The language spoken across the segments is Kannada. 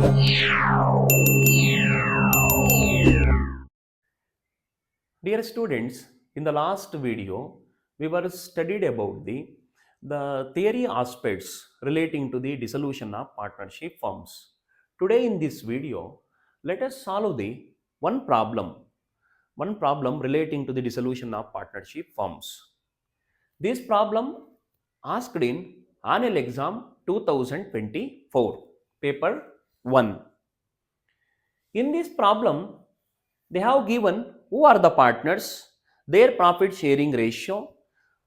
Dear students, in the last video, we were studied about the theory aspects relating to the dissolution of partnership firms. Today in this video, let us solve the one problem, one problem relating to the dissolution of partnership firms. This problem asked in annual exam 2024, paper 1. In this problem, they have given who are the partners, their profit sharing ratio,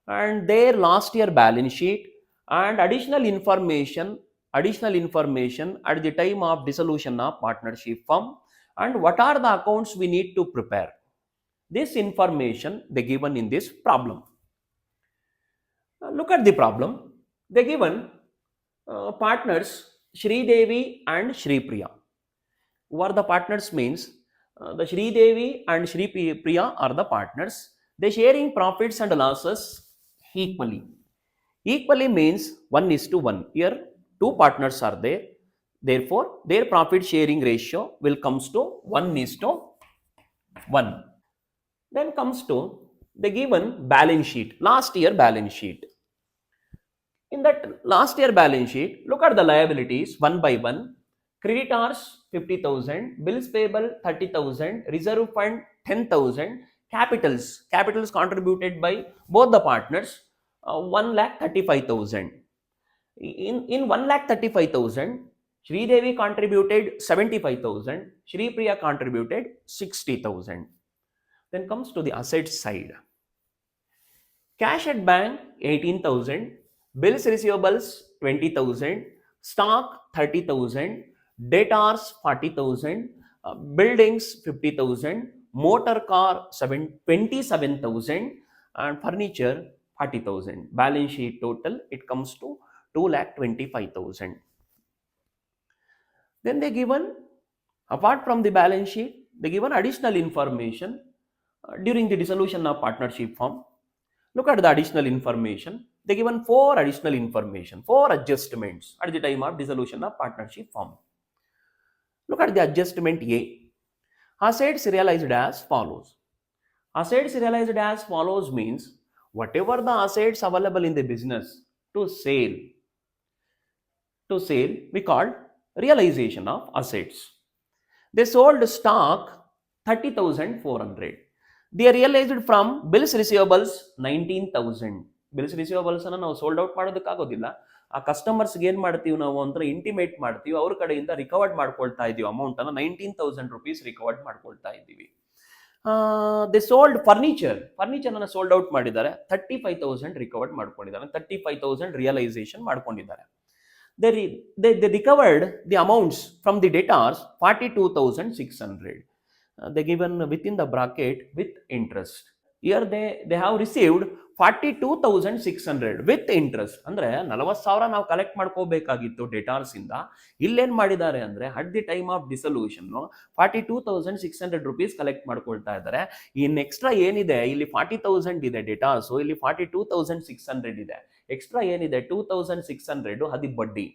and their last year balance sheet, and additional information at the time of dissolution of partnership firm, and what are the accounts we need to prepare. This information they given in this problem. Look at the problem. They given partners Shri Devi and Shri Priya. Who are the partners means the Shri Devi and Shri Priya are the partners. They sharing profits and losses equally. Equally means 1:1. Here two partners are there. Therefore, their profit sharing ratio will comes to 1:1. Then comes to the given balance sheet, last year balance sheet. In that last year balance sheet, look at the liabilities one by one. Creditors 50,000, bills payable 30,000, reserve fund 10,000, capitals contributed by both the partners 1,35,000. In 1,35,000, Sri Devi contributed 75,000, Sri Priya contributed 60,000. Then comes to the asset side. Cash at bank 18,000, bills receivables 20,000, stock 30,000, debtors 40,000, buildings 50,000, motor car 27,000, and furniture 40,000. Balance sheet total it comes to 2,25,000. Then they given, apart from the balance sheet, they given additional information during the dissolution of partnership firm. Look at the additional information. They given four additional information, four adjustments at the time of dissolution of partnership firm. Look at the adjustment A. Assets realized as follows. Assets realized as follows means whatever the assets available in the business to sale, we call realization of assets. They sold stock 30,400. They realized from bills receivables 19,000. Bills receivables ಅನ್ನು ನಾವು ಸೋಲ್ಡ್ ಔಟ್ ಮಾಡೋದಕ್ಕಾಗೋದಿಲ್ಲ. ಆ ಕಸ್ಟಮರ್ಸ್ಗೆ ಏನು ಮಾಡ್ತೀವಿ ನಾವು ಒಂಥರ ಇಂಟಿಮೇಟ್ ಮಾಡ್ತೀವಿ, ಅವ್ರ ಕಡೆಯಿಂದ ರಿಕವರ್ಡ್ ಮಾಡ್ಕೊಳ್ತಾ ಇದ್ದೀವಿ ಅಮೌಂಟ್ ಅನ್ನು 19,000 rupees ರಿಕವರ್ಡ್ ಮಾಡ್ಕೊಳ್ತಾ ಇದ್ದೀವಿ. ದೇ ಸೋಲ್ಡ್ ಫರ್ನಿಚರ್ ಅನ್ನು ಸೋಲ್ಡ್ ಔಟ್ ಮಾಡಿದ್ದಾರೆ, 35,000 ರಿಕವರ್ಡ್ ಮಾಡ್ಕೊಂಡಿದ್ದಾರೆ, 35,000 ರಿಯಲೈಸೇಷನ್ ಮಾಡ್ಕೊಂಡಿದ್ದಾರೆ. They recovered the amounts from the debtors 42,600. They given within the bracket with interest. Here they have received 42,600 with interest. ಅಂದ್ರೆ 40,000 ನಾವು ಕಲೆಕ್ಟ್ ಮಾಡ್ಕೋಬೇಕಾಗಿತ್ತು ಡೇಟಾರ್ಸ್ ಇಂದ. ಇಲ್ಲೇನ್ ಮಾಡಿದ್ದಾರೆ ಅಂದ್ರೆ at the time of dissolution 42,600 rupees collect ಮಾಡ್ಕೊಳ್ತಾ ಇದ್ದಾರೆ. ಇನ್ ಎಕ್ಸ್ಟ್ರಾ ಏನಿದೆ ಇಲ್ಲಿ 40,000 ಇದೆ ಡೇಟಾರ್ಸ್, ಇಲ್ಲಿ 42,600 ಇದೆ. ಎಕ್ಸ್ಟ್ರಾ ಏನಿದೆ 2,600 ಅದು ಬಡ್ಡಿ,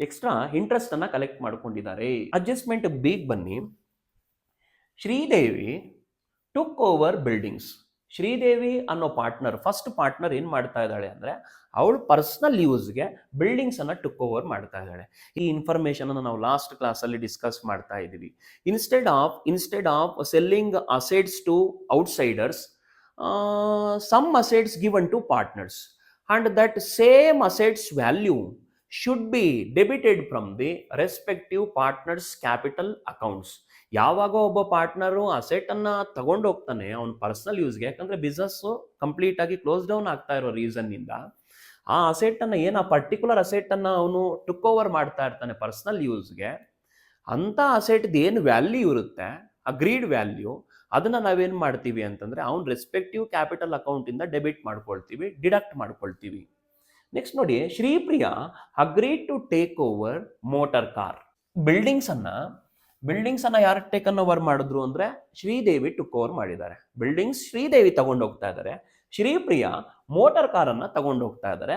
ಎಕ್ಸ್ಟ್ರಾ ಇಂಟ್ರೆಸ್ಟ್ ಅನ್ನ ಕಲೆಕ್ಟ್ ಮಾಡ್ಕೊಂಡಿದ್ದಾರೆ. ಅಡ್ಜಸ್ಟ್ಮೆಂಟ್ ಬಿಗ್ ಬನ್ನಿ. Sridevi took over buildings. Sridevi ಅನ್ನೋ ಪಾರ್ಟ್ನರ್, ಫಸ್ಟ್ ಪಾರ್ಟ್ನರ್ ಏನ್ ಮಾಡ್ತಾ ಇದ್ದಾಳೆ ಅಂದ್ರೆ ಅವಳು ಪರ್ಸನಲ್ ಯೂಸ್ಗೆ ಬಿಲ್ಡಿಂಗ್ಸ್ ಅನ್ನ ಟುಕ್ ಓವರ್ ಮಾಡ್ತಾ ಇದ್ದಾಳೆ. ಈ ಇನ್ಫಾರ್ಮೇಶನ್ ಅನ್ನು ನಾವು ಲಾಸ್ಟ್ ಕ್ಲಾಸ್ ಅಲ್ಲಿ ಡಿಸ್ಕಸ್ ಮಾಡ್ತಾ ಇದೀವಿ. Instead of selling assets to outsiders, some assets given to partners and that same assets value should be debited from the respective partners capital accounts. ಯಾವಾಗ ಒಬ್ಬ ಪಾರ್ಟ್ನರು ಅಸೆಟ್ ಅನ್ನ ತಗೊಂಡು ಹೋಗ್ತಾನೆ ಅವನ ಪರ್ಸನಲ್ ಯೂಸ್ಗೆ, ಯಾಕಂದ್ರೆ ಬಿಸ್ನೆಸ್ ಕಂಪ್ಲೀಟ್ ಆಗಿ ಕ್ಲೋಸ್ ಡೌನ್ ಆಗ್ತಾ ಇರೋ ರೀಸನ್ ಇಂದ ಆ ಅಸೆಟ್ ಅನ್ನ ಏನು ಆ ಪರ್ಟಿಕ್ಯುಲರ್ ಅಸೆಟ್ ಅನ್ನ ಅವನು ಟುಕ್ ಓವರ್ ಮಾಡ್ತಾ ಇರ್ತಾನೆ ಪರ್ಸನಲ್ ಯೂಸ್ಗೆ, ಅಂತ ಅಸೆಟ್ ಏನು ವ್ಯಾಲ್ಯೂ ಇರುತ್ತೆ ಅಗ್ರೀಡ್ ವ್ಯಾಲ್ಯೂ, ಅದನ್ನ ನಾವೇನ್ ಮಾಡ್ತೀವಿ ಅಂತಂದ್ರೆ ಅವನ ರೆಸ್ಪೆಕ್ಟಿವ್ ಕ್ಯಾಪಿಟಲ್ ಅಕೌಂಟ್ ಇಂದ ಡೆಬಿಟ್ ಮಾಡ್ಕೊಳ್ತೀವಿ, ಡಿಡಕ್ಟ್ ಮಾಡ್ಕೊಳ್ತೀವಿ. ನೆಕ್ಸ್ಟ್ ನೋಡಿ, Sripriya agreed to take over motor car. Buildings ಅನ್ನ ಯಾರು ಟೇಕನ್ ಓವರ್ ಮಾಡಿದ್ರು ಅಂದ್ರೆ ಶ್ರೀದೇವಿ ಟುಕ್ ಓವರ್ ಮಾಡಿದ್ದಾರೆ. ಬಿಲ್ಡಿಂಗ್ಸ್ ಶ್ರೀದೇವಿ ತಗೊಂಡು ಹೋಗ್ತಾ ಇದ್ದಾರೆ. ಶ್ರೀಪ್ರಿಯಾ ಮೋಟಾರ್ ಕಾರನ್ನು ತಗೊಂಡು ಹೋಗ್ತಾ ಇದ್ದಾರೆ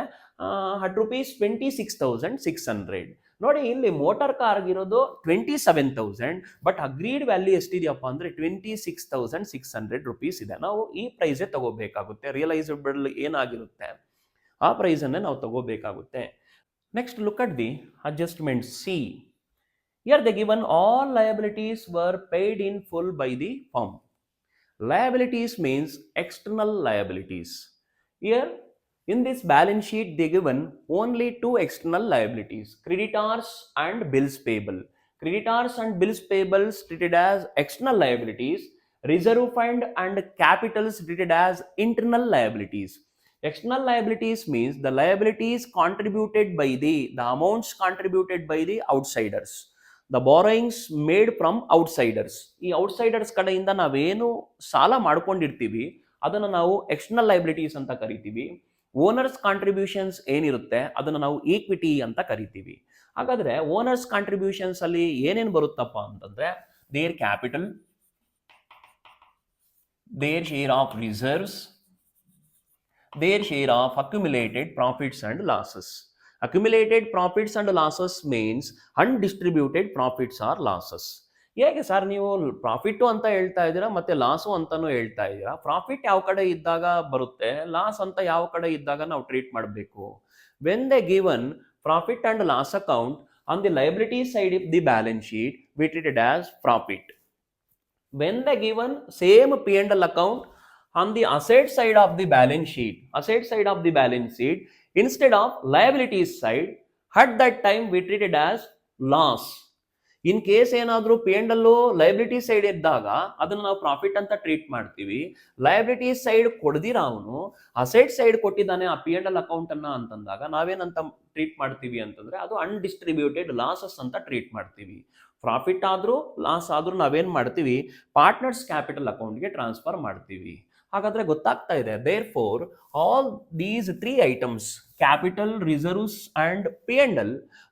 ಅಟ್ ₹26,600. ನೋಡಿ ಇಲ್ಲಿ ಮೋಟಾರ್ ಕಾರ್ಗಿರೋದು 27,000, ಬಟ್ ಅಗ್ರೀಡ್ ವ್ಯಾಲ್ಯೂ ಎಷ್ಟಿದೆಯಪ್ಪ ಅಂದರೆ ₹26,600 ಇದೆ. ನಾವು ಈ ಪ್ರೈಸೇ ತಗೋಬೇಕಾಗುತ್ತೆ. ರಿಯಲೈಸಬಲ್ ಏನಾಗಿರುತ್ತೆ ಆ ಪ್ರೈಸನ್ನೇ ನಾವು ತಗೋಬೇಕಾಗುತ್ತೆ. Next look at the adjustment C. Here they given all liabilities were paid in full by the firm. Liabilities means external liabilities. Here in this balance sheet they given only two external liabilities, creditors and bills payable. Creditors and bills payable treated as external liabilities, reserve fund and capitals treated as internal liabilities. External liabilities means the liabilities contributed by the amounts contributed by the outsiders. The borrowings made from outsiders. ಈ ಔಟ್ಸೈಡರ್ಸ್ ಕಡೆಯಿಂದ ನಾವೇನು ಸಾಲ ಮಾಡ್ಕೊಂಡಿರ್ತೀವಿ ಅದನ್ನು ನಾವು ಎಕ್ಸ್ಟರ್ನಲ್ ಲೈಬಿಲಿಟೀಸ್ ಅಂತ ಕರಿತೀವಿ. ಓನರ್ಸ್ ಕಾಂಟ್ರಿಬ್ಯೂಷನ್ಸ್ ಏನಿರುತ್ತೆ ಅದನ್ನು ನಾವು ಈಕ್ವಿಟಿ ಅಂತ ಕರಿತೀವಿ. ಹಾಗಾದರೆ ಓನರ್ಸ್ ಕಾಂಟ್ರಿಬ್ಯೂಷನ್ಸ್ ಅಲ್ಲಿ ಏನೇನು ಬರುತ್ತಪ್ಪ ಅಂತಂದರೆ their capital, their share of reserves, their share of accumulated profits and losses. Accumulated profits and losses means undistributed profits or losses. ಹೇಗೆ ಸರ್ ನೀವು ಪ್ರಾಫಿಟ್ಟು ಅಂತ ಹೇಳ್ತಾ ಇದ್ದೀರಾ ಮತ್ತೆ ಲಾಸು ಅಂತಾನು ಹೇಳ್ತಾ ಇದ್ದೀರಾ? ಪ್ರಾಫಿಟ್ ಯಾವ ಕಡೆ ಇದ್ದಾಗ ಬರುತ್ತೆ, ಲಾಸ್ ಅಂತ ಯಾವ ಕಡೆ ಇದ್ದಾಗ ನಾವು ಟ್ರೀಟ್ ಮಾಡಬೇಕು? When they given profit and loss account on the liability side of the balance sheet we treat it as profit. When they given same P&L account on the asset side of the balance sheet, instead of liabilities side, at that time we treat it as loss. In case ಏನಾದರೂ P&L ಲಯಬಿಲಿಟಿ ಸೈಡ್ ಇದ್ದಾಗ ಅದನ್ನು ನಾವು ಪ್ರಾಫಿಟ್ ಅಂತ ಟ್ರೀಟ್ ಮಾಡ್ತೀವಿ. ಲಯಬಿಲಿಟಿ ಸೈಡ್ ಕೊಡ್ದಿರ ಅವನು ಅಸೆಟ್ ಸೈಡ್ ಕೊಟ್ಟಿದ್ದಾನೆ ಆ P&L ಅಕೌಂಟ್ ಅನ್ನ ಅಂತಂದಾಗ ನಾವೇನಂತ ಟ್ರೀಟ್ ಮಾಡ್ತೀವಿ ಅಂತಂದ್ರೆ ಅದು ಅನ್ಡಿಸ್ಟ್ರಿಬ್ಯೂಟೆಡ್ ಲಾಸಸ್ ಅಂತ ಟ್ರೀಟ್ ಮಾಡ್ತೀವಿ. ಪ್ರಾಫಿಟ್ ಆದರೂ ಲಾಸ್ ಆದರೂ ನಾವೇನು ಮಾಡ್ತೀವಿ, ಪಾರ್ಟ್ನರ್ಸ್ ಕ್ಯಾಪಿಟಲ್ ಅಕೌಂಟ್ಗೆ ಟ್ರಾನ್ಸ್ಫರ್ ಮಾಡ್ತೀವಿ. ಹಾಗಾದರೆ ಗೊತ್ತಾಗ್ತಾ ಇದೆ, therefore all these three items capital, reserves and P&L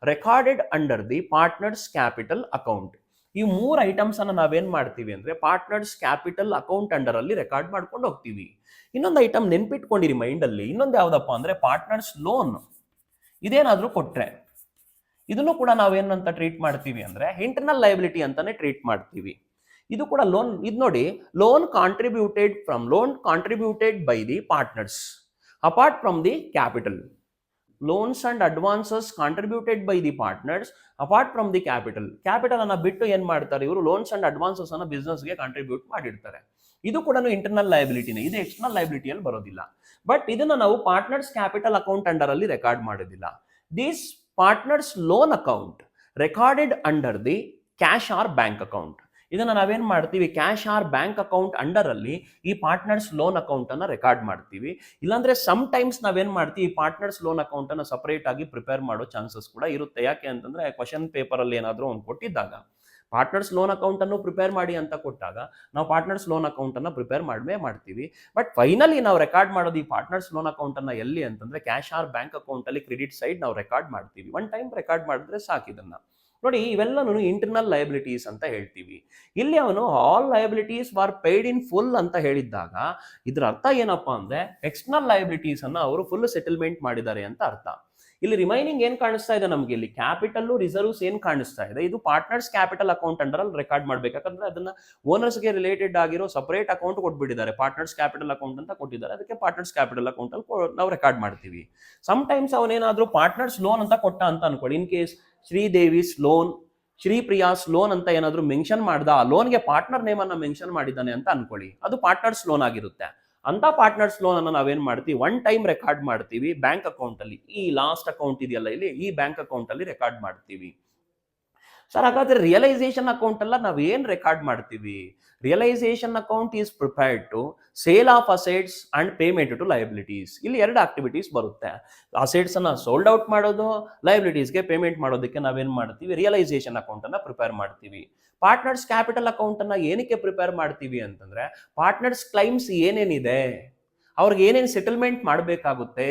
recorded under the partners capital account. ಈ ಮೂರು ಐಟಮ್ಸ್ ಅನ್ನು ನಾವೇನು ಮಾಡ್ತೀವಿ ಅಂದರೆ ಪಾರ್ಟ್ನರ್ಸ್ ಕ್ಯಾಪಿಟಲ್ ಅಕೌಂಟ್ ಅಂಡರ್ ಅಲ್ಲಿ ರೆಕಾರ್ಡ್ ಮಾಡ್ಕೊಂಡು ಹೋಗ್ತೀವಿ. ಇನ್ನೊಂದು ಐಟಮ್ ನೆನ್ಪಿಟ್ಕೊಂಡಿರಿ ಮೈಂಡಲ್ಲಿ, ಇನ್ನೊಂದು ಯಾವುದಪ್ಪ ಅಂದರೆ ಪಾರ್ಟ್ನರ್ಸ್ ಲೋನ್. ಇದೇನಾದರೂ ಕೊಟ್ಟರೆ ಇದನ್ನು ಕೂಡ ನಾವೇನಂತ ಟ್ರೀಟ್ ಮಾಡ್ತೀವಿ ಅಂದರೆ ಇಂಟರ್ನಲ್ ಲಯಬಿಲಿಟಿ ಅಂತಾನೆ ಟ್ರೀಟ್ ಮಾಡ್ತೀವಿ. ಇದು ಕೂಡ ಲೋನ್. ಇದು ನೋಡಿ, loan contributed by the partners apart from the capital. Loans and advances contributed by the partners apart from the capital. Capital ಅನ್ನ ಬಿಟ್ಟು ಏನ್ ಮಾಡ್ತಾರೆ ಇವರು, ಲೋನ್ಸ್ ಅಂಡ್ ಅಡ್ವಾನ್ಸಸ್ ಅನ್ನ ಬಿಸ್ನೆಸ್ಗೆ ಕಾಂಟ್ರಿಬ್ಯೂಟ್ ಮಾಡಿರ್ತಾರೆ. ಇದು ಕೂಡ ಇಂಟರ್ನಲ್ ಲಯಬಿಲಿಟಿನೇ, ಇದು ಎಕ್ಸ್ಟರ್ನಲ್ ಲಯಬಿಲಿಟಿಯಲ್ಲಿ ಬರೋದಿಲ್ಲ. ಬಟ್ ಇದನ್ನ ನಾವು ಪಾರ್ಟ್ನರ್ಸ್ ಕ್ಯಾಪಿಟಲ್ ಅಕೌಂಟ್ ಅಂಡರ್ ಅಲ್ಲಿ ರೆಕಾರ್ಡ್ ಮಾಡೋದಿಲ್ಲ. This partners loan account recorded under the cash or bank account. ಇದನ್ನು ನಾವೇನು ಮಾಡ್ತೀವಿ, cash or bank account under ಅಲ್ಲಿ ಈ ಪಾರ್ಟ್ನರ್ಸ್ ಲೋನ್ ಅಕೌಂಟ್ ಅನ್ನ ರೆಕಾರ್ಡ್ ಮಾಡ್ತೀವಿ. ಇಲ್ಲಾಂದ್ರೆ ಸಮ್ ಟೈಮ್ಸ್ ನಾವೇನ್ ಮಾಡ್ತೀವಿ, ಈ ಪಾರ್ಟ್ನರ್ಸ್ ಲೋನ್ ಅಕೌಂಟ್ ಅನ್ನ ಸಪರೇಟ್ ಆಗಿ ಪ್ರಿಪೇರ್ ಮಾಡೋ ಚಾನ್ಸಸ್ ಕೂಡ ಇರುತ್ತೆ. ಯಾಕೆ ಅಂತಂದ್ರೆ ಕ್ವಶನ್ ಪೇಪರ್ ಅಲ್ಲಿ ಏನಾದರೂ ಒಂದು ಕೊಟ್ಟಿದ್ದಾಗ ಪಾರ್ಟ್ನರ್ಸ್ ಲೋನ್ ಅಕೌಂಟ್ ಅನ್ನು ಪ್ರಿಪೇರ್ ಮಾಡಿ ಅಂತ ಕೊಟ್ಟಾಗ ನಾವು ಪಾರ್ಟ್ನರ್ಸ್ ಲೋನ್ ಅಕೌಂಟ್ ಅನ್ನ ಪ್ರಿಪೇರ್ ಮಾಡ್ತೀವಿ. ಬಟ್ ಫೈನಲಿ ನಾವು ರೆಕಾರ್ಡ್ ಮಾಡೋದು ಈ ಪಾರ್ಟ್ನರ್ಸ್ ಲೋನ್ ಅಕೌಂಟ್ ಅನ್ನ ಎಲ್ಲಿ ಅಂತಂದ್ರೆ ಕ್ಯಾಶ್ ಆರ್ ಬ್ಯಾಂಕ್ ಅಕೌಂಟ್ ಅಲ್ಲಿ ಕ್ರೆಡಿಟ್ ಸೈಡ್ ನಾವು ರೆಕಾರ್ಡ್ ಮಾಡ್ತೀವಿ. ಒನ್ ಟೈಮ್ ರೆಕಾರ್ಡ್ ಮಾಡಿದ್ರೆ ಸಾಕು. ಇದನ್ನ ನೋಡಿ, ಇವೆಲ್ಲನೂ ಇಂಟರ್ನಲ್ ಲಯಬಿಲಿಟೀಸ್ ಅಂತ ಹೇಳ್ತೀವಿ. ಇಲ್ಲಿ ಅವನು ಆಲ್ ಲಯಬಿಲಿಟೀಸ್ ವಾರ್ ಪೇಯ್ಡ್ ಇನ್ ಫುಲ್ ಅಂತ ಹೇಳಿದ್ದಾಗ ಇದರ ಅರ್ಥ ಏನಪ್ಪಾ ಅಂದ್ರೆ ಎಕ್ಸ್ಟರ್ನಲ್ ಲಯಬಿಲಿಟೀಸ್ ಅನ್ನ ಅವರು ಫುಲ್ ಸೆಟಲ್ಮೆಂಟ್ ಮಾಡಿದ್ದಾರೆ ಅಂತ ಅರ್ಥ. ಇಲ್ಲಿ ರಿಮೈನಿಂಗ್ ಏನ್ ಕಾಣಿಸ್ತಾ ಇದೆ ನಮ್ಗೆ, ಇಲ್ಲಿ ಕ್ಯಾಪಿಟಲ್, ರಿಸರ್ವ್ಸ್ ಏನ್ ಕಾಣಿಸ್ತಾ ಇದೆ, ಇದು ಪಾರ್ಟ್ನರ್ಸ್ ಕ್ಯಾಪಿಟಲ್ ಅಕೌಂಟ್ ಅಂಡರ್ ಅಲ್ಲಿ ರೆಕಾರ್ಡ್ ಮಾಡ್ಬೇಕು. ಯಾಕಂದ್ರೆ ಅದನ್ನ ಓನರ್ಸ್ಗೆ ರಿಲೇಟೆಡ್ ಆಗಿರೋ ಸಪರೇಟ್ ಅಕೌಂಟ್ ಕೊಟ್ಬಿಟ್ಟಿದ್ದಾರೆ, ಪಾರ್ಟ್ನರ್ಸ್ ಕ್ಯಾಪಿಟಲ್ ಅಕೌಂಟ್ ಅಂತ ಕೊಟ್ಟಿದ್ದಾರೆ. ಅದಕ್ಕೆ ಪಾರ್ಟ್ನರ್ಸ್ ಕ್ಯಾಪಿಟಲ್ ಅಕೌಂಟ್ ಅಲ್ಲಿ ನಾವು ರೆಕಾರ್ಡ್ ಮಾಡ್ತೀವಿ. ಸಮ್ ಟೈಮ್ಸ್ ಅವನೇನಾದ್ರೂ ಪಾರ್ಟ್ನರ್ಸ್ ಲೋನ್ ಅಂತ ಕೊಟ್ಟ ಅಂತ ಅನ್ಕೊಳ್ಳಿ. ಇನ್ ಕೇಸ್ ಶ್ರೀದೇವಿಸ್ ಲೋನ್, ಶ್ರೀಪ್ರಿಯಾಸ್ ಲೋನ್ ಅಂತ ಏನಾದ್ರು ಮೆನ್ಷನ್ ಮಾಡ್ದ, ಆ ಲೋನ್ಗೆ ಪಾರ್ಟ್ನರ್ ನೇಮ್ ಅನ್ನ ಮೆನ್ಷನ್ ಮಾಡಿದ್ದಾನೆ ಅಂತ ಅನ್ಕೊಳ್ಳಿ, ಅದು ಪಾರ್ಟ್ನರ್ಸ್ ಲೋನ್ ಆಗಿರುತ್ತೆ. ಅಂತ ಪಾರ್ಟ್ನರ್ಸ್ ಲೋನ್ ಅನ್ನ ನಾವೇನ್ ಮಾಡ್ತೀವಿ, ಒನ್ ಟೈಮ್ ರೆಕಾರ್ಡ್ ಮಾಡ್ತೀವಿ ಬ್ಯಾಂಕ್ ಅಕೌಂಟ್ ಅಲ್ಲಿ. ಈ ಲಾಸ್ಟ್ ಅಕೌಂಟ್ ಇದೆಯಲ್ಲ ಇಲ್ಲಿ, ಈ ಬ್ಯಾಂಕ್ ಅಕೌಂಟ್ ಅಲ್ಲಿ ರೆಕಾರ್ಡ್ ಮಾಡ್ತೀವಿ. ಸರ್ ಹಾಗಾದ್ರೆ ರಿಯಲೈಸೇಷನ್ ಅಕೌಂಟ್ ಎಲ್ಲ ನಾವ್ ಏನ್ ರೆಕಾರ್ಡ್ ಮಾಡ್ತೀವಿ? Realisation account is prepared to sale of assets and payment to liabilities. ಇಲ್ಲಿ ಎರಡು ಆಕ್ಟಿವಿಟೀಸ್ ಬರುತ್ತೆ. ಅಸೆಟ್ಸ್ ಅನ್ನ ಸೋಲ್ಡ್ ಔಟ್ ಮಾಡೋದು, ಲಯಬಿಲಿಟೀಸ್ಗೆ ಪೇಮೆಂಟ್ ಮಾಡೋದಕ್ಕೆ ನಾವೇನ್ ಮಾಡ್ತೀವಿ, ರಿಯಲೈಸೇಷನ್ ಅಕೌಂಟ್ ಅನ್ನ ಪ್ರಿಪೇರ್ ಮಾಡ್ತೀವಿ. ಪಾರ್ಟ್ನರ್ಸ್ ಕ್ಯಾಪಿಟಲ್ ಅಕೌಂಟ್ ಅನ್ನ ಏನಕ್ಕೆ ಪ್ರಿಪೇರ್ ಮಾಡ್ತೀವಿ ಅಂತಂದ್ರೆ ಪಾರ್ಟ್ನರ್ಸ್ ಕ್ಲೈಮ್ಸ್ ಏನೇನಿದೆ, ಅವ್ರಿಗೆ ಏನೇನು ಸೆಟಲ್ಮೆಂಟ್ ಮಾಡಬೇಕಾಗುತ್ತೆ,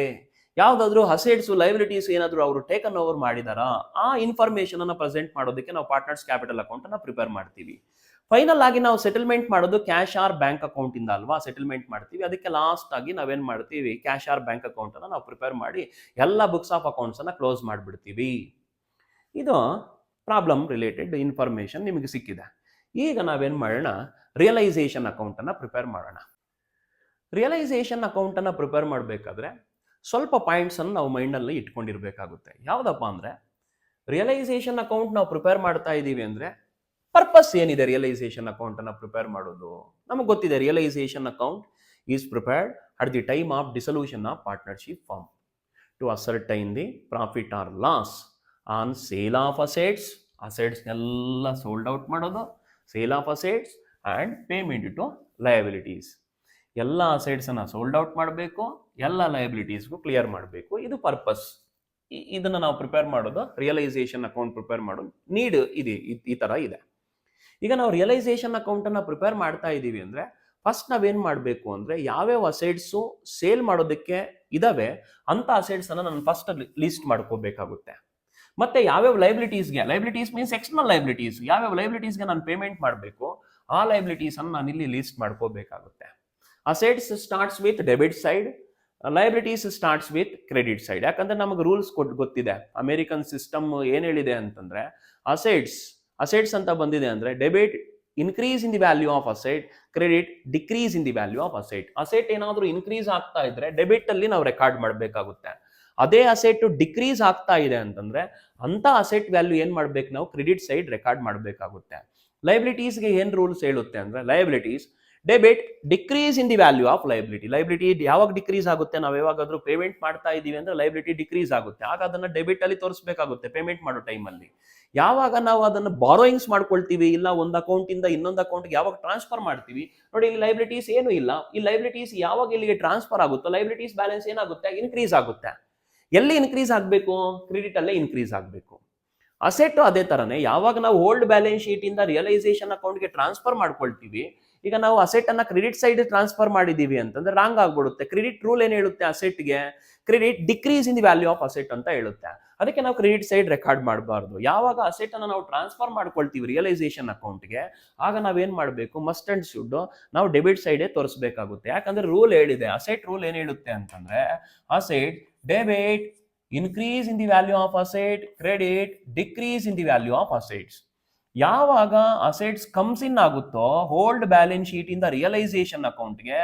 ಯಾವ್ದಾದ್ರು ಅಸೆಟ್ಸ್ ಲಯಬಿಲಿಟೀಸ್ ಏನಾದ್ರು ಅವರು ಟೇಕನ್ ಓವರ್ ಮಾಡಿದಾರಾ, ಆ ಇನ್ಫಾರ್ಮೇಶನ್ ಅನ್ನ ಪ್ರೆಸೆಂಟ್ ಮಾಡೋದಕ್ಕೆ ನಾವು ಪಾರ್ಟ್ನರ್ಸ್ ಕ್ಯಾಪಿಟಲ್ ಅಕೌಂಟ್ ಅನ್ನ ಪ್ರಿಪೇರ್ ಮಾಡ್ತೀವಿ. ಫೈನಲ್ ಆಗಿ ನಾವು ಸೆಟಲ್ಮೆಂಟ್ ಮಾಡೋದು ಕ್ಯಾಶ್ ಆರ್ ಬ್ಯಾಂಕ್ ಅಕೌಂಟ್ ಇಂದ ಅಲ್ವಾ ಸೆಟಲ್ಮೆಂಟ್ ಮಾಡ್ತೀವಿ. ಅದಕ್ಕೆ ಲಾಸ್ಟ್ ಆಗಿ ನಾವೇನ್ ಮಾಡ್ತೀವಿ, ಕ್ಯಾಶ್ ಆರ್ ಬ್ಯಾಂಕ್ ಅಕೌಂಟ್ ಅನ್ನ ನಾವು ಪ್ರಿಪೇರ್ ಮಾಡಿ ಎಲ್ಲ ಬುಕ್ಸ್ ಆಫ್ ಅಕೌಂಟ್ಸ್ ಅನ್ನ ಕ್ಲೋಸ್ ಮಾಡಿಬಿಡ್ತೀವಿ. ಇದು ಪ್ರಾಬ್ಲಮ್ ರಿಲೇಟೆಡ್ ಇನ್ಫಾರ್ಮೇಶನ್ ನಿಮಗೆ ಸಿಕ್ಕಿದೆ. ಈಗ ನಾವೇನ್ ಮಾಡೋಣ, ರಿಯಲೈಸೇಷನ್ ಅಕೌಂಟ್ ಅನ್ನ ಪ್ರಿಪೇರ್ ಮಾಡೋಣ. ರಿಯಲೈಸೇಷನ್ ಅಕೌಂಟ್ ಅನ್ನ ಪ್ರಿಪೇರ್ ಮಾಡಬೇಕಾದ್ರೆ ಸ್ವಲ್ಪ ಪಾಯಿಂಟ್ಸ್ ಅನ್ನು ನಾವು ಮೈಂಡಲ್ಲಿ ಇಟ್ಕೊಂಡಿರ್ಬೇಕಾಗುತ್ತೆ. ಯಾವುದಪ್ಪ ಅಂದ್ರೆ, ರಿಯಲೈಸೇಷನ್ ಅಕೌಂಟ್ ನಾವು ಪ್ರಿಪೇರ್ ಮಾಡ್ತಾ ಇದ್ದೀವಿ ಅಂದ್ರೆ ಪರ್ಪಸ್ ಏನಿದೆ ರಿಯಲೈಸೇಷನ್ ಅಕೌಂಟ್ ಅನ್ನ ಪ್ರಿಪೇರ್ ಮಾಡೋದು? ನಮಗೆ ಗೊತ್ತಿದೆ, realisation account is prepared at the time of dissolution of partnership firm to ascertain the profit or loss on sale of assets. Assets ಎಲ್ಲ ಸೋಲ್ಡ್ ಔಟ್ ಮಾಡೋದು, sale of assets and payment to liabilities. ಎಲ್ಲ ಅಸೆಟ್ಸ್ ಅನ್ನ ಸೋಲ್ಡ್ ಔಟ್ ಮಾಡಬೇಕು, ಎಲ್ಲ ಲಯಬಿಲಿಟೀಸ್ಗೂ ಕ್ಲಿಯರ್ ಮಾಡಬೇಕು. ಇದು ಪರ್ಪಸ್. ಇದನ್ನು ನಾವು ಪ್ರಿಪೇರ್ ಮಾಡೋದು, ರಿಯಲೈಸೇಷನ್ ಅಕೌಂಟ್ ಪ್ರಿಪೇರ್ ಮಾಡೋದು ನೀಡ್ ಇದೆ, ಈ ಥರ ಇದೆ. ಈಗ ನಾವು ರಿಯಲೈಸೇಷನ್ ಅಕೌಂಟನ್ನು ಪ್ರಿಪೇರ್ ಮಾಡ್ತಾ ಇದ್ದೀವಿ ಅಂದರೆ ಫಸ್ಟ್ ನಾವೇನು ಮಾಡಬೇಕು ಅಂದರೆ, ಯಾವ್ಯಾವ ಅಸೆಟ್ಸು ಸೇಲ್ ಮಾಡೋದಕ್ಕೆ ಇದಾವೆ ಅಂಥ ಅಸೆಟ್ಸನ್ನು ನಾನು ಫಸ್ಟ್ ಲಿಸ್ಟ್ ಮಾಡ್ಕೋಬೇಕಾಗುತ್ತೆ. ಮತ್ತೆ ಯಾವ್ಯಾವ ಲೈಬಿಲಿಟೀಸ್ಗೆ, ಲೈಬಿಲಿಟೀಸ್ ಮೀನ್ಸ್ ಎಕ್ಸ್ಟರ್ನಲ್ ಲೈಬಿಲಿಟೀಸ್, ಯಾವ್ಯಾವ ಲೈಬಿಲಿಟೀಸ್ಗೆ ನಾನು ಪೇಮೆಂಟ್ ಮಾಡಬೇಕು ಆ ಲೈಬಿಲಿಟೀಸನ್ನು ನಾನು ಇಲ್ಲಿ ಲಿಸ್ಟ್ ಮಾಡ್ಕೋಬೇಕಾಗುತ್ತೆ. Assets starts with debit side, liabilities starts with credit side. ಯಾಕಂದ್ರೆ ನಮಗೆ ರೂಲ್ಸ್ ಗೊತ್ತಿದೆ, ಅಮೇರಿಕನ್ ಸಿಸ್ಟಮ್ ಏನು ಹೇಳಿದೆ ಅಂತಂದ್ರೆ, ಅಸೆಟ್ಸ್ ಅಂತ ಬಂದಿದೆ ಅಂದ್ರೆ debit increase in the value of asset, credit decrease in the value of asset. Asset ಏನಾದರೂ ಇನ್ಕ್ರೀಸ್ ಆಗ್ತಾ ಇದ್ರೆ ಡೆಬಿಟ್ ಅಲ್ಲಿ ನಾವು ರೆಕಾರ್ಡ್ ಮಾಡಬೇಕಾಗುತ್ತೆ. ಅದೇ ಅಸೆಟ್ ಡಿಕ್ರೀಸ್ ಆಗ್ತಾ ಇದೆ ಅಂತಂದ್ರೆ ಅಂತ ಅಸೆಟ್ ವ್ಯಾಲ್ಯೂ ಏನ್ ಮಾಡ್ಬೇಕು, ನಾವು ಕ್ರೆಡಿಟ್ ಸೈಡ್ ರೆಕಾರ್ಡ್ ಮಾಡಬೇಕಾಗುತ್ತೆ. ಲೈಬಿಲಿಟೀಸ್ಗೆ ಏನ್ ರೂಲ್ಸ್ ಹೇಳುತ್ತೆ ಅಂದ್ರೆ, liabilities debit decrease in the value of liability. Liability ಯಾವಾಗ ಡಿಕ್ರೀಸ್ ಆಗುತ್ತೆ, ನಾವು ಯಾವಾಗಾದ್ರೂ ಪೇಮೆಂಟ್ ಮಾಡ್ತಾ ಇದೀವಿ ಅಂದ್ರೆ ಲೈಬಿಲಿಟಿ ಡಿಕ್ರೀಸ್ ಆಗುತ್ತೆ, ಆಗ ಅದನ್ನ ಡೆಬಿಟ್ ಅಲ್ಲಿ ತೋರಿಸಬೇಕಾಗುತ್ತೆ ಪೇಮೆಂಟ್ ಮಾಡೋ ಟೈಮಲ್ಲಿ. ಯಾವಾಗ ನಾವು ಅದನ್ನು ಬಾರೋಯಿಂಗ್ಸ್ ಮಾಡ್ಕೊಳ್ತೀವಿ, ಇಲ್ಲ ಒಂದು ಅಕೌಂಟ್ ಇಂದ ಇನ್ನೊಂದು ಅಕೌಂಟ್ಗೆ ಯಾವಾಗ ಟ್ರಾನ್ಸ್ಫರ್ ಮಾಡ್ತೀವಿ, ನೋಡಿ ಇಲ್ಲಿ ಲೈಬಿಲಿಟೀಸ್ ಏನು ಇಲ್ಲ, ಈ ಲೈಬಿಲಿಟೀಸ್ ಯಾವಾಗ ಇಲ್ಲಿಗೆ ಟ್ರಾನ್ಸ್ಫರ್ ಆಗುತ್ತೋ ಲೈಬಿಲಿಟೀಸ್ ಬ್ಯಾಲೆನ್ಸ್ ಏನಾಗುತ್ತೆ, ಇನ್ಕ್ರೀಸ್ ಆಗುತ್ತೆ. ಎಲ್ಲಿ ಇನ್ಕ್ರೀಸ್ ಆಗಬೇಕು, ಕ್ರೆಡಿಟ್ ಅಲ್ಲೇ ಇನ್ಕ್ರೀಸ್ ಆಗಬೇಕು. ಅಸೆಟ್ ಅದೇ ತರನೇ, ಯಾವಾಗ ನಾವು ಓಲ್ಡ್ ಬ್ಯಾಲೆನ್ಸ್ ಶೀಟ್ ಇಂದ ರಿಯಲೈಸೇಷನ್ ಅಕೌಂಟ್ಗೆ ಟ್ರಾನ್ಸ್ಫರ್ ಮಾಡ್ಕೊಳ್ತೀವಿ, ಈಗ ನಾವು ಅಸೆಟ್ ಅನ್ನ ಕ್ರೆಡಿಟ್ ಸೈಡ್ ಟ್ರಾನ್ಸ್ಫರ್ ಮಾಡಿದೀವಿ ಅಂತಂದ್ರೆ ರಾಂಗ್ ಆಗ್ಬಿಡುತ್ತೆ. ಕ್ರೆಡಿಟ್ ರೂಲ್ ಏನ್ ಹೇಳುತ್ತೆ, ಅಸೆಟ್ಗೆ credit decrease in the value of asset ಅಂತ ಹೇಳುತ್ತೆ. ಅದಕ್ಕೆ ನಾವು ಕ್ರೆಡಿಟ್ ಸೈಡ್ ರೆಕಾರ್ಡ್ ಮಾಡಬಾರ್ದು. ಯಾವಾಗ ಅಸೆಟ್ ಅನ್ನ ನಾವು ಟ್ರಾನ್ಸ್ಫರ್ ಮಾಡ್ಕೊಳ್ತೀವಿ ರಿಯಲೈಸೇಷನ್ ಅಕೌಂಟ್ಗೆ, ಆಗ ನಾವೇನ್ ಮಾಡಬೇಕು, ಮಸ್ಟ್ ಅಂಡ್ ಶುಡ್ ನಾವು ಡೆಬಿಟ್ ಸೈಡೇ ತೋರಿಸಬೇಕಾಗುತ್ತೆ. ಯಾಕಂದ್ರೆ ರೂಲ್ ಹೇಳಿದೆ, ಅಸೆಟ್ ರೂಲ್ ಏನ್ ಹೇಳುತ್ತೆ ಅಂತಂದ್ರೆ, asset debit increase in the value of asset, credit decrease in the value of assets. ಯಾವಾಗ ಅಸೆಟ್ಸ್ ಕಮ್ಸ್ ಇನ್ ಆಗುತ್ತೋ ಹೋಲ್ಡ್ ಬ್ಯಾಲೆನ್ಸ್ ಶೀಟ್ ಇಂದ ರಿಯಲೈಸೇಷನ್ ಅಕೌಂಟ್ಗೆ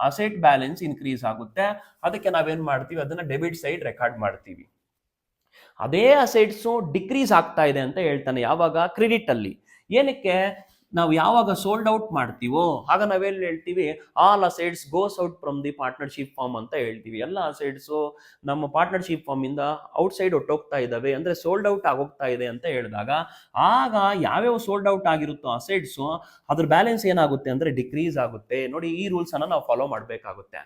ಅಸೆಟ್ ಬ್ಯಾಲೆನ್ಸ್ ಇನ್ಕ್ರೀಸ್ ಆಗುತ್ತೆ. ಅದಕ್ಕೆ ನಾವೇನ್ ಮಾಡ್ತೀವಿ, ಅದನ್ನ ಡೆಬಿಟ್ ಸೈಡ್ ರೆಕಾರ್ಡ್ ಮಾಡ್ತೀವಿ. ಅದೇ ಅಸೆಟ್ಸ್ ಡಿಕ್ರೀಸ್ ಆಗ್ತಾ ಇದೆ ಅಂತ ಹೇಳ್ತಾನೆ ಯಾವಾಗ, ಕ್ರೆಡಿಟ್ ಅಲ್ಲಿ. ಏನಕ್ಕೆ, ನಾವು ಯಾವಾಗ ಸೋಲ್ಡ್ ಔಟ್ ಮಾಡ್ತೀವೋ ಆಗ ನಾವೇನು ಹೇಳ್ತೀವಿ, all assets goes out from the partnership firm ಅಂತ ಹೇಳ್ತೀವಿ. ಎಲ್ಲ ಅಸೆಟ್ಸು ನಮ್ಮ ಪಾರ್ಟ್ನರ್ಶಿಪ್ ಫಾರ್ಮ್ ಇಂದ ಔಟ್ ಸೈಡ್ ಹೊಟ್ಟೋಗ್ತಾ ಇದ್ದಾವೆ, ಅಂದ್ರೆ ಸೋಲ್ಡ್ ಔಟ್ ಆಗೋಗ್ತಾ ಇದೆ ಅಂತ ಹೇಳಿದಾಗ, ಆಗ ಯಾವ್ಯಾವ ಸೋಲ್ಡ್ ಔಟ್ ಆಗಿರುತ್ತೋ ಅಸೆಟ್ಸು ಅದ್ರ ಬ್ಯಾಲೆನ್ಸ್ ಏನಾಗುತ್ತೆ ಅಂದ್ರೆ ಡಿಕ್ರೀಸ್ ಆಗುತ್ತೆ. ನೋಡಿ, ಈ ರೂಲ್ಸ್ ಅನ್ನ ನಾವು ಫಾಲೋ ಮಾಡಬೇಕಾಗುತ್ತೆ.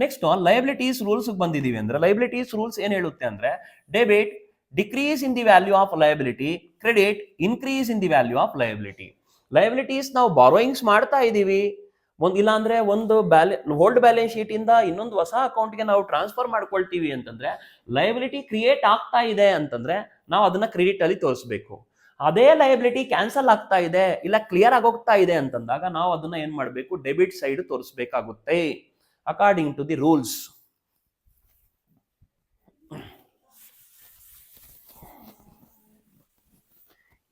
ನೆಕ್ಸ್ಟ್ ಲಯಬಿಲಿಟೀಸ್ ರೂಲ್ಸ್ ಬಂದಿದೀವಿ ಅಂದ್ರೆ, ಲಯಬಿಲಿಟೀಸ್ ರೂಲ್ಸ್ ಏನ್ ಹೇಳುತ್ತೆ ಅಂದ್ರೆ, debit decrease in the value of liability, credit increase in the value of liability. Liabilities ನಾವು ಬಾರೋಯಿಂಗ್ಸ್ ಮಾಡ್ತಾ ಇದೀವಿ, ಇಲ್ಲಾಂದ್ರೆ ಒಂದು ಹೋಲ್ಡ್ ಬ್ಯಾಲೆನ್ಸ್ ಶೀಟ್ ಇಂದ ಇನ್ನೊಂದು ಹೊಸ ಅಕೌಂಟ್ಗೆ ನಾವು ಟ್ರಾನ್ಸ್ಫರ್ ಮಾಡ್ಕೊಳ್ತೀವಿ ಅಂತಂದ್ರೆ, ಲಯಬಿಲಿಟಿ ಕ್ರಿಯೇಟ್ ಆಗ್ತಾ ಇದೆ ಅಂತಂದ್ರೆ ನಾವು ಅದನ್ನ ಕ್ರೆಡಿಟ್ ಅಲ್ಲಿ ತೋರಿಸಬೇಕು. ಅದೇ ಲಯಬಿಲಿಟಿ ಕ್ಯಾನ್ಸಲ್ ಆಗ್ತಾ ಇದೆ, ಇಲ್ಲ ಕ್ಲಿಯರ್ ಆಗೋಗ್ತಾ ಇದೆ ಅಂತಂದಾಗ ನಾವು ಅದನ್ನ ಏನ್ ಮಾಡಬೇಕು, ಡೆಬಿಟ್ ಸೈಡ್ ತೋರಿಸಬೇಕಾಗುತ್ತೆ ಅಕಾರ್ಡಿಂಗ್ ಟು ದಿ ರೂಲ್ಸ್.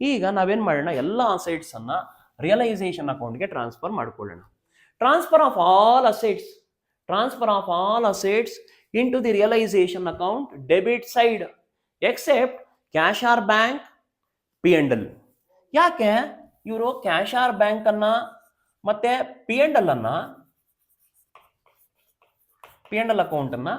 ಈಗ ನಾವೇನ್ ಮಾಡೋಣ, ಎಲ್ಲ ಅಸೆಟ್ಸ್ ಅನ್ನ ರಿಯಲೈಸೇಷನ್ ಅಕೌಂಟ್ಗೆ ಟ್ರಾನ್ಸ್ಫರ್ ಮಾಡ್ಕೊಳ್ಳೋಣ. Transfer of all assets in to the realisation account debit side except cash or bank P&L. ಯಾಕೆ ಇವರು ಕ್ಯಾಶ್ ಆರ್ ಬ್ಯಾಂಕ್ ಅನ್ನ ಮತ್ತೆ P&L ಅಕೌಂಟ್ ಅನ್ನ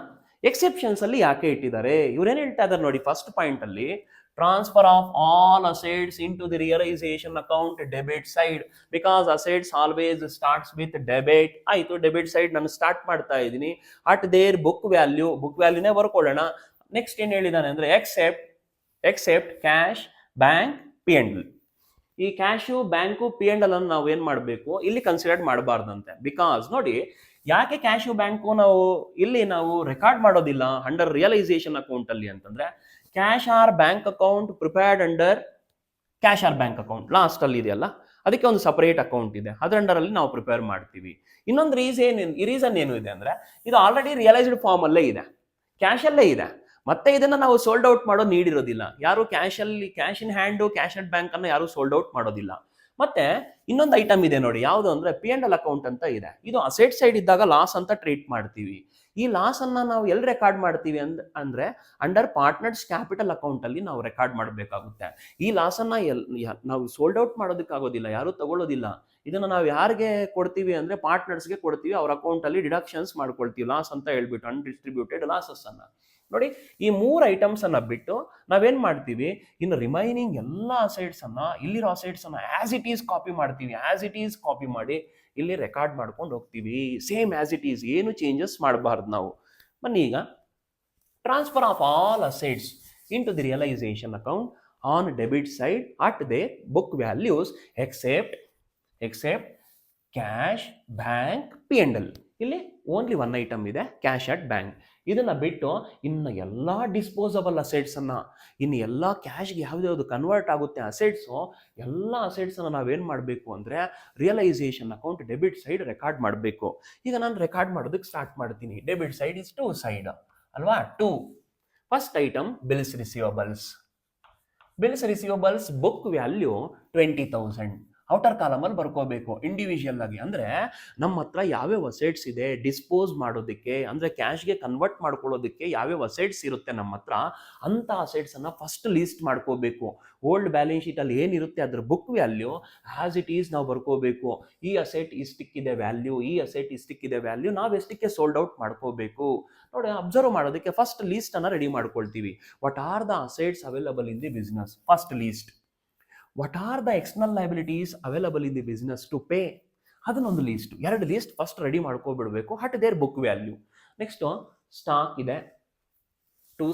ಎಕ್ಸೆಪ್ಷನ್ಸ್ ಅಲ್ಲಿ ಯಾಕೆ ಇಟ್ಟಿದ್ದಾರೆ? ಇವ್ರೇನ್ ಹೇಳ್ತಾ ಇದ್ದಾರೆ ನೋಡಿ, ಫಸ್ಟ್ ಪಾಯಿಂಟ್ ಅಲ್ಲಿ transfer of all assets in to the realisation account debit side, because assets always starts with debit. ಆಯ್ತು, ಡೆಬಿಟ್ ಸೈಡ್ ನಾನು ಸ್ಟಾರ್ಟ್ ಮಾಡ್ತಾ ಇದ್ದೀನಿ. ಅಟ್ ದೇರ್ ಬುಕ್ ವ್ಯಾಲ್ಯೂನೇ ಬರ್ಕೊಳ್ಳೋಣ. ನೆಕ್ಸ್ಟ್ ಏನ್ ಹೇಳಿದಾನೆ ಅಂದ್ರೆ, ಎಕ್ಸೆಪ್ಟ್ ಕ್ಯಾಶ್ ಬ್ಯಾಂಕ್ P&L. ಈ ಕ್ಯಾಶು ಬ್ಯಾಂಕು P&L ಅನ್ನು ನಾವು ಏನ್ ಮಾಡಬೇಕು, ಇಲ್ಲಿ ಕನ್ಸಿಡರ್ ಮಾಡಬಾರ್ದಂತೆ. ಬಿಕಾಸ್ ನೋಡಿ, ಯಾಕೆ ಕ್ಯಾಶು ಬ್ಯಾಂಕು ನಾವು ರೆಕಾರ್ಡ್ ಮಾಡೋದಿಲ್ಲ ಅಂಡರ್ ರಿಯಲೈಸೇಷನ್ ಅಕೌಂಟ್ ಅಲ್ಲಿ ಅಂತಂದ್ರೆ, cash or bank account prepared under cash or bank account last ಅಲ್ಲಿ ಇದೆಯಲ್ಲ, ಅದಕ್ಕೆ ಒಂದು ಸಪರೇಟ್ ಅಕೌಂಟ್ ಇದೆ, ಅದರ ಅಂಡರಲ್ಲಿ ನಾವು ಪ್ರಿಪೇರ್ ಮಾಡ್ತೀವಿ. ಇನ್ನೊಂದು ರೀಸನ್ ಏನು ಇದೆ ಅಂದ್ರೆ, ಇದು ಆಲ್ರೆಡಿ ರಿಯಲೈಸ್ಡ್ ಫಾರ್ಮ್ ಅಲ್ಲೇ ಇದೆ, ಕ್ಯಾಶ್ ಅಲ್ಲೇ ಇದೆ. ಮತ್ತೆ ಇದನ್ನ ನಾವು ಸೋಲ್ಡ್ ಔಟ್ ಮಾಡೋ ನೀಡಿರೋದಿಲ್ಲ. ಯಾರು cash in hand, cash at bank ಅನ್ನ ಯಾರು ಸೋಲ್ಡ್ ಔಟ್ ಮಾಡೋದಿಲ್ಲ. ಮತ್ತೆ ಇನ್ನೊಂದು ಐಟಮ್ ಇದೆ ನೋಡಿ, ಯಾವುದು ಅಂದ್ರೆ P&L ಅಕೌಂಟ್ ಅಂತ ಇದೆ. ಇದು ಅಸೆಟ್ ಸೈಡ್ ಇದ್ದಾಗ ಲಾಸ್ ಅಂತ ಟ್ರೀಟ್ ಮಾಡ್ತೀವಿ. ಈ ಲಾಸ್ ಅನ್ನ ನಾವು ಎಲ್ಲಿ ರೆಕಾರ್ಡ್ ಮಾಡ್ತೀವಿ ಅಂದ್ರೆ ಅಂಡರ್ ಪಾರ್ಟ್ನರ್ಸ್ ಕ್ಯಾಪಿಟಲ್ ಅಕೌಂಟ್ ಅಲ್ಲಿ ನಾವು ರೆಕಾರ್ಡ್ ಮಾಡಬೇಕಾಗುತ್ತೆ. ಈ ಲಾಸ್ ಅನ್ನ ನಾವು ಸೋಲ್ಡ್ ಔಟ್ ಮಾಡೋದಕ್ಕಾಗೋದಿಲ್ಲ, ಯಾರು ತಗೊಳ್ಳೋದಿಲ್ಲ. ಇದನ್ನ ನಾವು ಯಾರಿಗೆ ಕೊಡ್ತೀವಿ ಅಂದ್ರೆ ಪಾರ್ಟ್ನರ್ಸ್ಗೆ ಕೊಡ್ತೀವಿ, ಅವ್ರ ಅಕೌಂಟ್ ಅಲ್ಲಿ ಡಿಡಕ್ಷನ್ಸ್ ಮಾಡ್ಕೊಳ್ತೀವಿ ಲಾಸ್ ಅಂತ ಹೇಳ್ಬಿಟ್ಟು, ಅನ್ಡಿಸ್ಟ್ರಿಬ್ಯೂಟೆಡ್ ಲಾಸಸ್ ಅನ್ನ. ನೋಡಿ, ಈ 3 ಐಟಮ್ಸ್ ಅನ್ನ ಬಿಟ್ಟು ನಾವೇನ್ ಮಾಡ್ತೀವಿ, ಇನ್ನು ರಿಮೈನಿಂಗ್ ಎಲ್ಲ ಅಸೆಟ್ಸ್ ಅನ್ನ, ಇಲ್ಲಿರೋ ಅಸೆಟ್ಸ್ ಅನ್ನ ಆಸ್ ಇಟ್ ಈಸ್ ಕಾಪಿ ಮಾಡ್ತೀವಿ. ಆಸ್ ಇಟ್ ಈಸ್ ಕಾಪಿ ಮಾಡಿ ಇಲ್ಲಿ ರೆಕಾರ್ಡ್ ಮಾಡ್ಕೊಂಡು ಹೋಗ್ತೀವಿ, ಸೇಮ್ ಆಸ್ ಇಟ್ ಈಸ್, ಏನು ಚೇಂಜಸ್ ಮಾಡಬಾರ್ದು ನಾವು. ಬನ್ನಿ ಈಗ, transfer of all assets in to the realisation account on debit side at their book values except cash, bank, P&L. ಇಲ್ಲಿ ಓನ್ಲಿ ಒನ್ ಐಟಮ್ ಇದೆ, ಕ್ಯಾಶ್ ಅಟ್ ಬ್ಯಾಂಕ್. ಇದನ್ನ ಬಿಟ್ಟು ಇನ್ನು ಎಲ್ಲ ಡಿಸ್ಪೋಸಬಲ್ ಅಸೆಟ್ಸ್ ಅನ್ನ, ಇನ್ನು ಎಲ್ಲ ಕ್ಯಾಶ್ಗೆ ಯಾವ್ದು ಕನ್ವರ್ಟ್ ಆಗುತ್ತೆ ಅಸೆಟ್ಸು, ಎಲ್ಲ ಅಸೆಟ್ಸ್ ಅನ್ನ ನಾವೇನ್ ಮಾಡಬೇಕು ಅಂದ್ರೆ realisation account debit side record ಮಾಡಬೇಕು. ಈಗ ನಾನು ರೆಕಾರ್ಡ್ ಮಾಡೋದಕ್ಕೆ ಸ್ಟಾರ್ಟ್ ಮಾಡ್ತೀನಿ. ಡೆಬಿಟ್ ಸೈಡ್ ಇಸ್ 2 ಸೈಡ್ ಅಲ್ವಾ, 2. First item bills receivables book value 20,000. Outer column ಅಲ್ಲಿ ಬರ್ಕೋಬೇಕು ಇಂಡಿವಿಜುವಲ್ ಆಗಿ. ಅಂದ್ರೆ ನಮ್ಮ ಹತ್ರ ಯಾವ್ಯಾವ ಅಸೆಟ್ಸ್ ಇದೆ ಡಿಸ್ಪೋಸ್ ಮಾಡೋದಕ್ಕೆ, ಅಂದ್ರೆ ಕ್ಯಾಶ್ಗೆ ಕನ್ವರ್ಟ್ ಮಾಡ್ಕೊಳ್ಳೋದಕ್ಕೆ ಯಾವ್ಯಾವ ಅಸೆಟ್ಸ್ ಇರುತ್ತೆ ನಮ್ಮ ಹತ್ರ, ಅಂತ ಅಸೆಟ್ಸ್ ಅನ್ನ ಫಸ್ಟ್ ಲೀಸ್ಟ್ ಮಾಡ್ಕೋಬೇಕು. ಓಲ್ಡ್ ಬ್ಯಾಲೆನ್ಸ್ ಶೀಟ್ ಅಲ್ಲಿ ಏನಿರುತ್ತೆ ಅದ್ರ book value as it is ನಾವು ಬರ್ಕೋಬೇಕು. ಈ ಅಸೆಟ್ ಇಷ್ಟಕ್ಕಿದೆ ವ್ಯಾಲ್ಯೂ, ಈ ಅಸೆಟ್ ಇಷ್ಟಕ್ಕಿದೆ ವ್ಯಾಲ್ಯೂ, ನಾವು ಎಷ್ಟಕ್ಕೆ ಸೋಲ್ಡ್ ಔಟ್ ಮಾಡ್ಕೋಬೇಕು ನೋಡಿ. ಅಬ್ಸರ್ವ್ ಮಾಡೋದಕ್ಕೆ ಫಸ್ಟ್ ಲೀಸ್ಟ್ ಅನ್ನ ರೆಡಿ ಮಾಡ್ಕೊಳ್ತೀವಿ. What are the assets available in the business, first list. What are the external liabilities available in the business to pay, ಅದನ್ನೊಂದು ಲೀಸ್ಟ್. 2 ಲೀಸ್ಟ್ ಫಸ್ಟ್ ರೆಡಿ ಮಾಡ್ಕೊಬಿಡ್ಬೇಕು at their book value. Next stock ಇದೆ, 2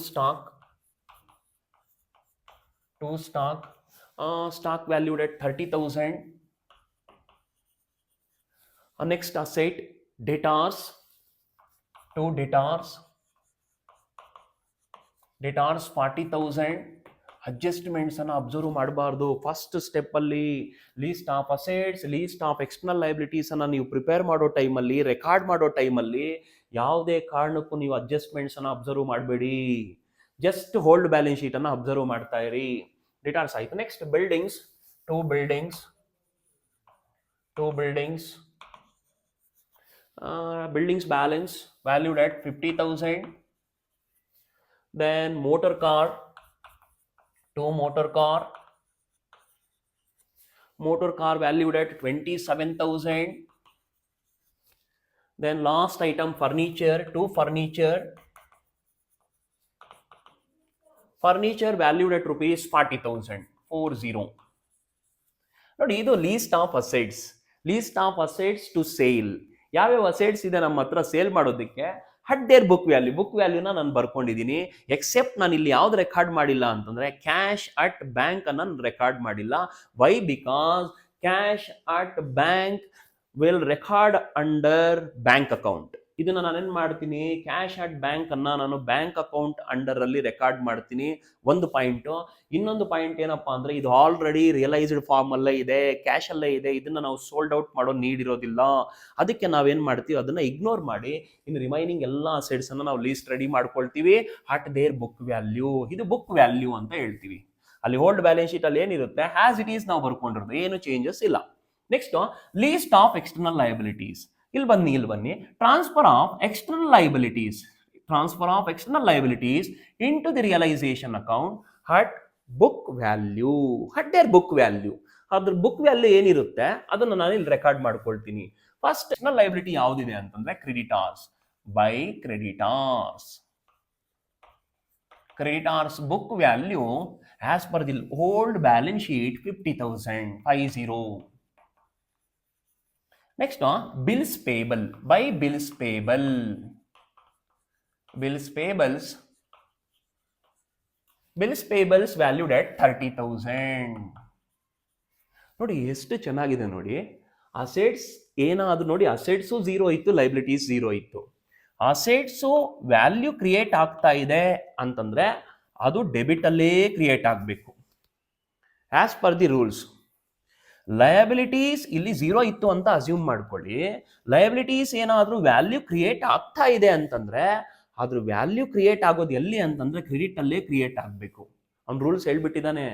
stock valued at 30,000. Next asset debtors, 2 debtors 40,000. Adjustments ಅನ್ನ ಅಬ್ಸರ್ವ್ ಮಾಡಬಾರ್ದು. ಫಸ್ಟ್ ಸ್ಟೆಪ್ ಅಲ್ಲಿ list of assets, list of external liabilities ಅನ್ನ ನೀವು ಪ್ರಿಪೇರ್ ಮಾಡೋ ಟೈಮಲ್ಲಿ, ರೆಕಾರ್ಡ್ ಮಾಡೋ ಟೈಮಲ್ಲಿ ಯಾವುದೇ ಕಾರಣಕ್ಕೂ ನೀವು ಅಡ್ಜಸ್ಟ್ಮೆಂಟ್ಸ್ ಅನ್ನ ಅಬ್ಸರ್ವ್ ಮಾಡಬೇಡಿ. ಜಸ್ಟ್ ಹೋಲ್ಡ್ ಬ್ಯಾಲೆನ್ಸ್ ಶೀಟ್ ಅನ್ನ ಅಬ್ಸರ್ವ್ ಮಾಡ್ತಾ ಇರಿ. ರಿಟರ್ನ್ಸ್ ಆಯ್ತು. Next buildings, 2 buildings balance valued at 50,000. Then motor car, 2 motor car valued at 27,000. Then last item furniture, 2 furniture valued at rupees 40,000, 40. ನೋಡಿ, ಇದು list of assets to sale. ಯಾವ್ಯಾವ ಅಸೆಟ್ಸ್ ಇದೆ ನಮ್ಮ ಹತ್ರ ಸೇಲ್ ಮಾಡೋದಕ್ಕೆ, ಅಟ್ ದೇರ್ ಬುಕ್ ವ್ಯಾಲ್ಯೂನ ನಾನು ಬರ್ಕೊಂಡಿದ್ದೀನಿ. ಎಕ್ಸೆಪ್ಟ್ ನಾನು ಇಲ್ಲಿ ಯಾವ್ದು ರೆಕಾರ್ಡ್ ಮಾಡಿಲ್ಲ ಅಂತಂದ್ರೆ ಕ್ಯಾಶ್ ಅಟ್ ಬ್ಯಾಂಕ್ ಅನ್ನ ರೆಕಾರ್ಡ್ ಮಾಡಿಲ್ಲ. Why? Because cash at bank will record under bank account. ಇದನ್ನ ನಾನೇನ್ ಮಾಡ್ತೀನಿ, ಕ್ಯಾಶ್ ಅಟ್ ಬ್ಯಾಂಕ್ ಅನ್ನ ನಾನು ಬ್ಯಾಂಕ್ ಅಕೌಂಟ್ ಅಂಡರ್ ಅಲ್ಲಿ ರೆಕಾರ್ಡ್ ಮಾಡ್ತೀನಿ. ಒಂದು ಪಾಯಿಂಟ್. ಇನ್ನೊಂದು ಪಾಯಿಂಟ್ ಏನಪ್ಪಾ ಅಂದ್ರೆ, ಇದು ಆಲ್ರೆಡಿ ರಿಯಲೈಸ್ಡ್ ಫಾರ್ಮ್ ಅಲ್ಲೇ ಇದೆ, ಕ್ಯಾಶ್ ಅಲ್ಲೇ ಇದೆ, ಇದನ್ನ ನಾವು ಸೋಲ್ಡ್ ಔಟ್ ಮಾಡೋ ನೀಡಿರೋದಿಲ್ಲ. ಅದಕ್ಕೆ ನಾವೇನ್ ಮಾಡ್ತೀವಿ, ಅದನ್ನ ಇಗ್ನೋರ್ ಮಾಡಿ ಇನ್ನು ರಿಮೈನಿಂಗ್ ಎಲ್ಲ ಅಸೆಟ್ಸ್ ಅನ್ನ ನಾವು ಲೀಸ್ಟ್ ರೆಡಿ ಮಾಡ್ಕೊಳ್ತೀವಿ ಅಟ್ ದೇರ್ ಬುಕ್ ವ್ಯಾಲ್ಯೂ. ಇದು ಬುಕ್ ವ್ಯಾಲ್ಯೂ ಅಂತ ಹೇಳ್ತೀವಿ. ಅಲ್ಲಿ ಹೋಲ್ಡ್ ಬ್ಯಾಲೆನ್ಸ್ ಶೀಟ್ ಅಲ್ಲಿ ಏನಿರುತ್ತೆ ಆಸ್ ಇಟ್ ಈಸ್ ನಾವು ಬರ್ಕೊಂಡಿರೋದು, ಏನು ಚೇಂಜಸ್ ಇಲ್ಲ. Next list of external liabilities. ಇಲ್ಲಿ ಬನ್ನಿ. Transfer of external liabilities into the realisation account at book value, at their book value. ಅದ್ರ ಬುಕ್ ವ್ಯಾಲ್ಯೂ ಏನಿರುತ್ತೆ ಅದನ್ನ ನಾನು ಇಲ್ಲಿ ರೆಕಾರ್ಡ್ ಮಾಡ್ಕೊಳ್ತೀನಿ. ಫಸ್ಟ್ ಎಕ್ಸ್ಟರ್ನಲ್ ಲಯಬಿಲಿಟಿ ಯಾವ್ದಿದೆ ಅಂತಂದ್ರೆ creditors. By creditors book value as per the old balance sheet 50,000, 50. Next bills payable. By bills payables valued at 30,000. ನೋಡಿ ಎಷ್ಟು ಚೆನ್ನಾಗಿದೆ ನೋಡಿ. ಅಸೆಟ್ಸ್ ಏನಾದ್ರು ನೋಡಿ, ಅಸೆಟ್ಸು 0 ಇತ್ತು, ಲೈಬಿಲಿಟೀಸ್ 0 ಇತ್ತು. ಅಸೆಟ್ಸು ವ್ಯಾಲ್ಯೂ ಕ್ರಿಯೇಟ್ ಆಗ್ತಾ ಇದೆ ಅಂತಂದ್ರೆ ಅದು ಡೆಬಿಟ್ ಅಲ್ಲೇ ಕ್ರಿಯೇಟ್ ಆಗಬೇಕು as per the rules. Liabilities ಇಲ್ಲಿ 0 ಇತ್ತು ಅಂತ ಅಸ್ಯೂಮ್ ಮಾಡ್ಕೊಳ್ಳಿ. ಲಯಬಿಲಿಟೀಸ್ ಏನಾದರೂ ವ್ಯಾಲ್ಯೂ ಕ್ರಿಯೇಟ್ ಆಗ್ತಾ ಇದೆ ಅಂತಂದ್ರೆ ಅದ್ರ ವ್ಯಾಲ್ಯೂ ಕ್ರಿಯೇಟ್ ಆಗೋದು ಎಲ್ಲಿ ಅಂತಂದ್ರೆ ಕ್ರೆಡಿಟ್ ಅಲ್ಲೇ ಕ್ರಿಯೇಟ್ ಆಗಬೇಕು. ಅವ್ನು ರೂಲ್ಸ್ ಹೇಳ್ಬಿಟ್ಟಿದ್ದಾನೆ,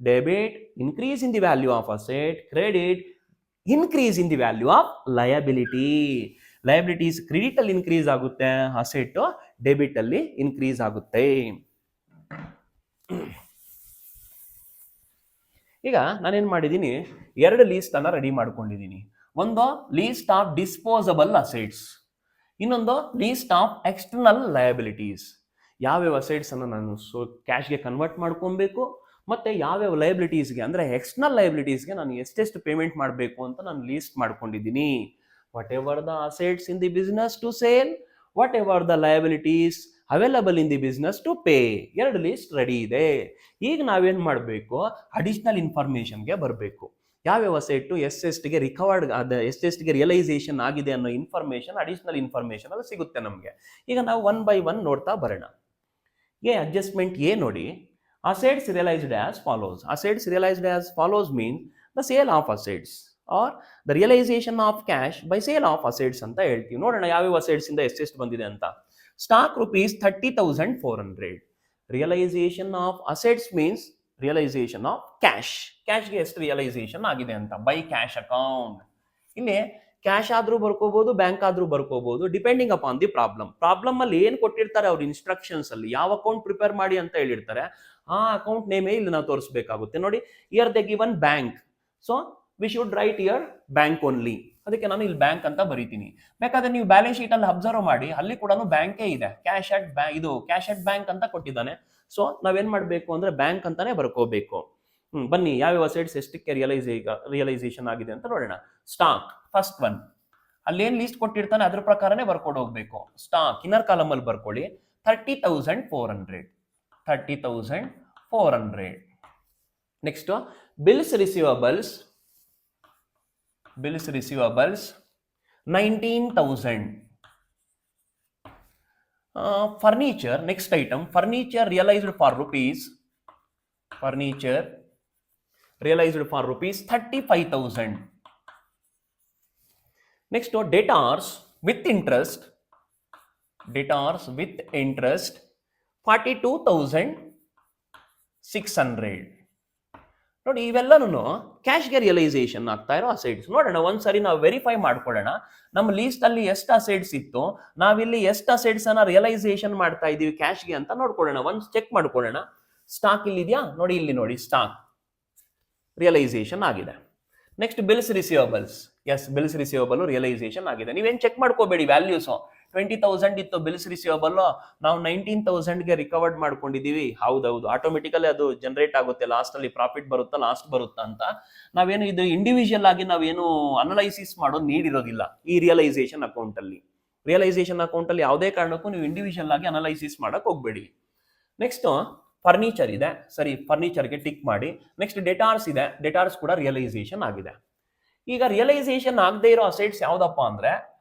debit increase in the value of asset, credit increase in the value of liability. Liabilities credit ಅಲ್ಲಿ ಇನ್ಕ್ರೀಸ್ ಆಗುತ್ತೆ, ಅಸೆಟ್ ಡೆಬಿಟ್ ಅಲ್ಲಿ ಇನ್ಕ್ರೀಸ್ ಆಗುತ್ತೆ. ಈಗ ನಾನೇನ್ ಮಾಡಿದ್ದೀನಿ, 2 ಲೀಸ್ಟ್ ಅನ್ನ ರೆಡಿ ಮಾಡ್ಕೊಂಡಿದ್ದೀನಿ. ಒಂದು ಲೀಸ್ಟ್ ಆಫ್ ಡಿಸ್ಪೋಸಬಲ್ ಅಸೆಟ್ಸ್, ಇನ್ನೊಂದು ಲೀಸ್ಟ್ ಆಫ್ ಎಕ್ಸ್ಟರ್ನಲ್ ಲಯಬಿಲಿಟೀಸ್. ಯಾವ್ಯಾವ ಅಸೆಟ್ಸ್ ಅನ್ನು ನಾನು ಕ್ಯಾಶ್ಗೆ ಕನ್ವರ್ಟ್ ಮಾಡ್ಕೊಬೇಕು, ಮತ್ತೆ ಯಾವ್ಯಾವ ಲಯಬಿಲಿಟೀಸ್ಗೆ ಅಂದ್ರೆ ಎಕ್ಸ್ಟರ್ನಲ್ ಲಯಬಿಲಿಟೀಸ್ಗೆ ನಾನು ಎಷ್ಟೆಷ್ಟು ಪೇಮೆಂಟ್ ಮಾಡಬೇಕು ಅಂತ ನಾನು ಲೀಸ್ಟ್ ಮಾಡ್ಕೊಂಡಿದ್ದೀನಿ. Whatever the assets in the business to sale, whatever the liabilities available in the business to pay. 2 list ready ಇದೆ. ಈಗ ನಾವೇನ್ ಮಾಡಬೇಕು, ಅಡಿಷನಲ್ ಇನ್ಫಾರ್ಮೇಶನ್ಗೆ ಬರಬೇಕು. ಯಾವ್ಯಾವ ಅಸೆಟ್ ಎಷ್ಟೆಷ್ಟಿಗೆ ರಿಕವರ್ಡ್ ಎಷ್ಟೆಷ್ಟಿಗೆ ರಿಯಲೈಸೇಷನ್ ಆಗಿದೆ ಅನ್ನೋ ಇನ್ಫಾರ್ಮೇಶನ್, ಅಡಿಷನಲ್ ಇನ್ಫಾರ್ಮೇಶನ್ ಅದು ಸಿಗುತ್ತೆ ನಮಗೆ. ಈಗ ನಾವು 1 by 1 ನೋಡ್ತಾ ಬರೋಣ. ಅಡ್ಜಸ್ಟ್ಮೆಂಟ್ ನೋಡಿ, assets realised as follows. Assets realised as follows means the sale of assets are the realisation of cash by sale of assets ಅಂತ ಹೇಳ್ತೀವಿ. ನೋಡೋಣ ಯಾವ್ಯಾವ ಅಸೆಟ್ಸ್ ಇಂದ ಎಷ್ಟೆಷ್ಟು ಬಂದಿದೆ ಅಂತ. Stock rupees 30,400. Realisation of assets means realisation of cash. ಕ್ಯಾಶ್ಗೆ ಎಷ್ಟು ರಿಯಲೈಸೇಷನ್ ಆಗಿದೆ ಅಂತ ಬೈ ಕ್ಯಾಶ್ ಅಕೌಂಟ್. ಇಲ್ಲಿ ಕ್ಯಾಶ್ ಆದ್ರೂ ಬರ್ಕೋಬಹುದು, ಬ್ಯಾಂಕ್ ಆದ್ರೂ ಬರ್ಕೋಬಹುದು, depending upon the problem. Problem ಅಲ್ಲಿ ಏನ್ ಕೊಟ್ಟಿರ್ತಾರೆ ಅವ್ರ ಇನ್ಸ್ಟ್ರಕ್ಷನ್ಸ್ ಅಲ್ಲಿ, ಯಾವ ಅಕೌಂಟ್ ಪ್ರಿಪೇರ್ ಮಾಡಿ ಅಂತ ಹೇಳಿರ್ತಾರೆ, ಆ ಅಕೌಂಟ್ ನೇಮೇ ಇಲ್ಲಿ ನಾವು ತೋರಿಸಬೇಕಾಗುತ್ತೆ. ನೋಡಿ, year the given bank, so we should write year bank only. ಅದಕ್ಕೆ ನಾನು ಇಲ್ಲಿ ಬ್ಯಾಂಕ್ ಅಂತ ಬರೀತೀನಿ. ಬೇಕಾದ್ರೆ ನೀವು ಬ್ಯಾಲೆನ್ಸ್ ಶೀಟ್ ಅಲ್ಲಿ ಅಬ್ಸರ್ವ್ ಮಾಡಿ, ಅಲ್ಲಿ ಕೂಡ ಬ್ಯಾಂಕೇ ಇದೆ, cash at cash at bank ಅಂತ ಕೊಟ್ಟಿದ್ದಾನೆ. ಸೊ ನಾವೇನ್ ಮಾಡ್ಬೇಕು ಅಂದ್ರೆ ಬ್ಯಾಂಕ್ ಅಂತಾನೆ ಬರ್ಕೋಬೇಕು. ಬನ್ನಿ ಯಾವ್ಯಾವ ಅಸೆಟ್ಸ್ ಎಷ್ಟಕ್ಕೆ ರಿಯಲೈಸೇಷನ್ ಆಗಿದೆ ಅಂತ ನೋಡೋಣ. ಸ್ಟಾಕ್ ಫಸ್ಟ್ ಒನ್, ಅಲ್ಲೇನ್ ಲೀಸ್ಟ್ ಕೊಟ್ಟಿರ್ತಾನೆ ಅದ್ರ ಪ್ರಕಾರನೇ ಬರ್ಕೊಂಡು ಹೋಗ್ಬೇಕು. ಸ್ಟಾಕ್ ಇನ್ನರ್ ಕಾಲಮ್ ಅಲ್ಲಿ ಬರ್ಕೊಳ್ಳಿ, 30,400. 30,400. Next bills receivables, 19,000. Furniture, next item, furniture realized for rupees 35,000. Next, debtors with interest, 42,600. ನೋಡಿ, ಇವೆಲ್ಲನೂ ಕ್ಯಾಶ್ಗೆ ರಿಯಲೈಸೇಷನ್ ಆಗ್ತಾ ಇರೋ ಅಸೆಟ್ಸ್. ನೋಡೋಣ ಒಂದ್ಸರಿ ನಾವು ವೆರಿಫೈ ಮಾಡ್ಕೊಳ್ಳೋಣ, ನಮ್ಮ ಲೀಸ್ಟ್ ಅಲ್ಲಿ ಎಷ್ಟು ಅಸೆಟ್ಸ್ ಇತ್ತು, ನಾವಿಲ್ಲಿ ಎಷ್ಟು ಅಸೆಟ್ಸ್ ಅನ್ನ ರಿಯಲೈಸೇಷನ್ ಮಾಡ್ತಾ ಇದೀವಿ ಕ್ಯಾಶ್ಗೆ ಅಂತ ನೋಡ್ಕೊಳ್ಳೋಣ. ಒಂದ್ ಚೆಕ್ ಮಾಡ್ಕೊಳ್ಳೋಣ. ಸ್ಟಾಕ್ ಇಲ್ಲಿ ಇದೆಯಾ ನೋಡಿ, ಇಲ್ಲಿ ನೋಡಿ ಸ್ಟಾಕ್ ರಿಯಲೈಸೇಷನ್ ಆಗಿದೆ. Next bills receivables, yes bills receivable realisation ಆಗಿದೆ. ನೀವೇನ್ ಚೆಕ್ ಮಾಡ್ಕೋಬೇಡಿ ವ್ಯಾಲ್ಯೂಸ್. 20,000 ಇತ್ತು ಬಿಲ್ಸ್ ರಿಸೀವಬಲ್, ನಾವು 19,000ಗೆ ರಿಕವರ್ಡ್ ಮಾಡ್ಕೊಂಡಿದೀವಿ. ಹೌದೌದು, ಆಟೋಮೆಟಿಕಲಿ ಅದು ಜನರೇಟ್ ಆಗುತ್ತೆ. ಲಾಸ್ಟ್ ಅಲ್ಲಿ ಪ್ರಾಫಿಟ್ ಬರುತ್ತಾ ಲಾಸ್ಟ್ ಬರುತ್ತಾ ಅಂತ ನಾವೇನು ಇದು ಇಂಡಿವಿಜುವಲ್ ಆಗಿ ನಾವೇನು ಅನಲೈಸಿಸ್ ಮಾಡೋದು ನೀಡಿರೋದಿಲ್ಲ ಈ ರಿಯಲೈಸೇಷನ್ ಅಕೌಂಟ್ ಅಲ್ಲಿ. ರಿಯಲೈಸೇಷನ್ ಅಕೌಂಟ್ ಅಲ್ಲಿ ಯಾವುದೇ ಕಾರಣಕ್ಕೂ ನೀವು ಇಂಡಿವಿಜುವಲ್ ಆಗಿ ಅನಲೈಸಿಸ್ ಮಾಡಕ್ ಹೋಗ್ಬೇಡಿ. ನೆಕ್ಸ್ಟ್ ಫರ್ನಿಚರ್ ಇದೆ, ಸರಿ, ಫರ್ನಿಚರ್ಗೆ ಟಿಕ್ ಮಾಡಿ. ನೆಕ್ಸ್ಟ್ ಡೆಟಾರ್ಸ್ ಇದೆ, ಡೆಟಾರ್ಸ್ ಕೂಡ ರಿಯಲೈಸೇಷನ್ ಆಗಿದೆ. ಈಗ ರಿಯಲೈಸೇಷನ್ ಆಗದೆ ಇರೋ ಅಸೆಟ್ಸ್ ಯಾವ್ದಪ್ಪ ಅಂದ್ರೆ,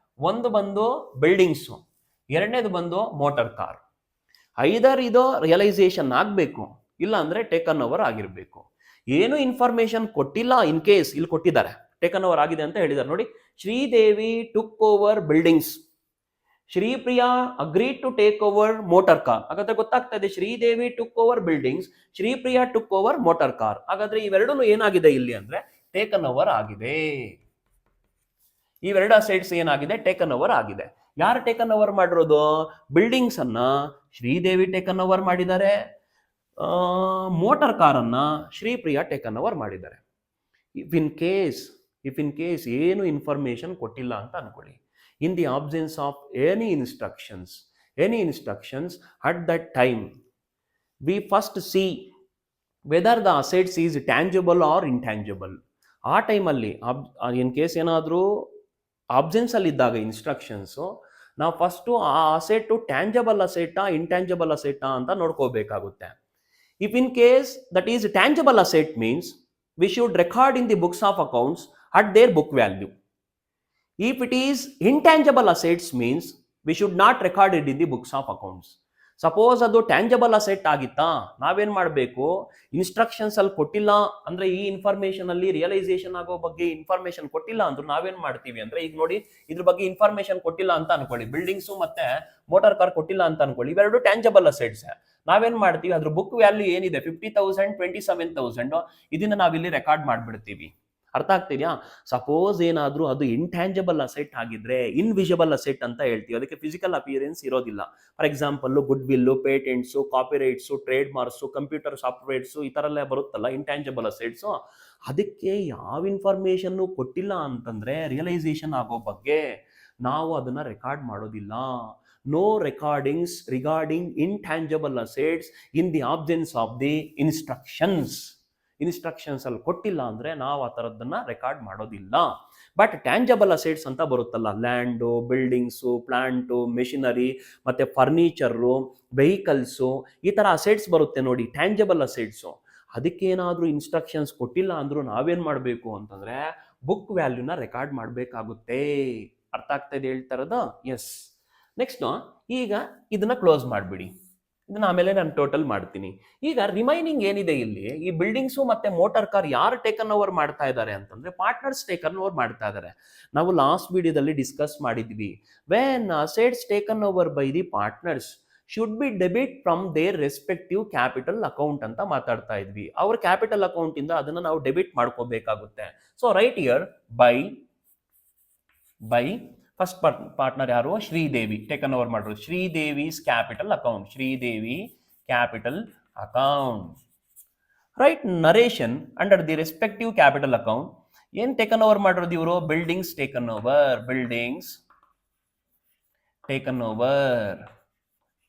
ಒಂದು ಬಂದು ಬಿಲ್ಡಿಂಗ್ಸ್, ಎರಡನೇದು ಬಂದು ಮೋಟಾರ್ ಕಾರ್. ಐದರ್ ಇದು ರಿಯಲೈಸೇಷನ್ ಆಗಬೇಕು, ಇಲ್ಲ ಅಂದ್ರೆ ಟೇಕನ್ ಓವರ್ ಆಗಿರ್ಬೇಕು. ಏನು ಇನ್ಫಾರ್ಮೇಶನ್ ಕೊಟ್ಟಿಲ್ಲ, ಇನ್ ಕೇಸ್ ಇಲ್ಲಿ ಕೊಟ್ಟಿದ್ದಾರೆ ಟೇಕನ್ ಓವರ್ ಆಗಿದೆ ಅಂತ ಹೇಳಿದ್ದಾರೆ. ನೋಡಿ, Sridevi took over buildings, Sripriya agreed to take over motor car. ಹಾಗಾದ್ರೆ ಗೊತ್ತಾಗ್ತಾ ಇದೆ, Sridevi took over buildings, Sripriya took over motor car. ಹಾಗಾದ್ರೆ ಇವೆರಡೂ ಏನಾಗಿದೆ ಇಲ್ಲಿ ಅಂದ್ರೆ ಟೇಕನ್ ಓವರ್ ಆಗಿದೆ. ಇವೆರಡು ಅಸೆಟ್ಸ್ ಏನಾಗಿದೆ, ಟೇಕನ್ ಓವರ್ ಆಗಿದೆ. ಯಾರು ಟೇಕನ್ ಓವರ್ ಮಾಡಿರೋದು? ಬಿಲ್ಡಿಂಗ್ಸ್ ಅನ್ನ ಶ್ರೀದೇವಿ ಟೇಕನ್ ಓವರ್ ಮಾಡಿದ್ದಾರೆ, ಮೋಟಾರ್ ಕಾರ್ ಅನ್ನ ಶ್ರೀಪ್ರಿಯಾ ಟೇಕನ್ ಓವರ್ ಮಾಡಿದ್ದಾರೆ. ಇಫ್ ಇನ್ ಕೇಸ್ ಏನು ಇನ್ಫಾರ್ಮೇಶನ್ ಕೊಟ್ಟಿಲ್ಲ ಅಂತ ಅನ್ಕೊಳ್ಳಿ, in the absence of any instructions at that time, we first see whether the assets is tangible or intangible. ಆ ಟೈಮಲ್ಲಿ ಇನ್ ಕೇಸ್ ಏನಾದರೂ ಆಬ್ಸೆನ್ಸ್ ಅಲ್ಲಿ ಇದ್ದಾಗ ಇನ್ಸ್ಟ್ರಕ್ಷನ್ಸ್, ನಾವು ಫಸ್ಟು ಆ ಅಸೆಟ್ ಟ್ಯಾಂಜಬಲ್ ಅಸೆಟಾ ಇಂಟ್ಯಾಂಜಬಲ್ ಅಸೆಟಾ ಅಂತ ನೋಡ್ಕೋಬೇಕಾಗುತ್ತೆ. If in case that is tangible asset means we should record in the books of accounts at their book value. If it is intangible assets means we should not record it in the books of accounts. Suppose ಅದು ಟ್ಯಾಂಜಬಲ್ ಅಸೆಟ್ ಆಗಿತ್ತಾ, ನಾವೇನ್ ಮಾಡಬೇಕು, ಇನ್ಸ್ಟ್ರಕ್ಷನ್ಸ್ ಅಲ್ಲಿ ಕೊಟ್ಟಿಲ್ಲ ಅಂದ್ರೆ, ಈ ಇನ್ಫಾರ್ಮೇಶನ್ ಅಲ್ಲಿ ರಿಯಲೈಸೇಷನ್ ಆಗೋ ಬಗ್ಗೆ ಇನ್ಫಾರ್ಮೇಶನ್ ಕೊಟ್ಟಿಲ್ಲ ಅಂದ್ರೆ ನಾವೇನ್ ಮಾಡ್ತೀವಿ ಅಂದ್ರೆ, ಈಗ ನೋಡಿ ಇದ್ರ ಬಗ್ಗೆ ಇನ್ಫಾರ್ಮೇಶನ್ ಕೊಟ್ಟಿಲ್ಲ ಅಂತ ಅನ್ಕೊಳ್ಳಿ, ಬಿಲ್ಡಿಂಗ್ಸ್ ಮತ್ತೆ ಮೋಟಾರ್ ಕಾರ್ ಕೊಟ್ಟಿಲ್ಲ ಅಂತ ಅನ್ಕೊಳ್ಳಿ, ಇವೆರಡು ಟ್ಯಾಂಜಬಲ್ ಅಸೆಟ್ಸ್. ನಾವೇನ್ ಮಾಡ್ತೀವಿ, ಅದ್ರ ಬುಕ್ ವ್ಯಾಲ್ಯೂ ಏನಿದೆ 50,000 27,000 ಇದನ್ನ ನಾವಿಲ್ಲಿ ರೆಕಾರ್ಡ್ ಮಾಡ್ಬಿಡ್ತೀವಿ. ಅರ್ಥ ಆಗ್ತಿದ್ಯಾ? ಸಪೋಸ್ ಏನಾದ್ರೂ ಅದು ಇಂಟ್ಯಾಂಜಬಲ್ ಅಸೆಟ್ ಆಗಿದ್ರೆ ಇನ್ವಿಸಿಬಲ್ ಅಸೆಟ್ ಅಂತ ಹೇಳ್ತೀವಿ, ಅದಕ್ಕೆ ಫಿಸಿಕಲ್ ಅಪಿಯರೆನ್ಸ್ ಇರೋದಿಲ್ಲ. For example goodwill, patents, copyrights, trade marks, computer softwares ಈ ತರ ಎಲ್ಲ ಬರುತ್ತಲ್ಲ ಇಂಟ್ಯಾಂಜಬಲ್ ಅಸೆಟ್ಸು, ಅದಕ್ಕೆ ಯಾವ ಇನ್ಫಾರ್ಮೇಶನ್ ಕೊಟ್ಟಿಲ್ಲ ಅಂತಂದ್ರೆ ರಿಯಲೈಸೇಷನ್ ಆಗೋ ಬಗ್ಗೆ ನಾವು ಅದನ್ನ ರೆಕಾರ್ಡ್ ಮಾಡೋದಿಲ್ಲ. No recordings regarding intangible assets in the absence of the instructions ಅಲ್ಲಿ ಕೊಟ್ಟಿಲ್ಲ ಅಂದ್ರೆ ನಾವು ಆ ಥರದ್ದನ್ನ ರೆಕಾರ್ಡ್ ಮಾಡೋದಿಲ್ಲ. ಬಟ್ ಟ್ಯಾಂಜಬಲ್ ಅಸೆಟ್ಸ್ ಅಂತ ಬರುತ್ತಲ್ಲ, ಲ್ಯಾಂಡು, ಬಿಲ್ಡಿಂಗ್ಸು, ಪ್ಲಾಂಟು, ಮೆಷಿನರಿ, ಮತ್ತೆ ಫರ್ನಿಚರು, ವೆಹಿಕಲ್ಸು, ಈ ಥರ ಅಸೆಟ್ಸ್ ಬರುತ್ತೆ ನೋಡಿ, ಟ್ಯಾಂಜಬಲ್ ಅಸೆಟ್ಸು. ಅದಕ್ಕೇನಾದ್ರೂ ಇನ್ಸ್ಟ್ರಕ್ಷನ್ಸ್ ಕೊಟ್ಟಿಲ್ಲ ಅಂದ್ರೂ ನಾವೇನ್ ಮಾಡಬೇಕು ಅಂತಂದ್ರೆ ಬುಕ್ ವ್ಯಾಲ್ಯೂನ ರೆಕಾರ್ಡ್ ಮಾಡಬೇಕಾಗುತ್ತೆ. ಅರ್ಥ ಆಗ್ತಾ ಇದೆ ಹೇಳ್ತಾರದ? ಎಸ್. ನೆಕ್ಸ್ಟ್, ಈಗ ಇದನ್ನ ಕ್ಲೋಸ್ ಮಾಡಿಬಿಡಿ, ಇದನ್ನ ಆಮೇಲೆ ನಾನು ಟೋಟಲ್ ಮಾಡ್ತೀನಿ. ಈಗ ರಿಮೈನಿಂಗ್ ಏನಿದೆ ಇಲ್ಲಿ, ಈ ಬಿಲ್ಡಿಂಗ್ಸು ಮತ್ತೆ ಮೋಟಾರ್ ಕಾರ್ ಯಾರು ಟೇಕನ್ ಓವರ್ ಮಾಡ್ತಾ ಇದ್ದಾರೆ ಅಂತಂದ್ರೆ ಪಾರ್ಟ್ನರ್ಸ್ ಟೇಕನ್ ಓವರ್ ಮಾಡ್ತಾ ಇದ್ದಾರೆ. ನಾವು ಲಾಸ್ಟ್ ವಿಡಿಯೋದಲ್ಲಿ ಡಿಸ್ಕಸ್ ಮಾಡಿದ್ವಿ, when assets taken over by the partners should be debit from their respective capital account ಅಂತ ಮಾತಾಡ್ತಾ ಇದ್ವಿ. ಅವ್ರ ಕ್ಯಾಪಿಟಲ್ ಅಕೌಂಟ್ ಇಂದ ಅದನ್ನ ನಾವು ಡೆಬಿಟ್ ಮಾಡ್ಕೋಬೇಕಾಗುತ್ತೆ. So write here by first partner ಯಾರು? ಶ್ರೀದೇವಿ ಟೇಕನ್ ಓವರ್ ಮಾಡಿರೋದು. Sridevi's capital account, Sridevi capital account. Write narration under the respective capital account. ಏನ್ ಟೇಕನ್ ಓವರ್ ಮಾಡಿರೋದು ಇವರು? Buildings taken over.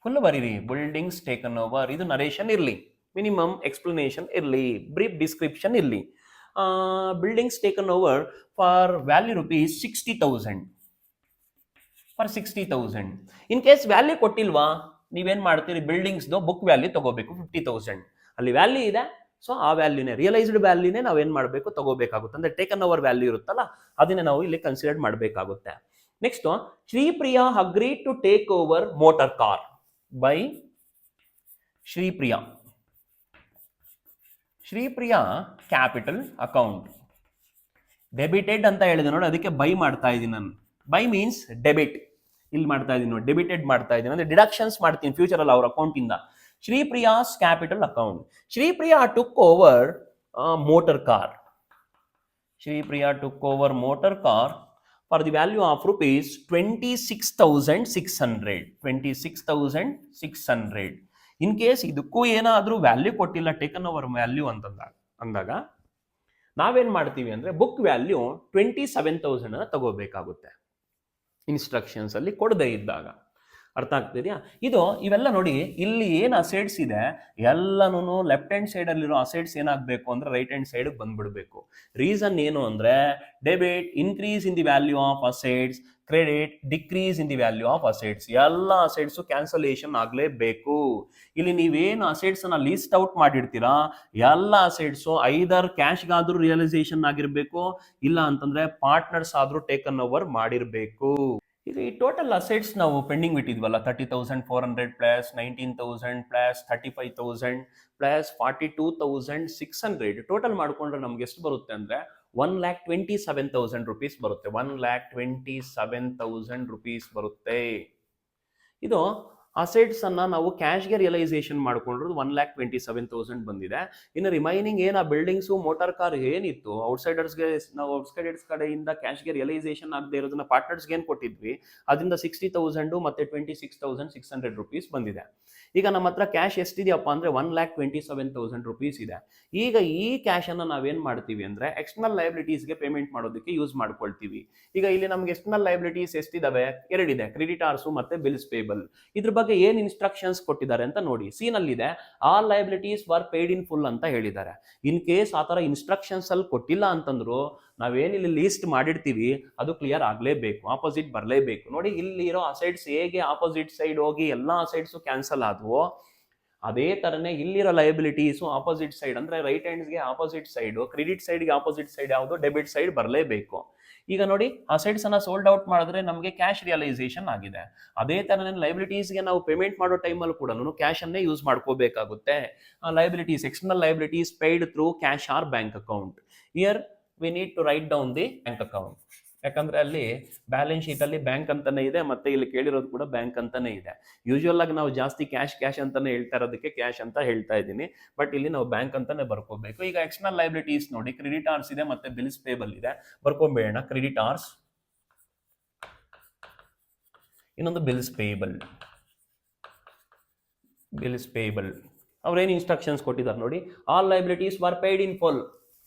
ಫುಲ್ ಬರೀರಿ, ಬಿಲ್ಡಿಂಗ್ಸ್ ಟೇಕನ್ ಓವರ್. ಇದು ನರೇಷನ್ ಇರ್ಲಿ, ಮಿನಿಮಮ್ ಎಕ್ಸ್ಪ್ಲನೇಷನ್ ಇರ್ಲಿ, ಬ್ರೀಫ್ ಡಿಸ್ಕ್ರಿಪ್ಷನ್ ಇರ್ಲಿ. Buildings taken over for value rupees 60,000. For 60,000. In case value ಕೊಟ್ಟಿಲ್ವಾ, ನೀವೇನ್ ಮಾಡ್ತೀರಿ, ಬಿಲ್ಡಿಂಗ್ಸ್ದು ಬುಕ್ ವ್ಯಾಲ್ಯೂ ತಗೋಬೇಕು 50,000. ಅಲ್ಲಿ ವ್ಯಾಲ್ಯೂ ಇದೆ, ಸೊ ಆ ವ್ಯಾಲ್ಯೂನೇ, ರಿಯಲೈಸ್ಡ್ ವ್ಯಾಲ್ಯೂನೇ ನಾವೇನ್ ಮಾಡಬೇಕು, ತಗೋಬೇಕಾಗುತ್ತೆ. ಅಂದ್ರೆ ಟೇಕನ್ ಓವರ್ ವ್ಯಾಲ್ಯೂ ಇರುತ್ತಲ್ಲ ಅದನ್ನೇ ನಾವು ಇಲ್ಲಿ ಕನ್ಸಿಡರ್ ಮಾಡಬೇಕಾಗುತ್ತೆ. Next, Sripriya agree to take over motor car by Sripriya capital account. Debited ಅಂತ ಹೇಳಿದೆ ನೋಡಿ, ಅದಕ್ಕೆ ಬೈ ಮಾಡ್ತಾ ಇದ್ದೀನಿ ನಾನು. By means debit. ಇಲ್ಲಿ ಮಾಡ್ತಾ ಇದ್ದೀನಿ ನೋಡಿ, ಡೆಬಿಟೆಡ್ ಮಾಡ್ತಾ ಇದ್ದೀನಿ ಅಂದ್ರೆ ಡಿಡಕ್ಷನ್ಸ್ ಮಾಡ್ತೀನಿ ಫ್ಯೂಚರ್ ಅಲ್ಲಿ ಅವ್ರ ಅಕೌಂಟ್ ಇಂದ. Sripriya's capital account. Sripriya took over motor car. Sripriya took over motor car for the value of rupees 26,600. 26,600. In case ಇದಕ್ಕೂ ಏನಾದ್ರೂ ವ್ಯಾಲ್ಯೂ ಕೊಟ್ಟಿಲ್ಲ, ಟೇಕನ್ ಓವರ್ ವ್ಯಾಲ್ಯೂ ಅಂದಾಗ ನಾವೇನ್ ಮಾಡ್ತೀವಿ ಅಂದ್ರೆ ಬುಕ್ ವ್ಯಾಲ್ಯೂ 27,000 ತಗೋಬೇಕಾಗುತ್ತೆ ಇನ್ಸ್ಟ್ರಕ್ಷನ್ಸ್ ಅಲ್ಲಿ ಕೊಡದೇ ಇದ್ದಾಗ. ಅರ್ಥ ಆಗ್ತಿದೆಯಾ? ಇವೆಲ್ಲ ನೋಡಿ, ಇಲ್ಲಿ ಏನು ಅಸೆಟ್ಸ್ ಇದೆ ಎಲ್ಲನೂ ಲೆಫ್ಟ್ ಹ್ಯಾಂಡ್ ಸೈಡ್ ಅಲ್ಲಿರೋ ಅಸೆಟ್ಸ್ ಏನಾಗಬೇಕು ಅಂದ್ರೆ ರೈಟ್ ಹ್ಯಾಂಡ್ ಸೈಡ್ ಬಂದ್ಬಿಡ್ಬೇಕು. ರೀಸನ್ ಏನು ಅಂದ್ರೆ debit increase in the value of assets, credit decrease in the value of assets. ಎಲ್ಲ ಅಸೆಟ್ಸ್ ಕ್ಯಾನ್ಸಲೇಷನ್ ಆಗ್ಲೇಬೇಕು. ಇಲ್ಲಿ ನೀವೇನು ಅಸೆಟ್ಸ್ ಅನ್ನ ಲೀಸ್ಟ್ ಔಟ್ ಮಾಡಿರ್ತೀರಾ, ಎಲ್ಲ ಅಸೆಟ್ಸ್ ಐದರ್ ಕ್ಯಾಶ್ಗಾದ್ರೂ ರಿಯಲೈಸೇಷನ್ ಆಗಿರ್ಬೇಕು, ಇಲ್ಲ ಅಂತಂದ್ರೆ ಪಾರ್ಟ್ನರ್ಸ್ ಆದ್ರೂ ಟೇಕನ್ ಓವರ್ ಮಾಡಿರ್ಬೇಕು. ಈಗ ಈ ಟೋಟಲ್ ಅಸೆಟ್ಸ್ ನಾವು ಪೆಂಡಿಂಗ್ ಬಿಟ್ಟಿದ್ವಲ್ಲ, 30,400 ಪ್ಲಸ್ 19,000 ಪ್ಲಸ್ 35,000 ಪ್ಲಸ್ 42,600 ಟೋಟಲ್ ಮಾಡ್ಕೊಂಡ್ರೆ ನಮ್ಗೆ ಎಷ್ಟು ಬರುತ್ತೆ ಅಂದ್ರೆ 1,27,000 rupees ಬರುತ್ತೆ. 1,27,000 rupees ಬರುತ್ತೆ. ಇದು ಅಸೆಟ್ಸ್ ಅನ್ನ ನಾವು ಕ್ಯಾಶ್ಗೆ ರಿಯಲೈಸೇಷನ್ ಮಾಡ್ಕೊಂಡ್ರೆ 1,27,000 ಬಂದಿದೆ. ಇನ್ನು ರಿಮೈನಿಂಗ್ ಏನ ಬಿಲ್ಡಿಂಗ್ಸು ಮೋಟಾರ್ ಕಾರ್ ಏನಿತ್ತು ಔಟ್ಸೈಡರ್ಸ್ಗೆ, ನಾವು ಔಟ್ಸೈಡರ್ಸ್ ಕಡೆಯಿಂದ ಕ್ಯಾಶ್ಗೆ ರಿಯಲೈಸೇಷನ್ ಆಗದೆ ಇರೋದನ್ನ ಪಾರ್ಟ್ನರ್ಸ್ಗೆ ಏನು ಕೊಟ್ಟಿದ್ವಿ, ಅದರಿಂದ 60,000 ಮತ್ತೆ 26,600 rupees ಬಂದಿದೆ. ಈಗ ನಮ್ಮ ಹತ್ರ ಕ್ಯಾಶ್ ಎಷ್ಟಿದೆಯಪ್ಪ ಅಂದ್ರೆ 1,27,000 rupees ಇದೆ. ಈಗ ಈ ಕ್ಯಾಶ್ ಅನ್ನ ನಾವೇನ್ ಮಾಡ್ತೀವಿ ಅಂದ್ರೆ ಎಕ್ಸ್ಟರ್ನಲ್ ಲಯಬಿಲಿಟೀಸ್ಗೆ ಪೇಮೆಂಟ್ ಮಾಡೋದಕ್ಕೆ ಯೂಸ್ ಮಾಡ್ಕೊಳ್ತೀವಿ. ಈಗ ಇಲ್ಲಿ ನಮ್ಗೆ ಎಕ್ಸ್ಟರ್ನಲ್ ಲಯಬಿಲಿಟೀಸ್ ಎಷ್ಟಿದಾವೆ? ಎರಡಿದೆ, ಕ್ರೆಡಿಟಾರ್ಸು ಮತ್ತೆ ಬಿಲ್ಸ್ ಪೇಬಲ್. ಇದ್ರ ಬಗ್ಗೆ ಏನ್ ಇನ್ಸ್ಟ್ರಕ್ಷನ್ಸ್ ಕೊಟ್ಟಿದ್ದಾರೆ ಅಂತ ನೋಡಿ. ಸಿ ನಲ್ಲಿದೆ ಆಲ್ ಲಯಬಿಲಿಟೀಸ್ ವರ್ ಪೇಡ್ ಇನ್ ಫುಲ್ ಅಂತ ಹೇಳಿದ್ದಾರೆ. ಇನ್ ಕೇಸ್ ಆ ತರ ಇನ್ಸ್ಟ್ರಕ್ಷನ್ಸ್ ಅಲ್ಲಿ ಕೊಟ್ಟಿಲ್ಲ ಅಂತಂದ್ರು ನಾವೇನಿಲ್ಲಿ ಲೀಸ್ಟ್ ಮಾಡಿರ್ತೀವಿ ಅದು ಕ್ಲಿಯರ್ ಆಗ್ಲೇಬೇಕು, ಆಪೋಸಿಟ್ ಬರಲೇಬೇಕು. ನೋಡಿ ಇಲ್ಲಿ ಇರೋ ಅಸೆಟ್ಸ್ ಹೇಗೆ ಆಪೋಸಿಟ್ ಸೈಡ್ ಹೋಗಿ ಎಲ್ಲಾ ಅಸೆಟ್ಸ್ ಕ್ಯಾನ್ಸಲ್ ಆದ್ವು, ಅದೇ ಥರನೇ ಇಲ್ಲಿರೋ ಲಯಬಿಲಿಟೀಸು ಆಪೋಸಿಟ್ ಸೈಡ್ ಅಂದರೆ ರೈಟ್ ಹ್ಯಾಂಡ್ಸ್ಗೆ ಆಪೋಸಿಟ್ ಸೈಡು, ಕ್ರೆಡಿಟ್ ಸೈಡ್ಗೆ ಆಪೋಸಿಟ್ ಸೈಡ್ ಯಾವುದು, ಡೆಬಿಟ್ ಸೈಡ್ ಬರಲೇಬೇಕು. ಈಗ ನೋಡಿ ಅಸೆಟ್ಸನ್ನು ಸೋಲ್ಡ್ ಔಟ್ ಮಾಡಿದ್ರೆ ನಮಗೆ ಕ್ಯಾಶ್ ರಿಯಲೈಸೇಷನ್ ಆಗಿದೆ. ಅದೇ ಥರನೇ ಲಯಬಿಲಿಟೀಸ್ಗೆ ನಾವು ಪೇಮೆಂಟ್ ಮಾಡೋ ಟೈಮಲ್ಲಿ ಕೂಡ ಕ್ಯಾಶನ್ನೇ ಯೂಸ್ ಮಾಡ್ಕೋಬೇಕಾಗುತ್ತೆ. Liabilities, external liabilities paid through cash or bank account. Here we need to write down the bank account. ಯಾಕಂದ್ರೆ ಅಲ್ಲಿ ಬ್ಯಾಲೆನ್ಸ್ ಶೀಟ್ ಅಲ್ಲಿ ಬ್ಯಾಂಕ್ ಅಂತಾನೆ ಇದೆ, ಮತ್ತೆ ಇಲ್ಲಿ ಕೇಳಿರೋದು ಕೂಡ ಬ್ಯಾಂಕ್ ಅಂತಾನೆ ಇದೆ. ಯೂಶುವಲ್ ಆಗಿ ನಾವು ಜಾಸ್ತಿ ಕ್ಯಾಶ್ ಅಂತಾನೆ ಹೇಳ್ತಾ ಇರೋದಕ್ಕೆ ಕ್ಯಾಶ್ ಅಂತ ಹೇಳ್ತಾ ಇದ್ದೀನಿ, ಬಟ್ ಇಲ್ಲಿ ನಾವು ಬ್ಯಾಂಕ್ ಅಂತಾನೆ ಬರ್ಕೋಬೇಕು. ಈಗ ಎಕ್ಸ್ಟರ್ನಲ್ ಲೈಬಿಲಿಟೀಸ್ ನೋಡಿ, ಕ್ರೆಡಿಟಾರ್ಸ್ ಇದೆ ಮತ್ತೆ ಬಿಲ್ಸ್ ಪೇಬಲ್ ಇದೆ, ಬರ್ಕೊಂಬೇಡ. ಕ್ರೆಡಿಟಾರ್ಸ್, ಇನ್ನೊಂದು ಬಿಲ್ಸ್ ಪೇಬಲ್. ಅವ್ರೇನು ಇನ್ಸ್ಟ್ರಕ್ಷನ್ಸ್ ಕೊಟ್ಟಿದ್ದಾರೆ ನೋಡಿ, all liabilities var paid in full.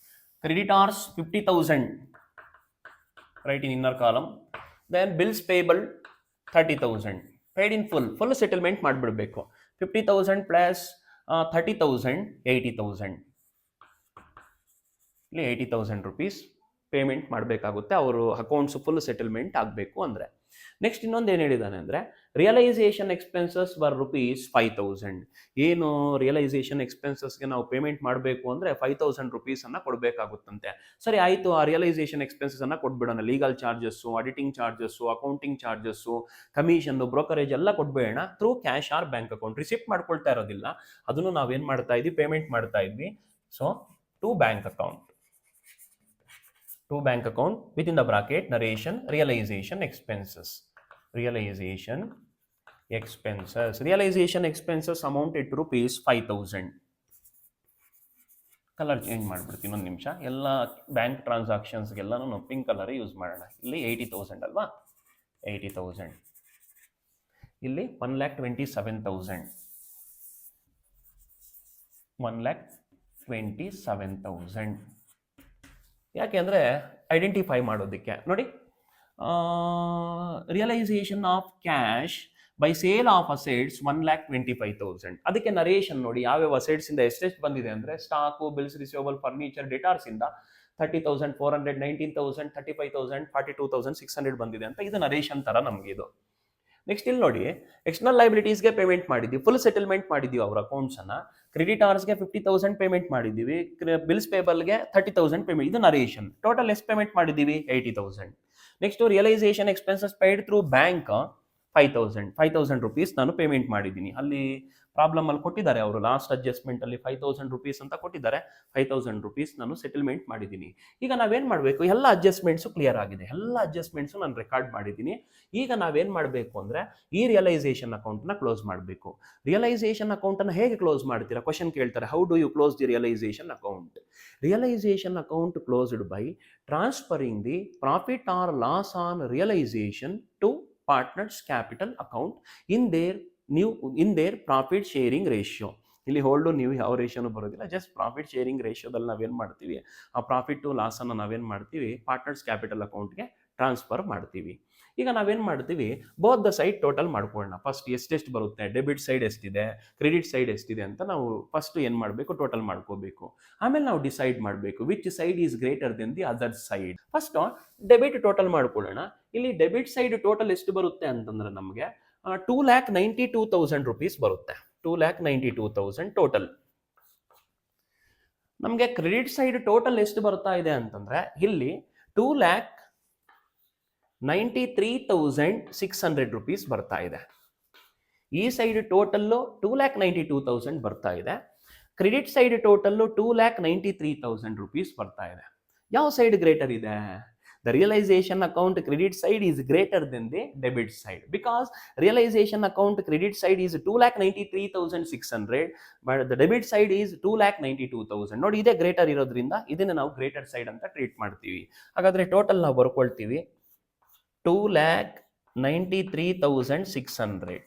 Creditors 50,000, right in inner column. Then bills payable 30,000, paid in full settlement ಮಾಡಿಬಿಡಬೇಕು. 50,000 plus 30,000 80,000, ಇಲ್ಲಿ 80,000 ರುಪೀಸ್ ಪೇಮೆಂಟ್ ಮಾಡಬೇಕಾಗುತ್ತೆ. ಅವರು ಅಕೌಂಟ್ಸ್ ಫುಲ್ ಸೆಟಲ್ಮೆಂಟ್ ಆಗಬೇಕು ಅಂದರೆ. ನೆಕ್ಸ್ಟ್ ಇನ್ನೊಂದು ಏನು ಹೇಳಿದ್ದಾನೆ ಅಂದರೆ, ರಿಯಲೈಸೇಷನ್ ಎಕ್ಸ್ಪೆನ್ಸಸ್ ವರ್ ₹5,000. ಏನು ರಿಯಲೈಸೇಷನ್ ಎಕ್ಸ್ಪೆನ್ಸಸ್ಗೆ ನಾವು ಪೇಮೆಂಟ್ ಮಾಡಬೇಕು ಅಂದರೆ 5,000 ರುಪೀಸನ್ನು ಕೊಡಬೇಕಾಗುತ್ತಂತೆ. ಸರಿ ಆಯಿತು, ಆ ರಿಯಲೈಸೇಷನ್ ಎಕ್ಸ್ಪೆನ್ಸನ್ನು ಕೊಟ್ಬಿಡೋಣ. Legal charges, auditing charges, accounting charges, commission, brokerage ಎಲ್ಲ ಕೊಟ್ಬೇಡ through cash or bank account. Receipt ಮಾಡ್ಕೊಳ್ತಾ ಇರೋದಿಲ್ಲ, ಅದನ್ನು ನಾವೇನು ಮಾಡ್ತಾ ಇದ್ವಿ, ಪೇಮೆಂಟ್ ಮಾಡ್ತಾ ಇದ್ವಿ. So to bank account, within the bracket narration realization expenses. Realization expenses amounted to ₹5,000. Colour change ಮಾಡಿಬಿಡ್ತೀನಿ ಒಂದು ನಿಮಿಷ. ಎಲ್ಲ ಬ್ಯಾಂಕ್ ಟ್ರಾನ್ಸಾಕ್ಷನ್ಸ್ಗೆಲ್ಲನೂ ನಾವು ಪಿಂಕ್ ಕಲರೇ ಯೂಸ್ ಮಾಡೋಣ. ಇಲ್ಲಿ 80,000 ಅಲ್ವಾ, 80,000. ಇಲ್ಲಿ 1,27,000, 1,27,000. ಯಾಕೆ ಅಂದರೆ ಐಡೆಂಟಿಫೈ ಮಾಡೋದಕ್ಕೆ. ನೋಡಿ, realisation of cash by sale of assets 1,25,000. ಅದಕ್ಕೆ ನರೇಷನ್ ನೋಡಿ, ಯಾವ್ಯಾವ ಅಸೆಟ್ಸಿಂದ ಎಷ್ಟೆಷ್ಟು ಬಂದಿದೆ ಅಂದರೆ, ಸ್ಟಾಕು, ಬಿಲ್ಸ್ ರಿಸೀವಬಲ್, ಫರ್ನಿಚರ್, ಡೆಟಾರ್ಸಿಂದ 30,400, 19,000, 35,000, 42,600 ಬಂದಿದೆ ಅಂತ. ಇದು ನರೇಷನ್ ಥರ ನಮಗೆ ಇದು. ನೆಕ್ಸ್ಟ್ ಇಲ್ಲಿ ನೋಡಿ, ಎಕ್ಸ್ಟರ್ನಲ್ ಲೈಬಿಲಿಟೀಸ್ಗೆ ಪೇಮೆಂಟ್ ಮಾಡಿದ್ವಿ, ಫುಲ್ ಸೆಟಲ್ಮೆಂಟ್ ಮಾಡಿದ್ದೀವಿ ಅವ್ರ ಅಕೌಂಟ್ಸನ್ನು. ಕ್ರೆಡಿಟಾರ್ಸ್ಗೆ 50,000 ಪೇಮೆಂಟ್ ಮಾಡಿದ್ದೀವಿ, ಬಿಲ್ಸ್ ಪೇಬಲ್ಗೆ 30,000 ಪೇಮೆಂಟ್. ಇದು ನರೇಷನ್. ಟೋಟಲ್ ಎಷ್ಟು ಪೇಮೆಂಟ್ ಮಾಡಿದ್ದೀವಿ, 80,000. Next realisation expenses paid through bank 5,000 rupees ನಾನು ಪೇಮೆಂಟ್ ಮಾಡಿದ್ದೀನಿ. ಅಲ್ಲಿ ಪ್ರಾಬ್ಲಮ್ ಅಲ್ಲಿ ಕೊಟ್ಟಿದ್ದಾರೆ ಅವರು, ಲಾಸ್ಟ್ ಅಡ್ಜಸ್ಟ್ಮೆಂಟ್ ಅಲ್ಲಿ 5,000 ರುಪೀಸ್ ಅಂತ ಕೊಟ್ಟಿದ್ದಾರೆ. 5,000 ರುಪೀಸ್ ನಾನು ಸೆಟಲ್ಮೆಂಟ್ ಮಾಡಿದ್ದೀನಿ. ಈಗ ನಾವೇನು ಮಾಡಬೇಕು, ಎಲ್ಲ ಅಡ್ಜಸ್ಟ್ಮೆಂಟ್ಸು ಕ್ಲಿಯರ್ ಆಗಿದೆ, ಎಲ್ಲ ಅಡ್ಜಸ್ಟ್ಮೆಂಟ್ಸು ನಾನು ರೆಕಾರ್ಡ್ ಮಾಡಿದ್ದೀನಿ. ಈಗ ನಾವೇನು ಮಾಡಬೇಕು ಅಂದರೆ, ಈ ರಿಯಲೈಸೇಷನ್ ಅಕೌಂಟ್ನ ಕ್ಲೋಸ್ ಮಾಡಬೇಕು. ರಿಯಲೈಸೇಷನ್ ಅಕೌಂಟನ್ನು ಹೇಗೆ ಕ್ಲೋಸ್ ಮಾಡ್ತೀರಾ, ಕ್ವಶನ್ ಕೇಳ್ತಾರೆ, how do you close the realisation account? Realisation account closed by transferring the profit or loss on realisation to partners capital account in their profit sharing ratio. ಇಲ್ಲಿ ಹೋಲ್ಡು ನೀವು ಯಾವ ರೇಷಿಯೋನು ಬರೋದಿಲ್ಲ, ಜಸ್ಟ್ ಪ್ರಾಫಿಟ್ ಶೇರಿಂಗ್ ರೇಷಿಯೋದಲ್ಲಿ ನಾವೇನು ಮಾಡ್ತೀವಿ, ಆ ಪ್ರಾಫಿಟ್ ಟು ಲಾಸನ್ನು ನಾವೇನು ಮಾಡ್ತೀವಿ, ಪಾರ್ಟ್ನರ್ಸ್ ಕ್ಯಾಪಿಟಲ್ ಅಕೌಂಟ್ಗೆ ಟ್ರಾನ್ಸ್ಫರ್ ಮಾಡ್ತೀವಿ. ಈಗ ನಾವೇನು ಮಾಡ್ತೀವಿ, ಬೋತ್ ದ ಸೈಡ್ ಟೋಟಲ್ ಮಾಡ್ಕೊಳ್ಳೋಣ. ಫಸ್ಟ್ ಎಷ್ಟೆಷ್ಟು ಬರುತ್ತೆ, ಡೆಬಿಟ್ ಸೈಡ್ ಎಷ್ಟಿದೆ, ಕ್ರೆಡಿಟ್ ಸೈಡ್ ಎಷ್ಟಿದೆ ಅಂತ ನಾವು ಫಸ್ಟ್ ಏನು ಮಾಡಬೇಕು, ಟೋಟಲ್ ಮಾಡ್ಕೋಬೇಕು. ಆಮೇಲೆ ನಾವು ಡಿಸೈಡ್ ಮಾಡಬೇಕು which side is greater than the other side. First debit total ಮಾಡ್ಕೊಳ್ಳೋಣ. ಇಲ್ಲಿ ಡೆಬಿಟ್ ಸೈಡ್ ಟೋಟಲ್ ಎಷ್ಟು ಬರುತ್ತೆ ಅಂತಂದ್ರೆ ನಮಗೆ 2,92,000 ರುಪೀಸ್ ಬರುತ್ತೆ. 2,92,000 ಟೋಟಲ್. ನಮಗೆ ಕ್ರೆಡಿಟ್ ಸೈಡ್ ಟೋಟಲ್ ಎಷ್ಟು ಬರ್ತಾ ಇದೆ ಅಂತಂದ್ರೆ, ಇಲ್ಲಿ 2,93,600 ರುಪೀಸ್ ಬರ್ತಾ ಇದೆ. ಈ ಸೈಡ್ ಟೋಟಲ್ಲು 2,92,000 ಬರ್ತಾ ಇದೆ. ಕ್ರೆಡಿಟ್ ಸೈಡ್ ಟೋಟಲ್ಲು 2,93,000 ರುಪೀಸ್ ಬರ್ತಾ ಇದೆ. ಯಾವ ಸೈಡ್ ಗ್ರೇಟರ್ ಇದೆ? The realization account credit side is greater than the debit side, because realization account credit side is 2,93,600, but the debit side is 2,92,000. ನೋಡಿ, ಇದೇ ಗ್ರೇಟರ್ ಇರೋದ್ರಿಂದ ಇದನ್ನ ನಾವು ಗ್ರೇಟರ್ ಸೈಡ್ ಅಂತ ಟ್ರೀಟ್ ಮಾಡ್ತೀವಿ. ಹಾಗಾದ್ರೆ ಟೋಟಲ್ ನಾವು ಬರ್ಕೊಳ್ತೀವಿ 2,93,600.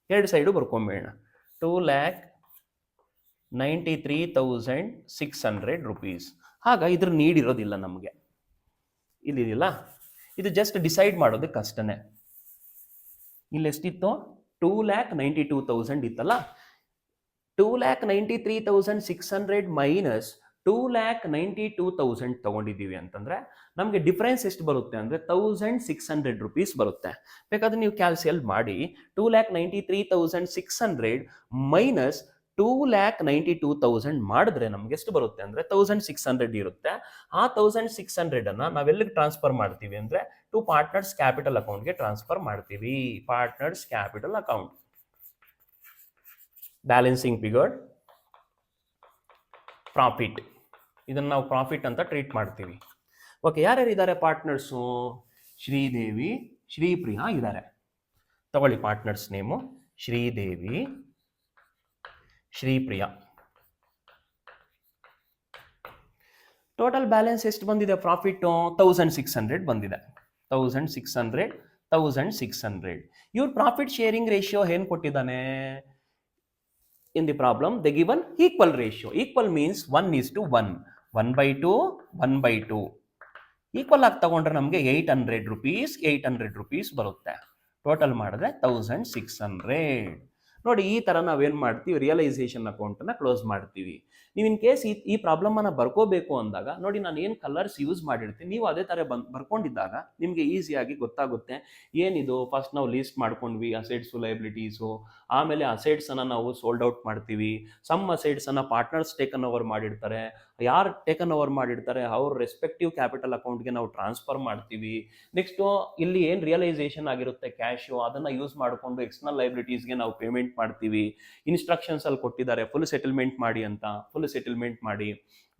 ಎರಡು ಸೈಡು ಬರ್ಕೊಂಬೇಡ, 2,93,600 ರುಪೀಸ್. ಆಗ ಇದ್ರ ನೀಡಿರೋದಿಲ್ಲ ನಮಗೆ, ಇಲ್ಲಿದಿಲ್ಲ, ಇದು ಜಸ್ಟ್ ಡಿಸೈಡ್ ಮಾಡೋದಕ್ಕೆ ಅಷ್ಟೇ. ಇಲ್ಲಿ ಎಷ್ಟಿತ್ತು, 2,92,000 ಇತ್ತಲ್ಲ, 2,93,600 ಮೈನಸ್ 2,92,000 ತಗೊಂಡಿದ್ದೀವಿ ಅಂತಂದ್ರೆ ನಮಗೆ ಡಿಫರೆನ್ಸ್ ಎಷ್ಟು ಬರುತ್ತೆ ಅಂದರೆ 1,600 rupees ಬರುತ್ತೆ. ಬೇಕಾದ್ರೆ ನೀವು ಕ್ಯಾಲ್ಸಿಯಲ್ ಮಾಡಿ. 2,93,600 ಮೈನಸ್ 2,92,000 ಮಾಡಿದ್ರೆ ನಮ್ಗೆ ಎಷ್ಟು ಬರುತ್ತೆ ಅಂದರೆ 1,600 ಇರುತ್ತೆ. ಆ 1,600 ಅನ್ನ ನಾವೆಲ್ಲಿಗೆ ಟ್ರಾನ್ಸ್ಫರ್ ಮಾಡ್ತೀವಿ ಅಂದರೆ ಟು ಪಾರ್ಟ್ನರ್ಸ್ ಕ್ಯಾಪಿಟಲ್ ಅಕೌಂಟ್ಗೆ ಟ್ರಾನ್ಸ್ಫರ್ ಮಾಡ್ತೀವಿ. Partners capital account balancing figure profit, ಇದನ್ನು ನಾವು ಪ್ರಾಫಿಟ್ ಅಂತ ಟ್ರೀಟ್ ಮಾಡ್ತೀವಿ. ಓಕೆ, ಯಾರ್ಯಾರು ಇದ್ದಾರೆ ಪಾರ್ಟ್ನರ್ಸು? ಶ್ರೀದೇವಿ, ಶ್ರೀಪ್ರಿಯಾ ಇದ್ದಾರೆ. ತಗೊಳ್ಳಿ partners name, Sridevi, Sripriya. Total balance ಎಷ್ಟು ಬಂದಿದೆ? ಪ್ರಾಫಿಟ್ಟು 1,600 ಬಂದಿದೆ. 1,600. ಇವ್ರ ಪ್ರಾಫಿಟ್ ಶೇರಿಂಗ್ ರೇಷಿಯೋ ಏನು ಕೊಟ್ಟಿದ್ದಾನೆ? In the problem they given equal ratio. Equal means 1:1, 1/2, 1/2. Equal ಆಗಿ ತಗೊಂಡ್ರೆ ನಮಗೆ 800 rupees ಬರುತ್ತೆ. ಟೋಟಲ್ ಮಾಡಿದ್ರೆ 1,600. ನೋಡಿ, ಈ ಥರ ನಾವೇನು ಮಾಡ್ತೀವಿ, ರಿಯಲೈಸೇಷನ್ ಅಕೌಂಟನ್ನು ಕ್ಲೋಸ್ ಮಾಡ್ತೀವಿ. ನೀವು ಇನ್ ಕೇಸ್ ಈ ಪ್ರಾಬ್ಲಮನ್ನು ಬರ್ಕೋಬೇಕು ಅಂದಾಗ ನೋಡಿ, ನಾನು ಏನು ಕಲರ್ಸ್ ಯೂಸ್ ಮಾಡಿರ್ತೀನಿ, ನೀವು ಅದೇ ಥರ ಬರ್ಕೊಂಡಿದ್ದಾಗ ನಿಮಗೆ ಈಸಿಯಾಗಿ ಗೊತ್ತಾಗುತ್ತೆ. ಏನಿದು, ಫಸ್ಟ್ ನಾವು ಲೀಸ್ಟ್ ಮಾಡ್ಕೊಂಡ್ವಿ ಅಸೆಟ್ಸು ಲೈಬಿಲಿಟೀಸು, ಆಮೇಲೆ ಅಸೆಟ್ಸನ್ನು ನಾವು ಸೋಲ್ಡ್ ಔಟ್ ಮಾಡ್ತೀವಿ. ಸಮ್ ಅಸೆಟ್ಸನ್ನು ಪಾರ್ಟ್ನರ್ಸ್ ಟೇಕನ್ ಓವರ್ ಮಾಡಿರ್ತಾರೆ. ಯಾರು ಟೇಕನ್ ಓವರ್ ಮಾಡಿರ್ತಾರೆ ಅವ್ರ ರೆಸ್ಪೆಕ್ಟಿವ್ ಕ್ಯಾಪಿಟಲ್ ಅಕೌಂಟ್ಗೆ ನಾವು ಟ್ರಾನ್ಸ್ಫರ್ ಮಾಡ್ತೀವಿ. ನೆಕ್ಸ್ಟು ಇಲ್ಲಿ ಏನು ರಿಯಲೈಸೇಷನ್ ಆಗಿರುತ್ತೆ ಕ್ಯಾಶು, ಅದನ್ನು ಯೂಸ್ ಮಾಡಿಕೊಂಡು ಎಕ್ಸ್ಟರ್ನಲ್ ಲೈಬಿಲಿಟೀಸ್ಗೆ ನಾವು ಪೇಮೆಂಟ್ ಮಾಡ್ತೀವಿ. ಇನ್ಸ್ಟ್ರಕ್ಷನ್ಸ್ ಅಲ್ಲಿ ಕೊಟ್ಟಿದ್ದಾರೆ ಫುಲ್ ಸೆಟಲ್ಮೆಂಟ್ ಮಾಡಿ ಅಂತ, ಫುಲ್ ಸೆಟಲ್ಮೆಂಟ್ ಮಾಡಿ.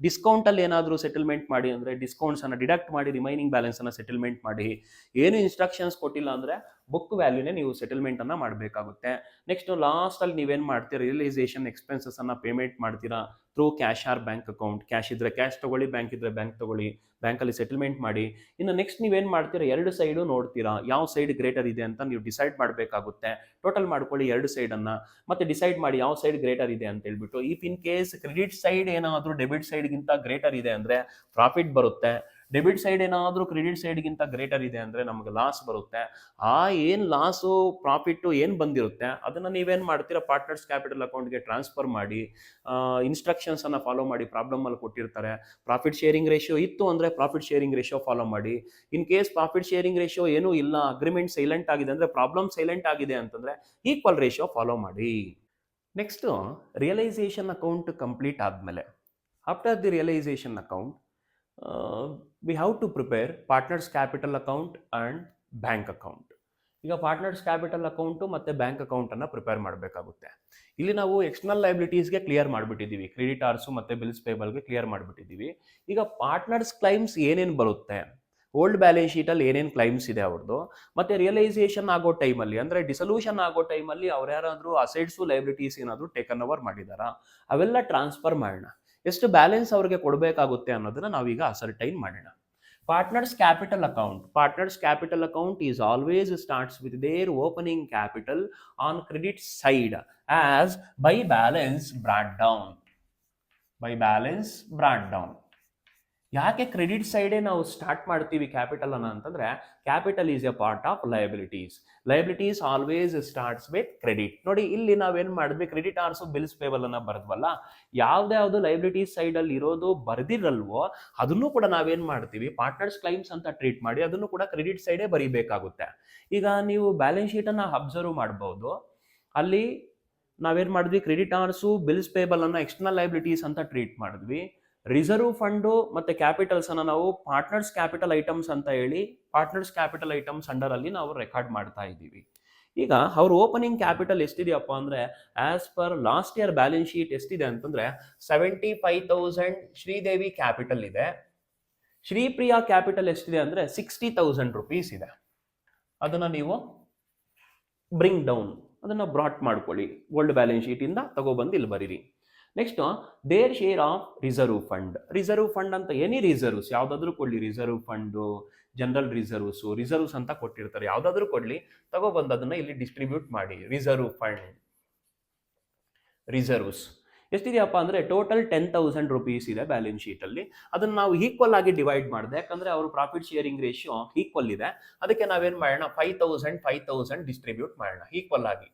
ಡಿಸ್ಕೌಂಟ್ ಅಲ್ಲಿ ಏನಾದರೂ ಸೆಟಲ್ಮೆಂಟ್ ಮಾಡಿ ಅಂದರೆ ಡಿಸ್ಕೌಂಟ್ಸ್ ಅನ್ನು ಡಿಡಕ್ಟ್ ಮಾಡಿ ರಿಮೈನಿಂಗ್ ಬ್ಯಾಲೆನ್ಸ್ ಅನ್ನು ಸೆಟಲ್ಮೆಂಟ್ ಮಾಡಿ. ಏನು ಇನ್ಸ್ಟ್ರಕ್ಷನ್ಸ್ ಕೊಟ್ಟಿಲ್ಲ ಅಂದರೆ ಬುಕ್ ವ್ಯಾಲ್ಯೂನೇ ನೀವು ಸೆಟಲ್ಮೆಂಟ್ ಅನ್ನ ಮಾಡಬೇಕಾಗುತ್ತೆ. ನೆಕ್ಸ್ಟ್ ಲಾಸ್ಟ್ ಅಲ್ಲಿ ನೀವೇನು ಮಾಡ್ತೀರಾ, ರಿಯಲೈಸೇಷನ್ ಎಕ್ಸ್ಪೆನ್ಸಸ್ ಅನ್ನ ಪೇಮೆಂಟ್ ಮಾಡ್ತೀರಾ through cash or bank account. Cash ಇದ್ರೆ ಕ್ಯಾಶ್ ತಗೊಳ್ಳಿ, ಬ್ಯಾಂಕ್ ಇದ್ರೆ ಬ್ಯಾಂಕ್ ತಗೊಳ್ಳಿ, ಬ್ಯಾಂಕಲ್ಲಿ ಸೆಟಲ್ಮೆಂಟ್ ಮಾಡಿ. ಇನ್ನು ನೆಕ್ಸ್ಟ್ ನೀವೇನು ಮಾಡ್ತೀರಾ, ಎರಡು ಸೈಡು ನೋಡ್ತೀರಾ, ಯಾವ ಸೈಡ್ ಗ್ರೇಟರ್ ಇದೆ ಅಂತ ನೀವು ಡಿಸೈಡ್ ಮಾಡಬೇಕಾಗುತ್ತೆ. ಟೋಟಲ್ ಮಾಡ್ಕೊಳ್ಳಿ ಎರಡು ಸೈಡನ್ನು, ಮತ್ತೆ ಡಿಸೈಡ್ ಮಾಡಿ ಯಾವ ಸೈಡ್ ಗ್ರೇಟರ್ ಇದೆ ಅಂತ ಹೇಳ್ಬಿಟ್ಟು. If in case credit side ಏನಾದರೂ ಡೆಬಿಟ್ ಸೈಡ್ಗಿಂತ ಗ್ರೇಟರ್ ಇದೆ ಅಂದರೆ ಪ್ರಾಫಿಟ್ ಬರುತ್ತೆ. ಡೆಬಿಟ್ ಸೈಡ್ ಏನಾದರೂ ಕ್ರೆಡಿಟ್ ಸೈಡ್ಗಿಂತ ಗ್ರೇಟರ್ ಇದೆ ಅಂದರೆ ನಮಗೆ ಲಾಸ್ ಬರುತ್ತೆ. ಆ ಏನು ಲಾಸು ಪ್ರಾಫಿಟ್ಟು ಏನು ಬಂದಿರುತ್ತೆ ಅದನ್ನು ನೀವೇನು ಮಾಡ್ತೀರಾ, ಪಾರ್ಟ್ನರ್ಸ್ ಕ್ಯಾಪಿಟಲ್ ಅಕೌಂಟ್ಗೆ ಟ್ರಾನ್ಸ್ಫರ್ ಮಾಡಿ. ಇನ್ಸ್ಟ್ರಕ್ಷನ್ಸನ್ನು ಫಾಲೋ ಮಾಡಿ, ಪ್ರಾಬ್ಲಮಲ್ಲಿ ಕೊಟ್ಟಿರ್ತಾರೆ. ಪ್ರಾಫಿಟ್ ಶೇರಿಂಗ್ ರೇಷಿಯೋ ಇತ್ತು ಅಂದರೆ ಪ್ರಾಫಿಟ್ ಶೇರಿಂಗ್ ರೇಷಿಯೋ ಫಾಲೋ ಮಾಡಿ. In case profit sharing ratio ಏನೂ ಇಲ್ಲ, ಅಗ್ರಿಮೆಂಟ್ ಸೈಲೆಂಟ್ ಆಗಿದೆ ಅಂದರೆ, ಪ್ರಾಬ್ಲಮ್ ಸೈಲೆಂಟ್ ಆಗಿದೆ ಅಂತಂದರೆ ಈಕ್ವಲ್ ರೇಷಿಯೋ ಫಾಲೋ ಮಾಡಿ. ನೆಕ್ಸ್ಟು ರಿಯಲೈಸೇಷನ್ ಅಕೌಂಟ್ ಕಂಪ್ಲೀಟ್ ಆದಮೇಲೆ, after the realisation account we have to prepare partners capital account and bank account. ಈಗ ಪಾರ್ಟ್ನರ್ಸ್ ಕ್ಯಾಪಿಟಲ್ ಅಕೌಂಟು ಮತ್ತು ಬ್ಯಾಂಕ್ ಅಕೌಂಟನ್ನು ಪ್ರಿಪೇರ್ ಮಾಡಬೇಕಾಗುತ್ತೆ. ಇಲ್ಲಿ ನಾವು ಎಕ್ಸ್ಟರ್ನಲ್ ಲೈಬಿಲಿಟೀಸ್ಗೆ ಕ್ಲಿಯರ್ ಮಾಡಿಬಿಟ್ಟಿದ್ದೀವಿ, ಕ್ರೆಡಿಟಾರ್ಸು ಮತ್ತು ಬಿಲ್ಸ್ ಪೇಬಲ್ಗೆ ಕ್ಲಿಯರ್ ಮಾಡಿಬಿಟ್ಟಿದ್ದೀವಿ. ಈಗ ಪಾರ್ಟ್ನರ್ಸ್ ಕ್ಲೈಮ್ಸ್ ಏನೇನು ಬರುತ್ತೆ, ಓಲ್ಡ್ ಬ್ಯಾಲೆನ್ಸ್ ಶೀಟಲ್ಲಿ ಏನೇನು ಕ್ಲೈಮ್ಸ್ ಇದೆ ಅವ್ರದ್ದು, ಮತ್ತು ರಿಯಲೈಸೇಷನ್ ಆಗೋ ಟೈಮಲ್ಲಿ ಅಂದರೆ ಡಿಸಲ್ಯೂಷನ್ ಆಗೋ ಟೈಮಲ್ಲಿ ಅವ್ರು ಯಾರಾದರೂ ಅಸೆಟ್ಸು ಲೈಬಿಲಿಟೀಸ್ ಏನಾದರೂ ಟೇಕನ್ ಓವರ್ ಮಾಡಿದಾರಾ, ಅವೆಲ್ಲ ಟ್ರಾನ್ಸ್ಫರ್ ಮಾಡೋಣ. ಎಷ್ಟು ಬ್ಯಾಲೆನ್ಸ್ ಅವ್ರಿಗೆ ಕೊಡಬೇಕಾಗುತ್ತೆ ಅನ್ನೋದನ್ನ ನಾವೀಗ ಅಸರ್ಟೈನ್ ಮಾಡೋಣ. Partners capital account is always starts with their opening capital on credit side as by balance brought down. ಯಾಕೆ ಕ್ರೆಡಿಟ್ ಸೈಡೇ ನಾವು ಸ್ಟಾರ್ಟ್ ಮಾಡ್ತೀವಿ ಕ್ಯಾಪಿಟಲ್ ಅನ್ನ ಅಂತಂದ್ರೆ, capital is A part of liabilities always starts with credit. ನೋಡಿ, ಇಲ್ಲಿ ನಾವೇನು ಮಾಡಿದ್ವಿ, ಕ್ರೆಡಿಟ್ ಆರ್ಸು ಬಿಲ್ಸ್ ಪೇಬಲ್ ಅನ್ನ ಬರೆದ್ವಲ್ಲ, ಯಾವ್ದು ಲಯಬಿಲಿಟೀಸ್ ಸೈಡ್ ಅಲ್ಲಿ ಇರೋದು ಬರ್ದಿರಲ್ವೋ ಅದನ್ನು ಕೂಡ ನಾವೇನ್ ಮಾಡ್ತೀವಿ, ಪಾರ್ಟ್ನರ್ಸ್ ಕ್ಲೈಮ್ಸ್ ಅಂತ ಟ್ರೀಟ್ ಮಾಡಿ ಅದನ್ನು ಕೂಡ ಕ್ರೆಡಿಟ್ ಸೈಡೇ ಬರೀಬೇಕಾಗುತ್ತೆ. ಈಗ ನೀವು ಬ್ಯಾಲೆನ್ಸ್ ಶೀಟ್ ಅನ್ನ ಅಬ್ಸರ್ವ್ ಮಾಡಬಹುದು, ಅಲ್ಲಿ ನಾವೇನ್ ಮಾಡಿದ್ವಿ, ಕ್ರೆಡಿಟ್ ಆರ್ಸು ಬಿಲ್ಸ್ ಪೇಬಲ್ ಅನ್ನ ಎಕ್ಸ್ಟರ್ನಲ್ ಲಯಬಿಲಿಟೀಸ್ ಅಂತ ಟ್ರೀಟ್ ಮಾಡಿದ್ವಿ. ರಿಸರ್ವ್ ಫಂಡು ಮತ್ತು ಕ್ಯಾಪಿಟಲ್ಸ್ ಅನ್ನು ನಾವು ಪಾರ್ಟ್ನರ್ಸ್ ಕ್ಯಾಪಿಟಲ್ ಐಟಮ್ಸ್ ಅಂತ ಹೇಳಿ ಪಾರ್ಟ್ನರ್ಸ್ ಕ್ಯಾಪಿಟಲ್ ಐಟಮ್ಸ್ ಅಂಡರ್ ಅಲ್ಲಿ ನಾವು ರೆಕಾರ್ಡ್ ಮಾಡ್ತಾ ಇದ್ದೀವಿ. ಈಗ ಅವ್ರ ಓಪನಿಂಗ್ ಕ್ಯಾಪಿಟಲ್ ಎಷ್ಟಿದೆಯಪ್ಪ ಅಂದರೆ, as per last year balance sheet ಎಷ್ಟಿದೆ ಅಂತಂದ್ರೆ 75,000 ಶ್ರೀದೇವಿ ಕ್ಯಾಪಿಟಲ್ ಇದೆ. ಶ್ರೀಪ್ರಿಯಾ ಕ್ಯಾಪಿಟಲ್ ಎಷ್ಟಿದೆ ಅಂದರೆ 60,000 rupees ಇದೆ. ಅದನ್ನು ನೀವು ಬ್ರಿಂಗ್ ಡೌನ್, ಅದನ್ನು ಬ್ರಾಟ್ ಮಾಡ್ಕೊಳ್ಳಿ, ಓಲ್ಡ್ ಬ್ಯಾಲೆನ್ಸ್ ಶೀಟಿಂದ ತಗೊಬಂದು ಇಲ್ಲಿ ಬರೀರಿ. Next, their share of reserve fund ಅಂತ ಎನಿ ರಿಸರ್ವ್ಸ್ ಯಾವುದಾದ್ರೂ ಕೊಡಲಿ, ರಿಸರ್ವ್ ಫಂಡು, ಜನರಲ್ ರಿಸರ್ವ್ಸ್ ಅಂತ ಕೊಟ್ಟಿರ್ತಾರೆ, ಯಾವುದಾದ್ರೂ ಕೊಡಲಿ, ತಗೊಬಂದು ಅದನ್ನು ಇಲ್ಲಿ ಡಿಸ್ಟ್ರಿಬ್ಯೂಟ್ ಮಾಡಿ. ರಿಸರ್ವ್ಸ್ ಎಷ್ಟಿದೆಯಪ್ಪ ಅಂದರೆ ಟೋಟಲ್ 10,000 rupees ಇದೆ ಬ್ಯಾಲೆನ್ಸ್ ಶೀಟಲ್ಲಿ. ಅದನ್ನು ನಾವು ಈಕ್ವಲ್ ಆಗಿ ಡಿವೈಡ್ ಮಾಡಿದೆ, ಯಾಕಂದರೆ ಅವರು ಪ್ರಾಫಿಟ್ ಶೇರಿಂಗ್ ರೇಷಿಯೋ ಈಕ್ವಲ್ ಇದೆ. ಅದಕ್ಕೆ ನಾವೇನು ಮಾಡೋಣ, 5,000 ಡಿಸ್ಟ್ರಿಬ್ಯೂಟ್ ಮಾಡೋಣ ಈಕ್ವಲ್ ಆಗಿ.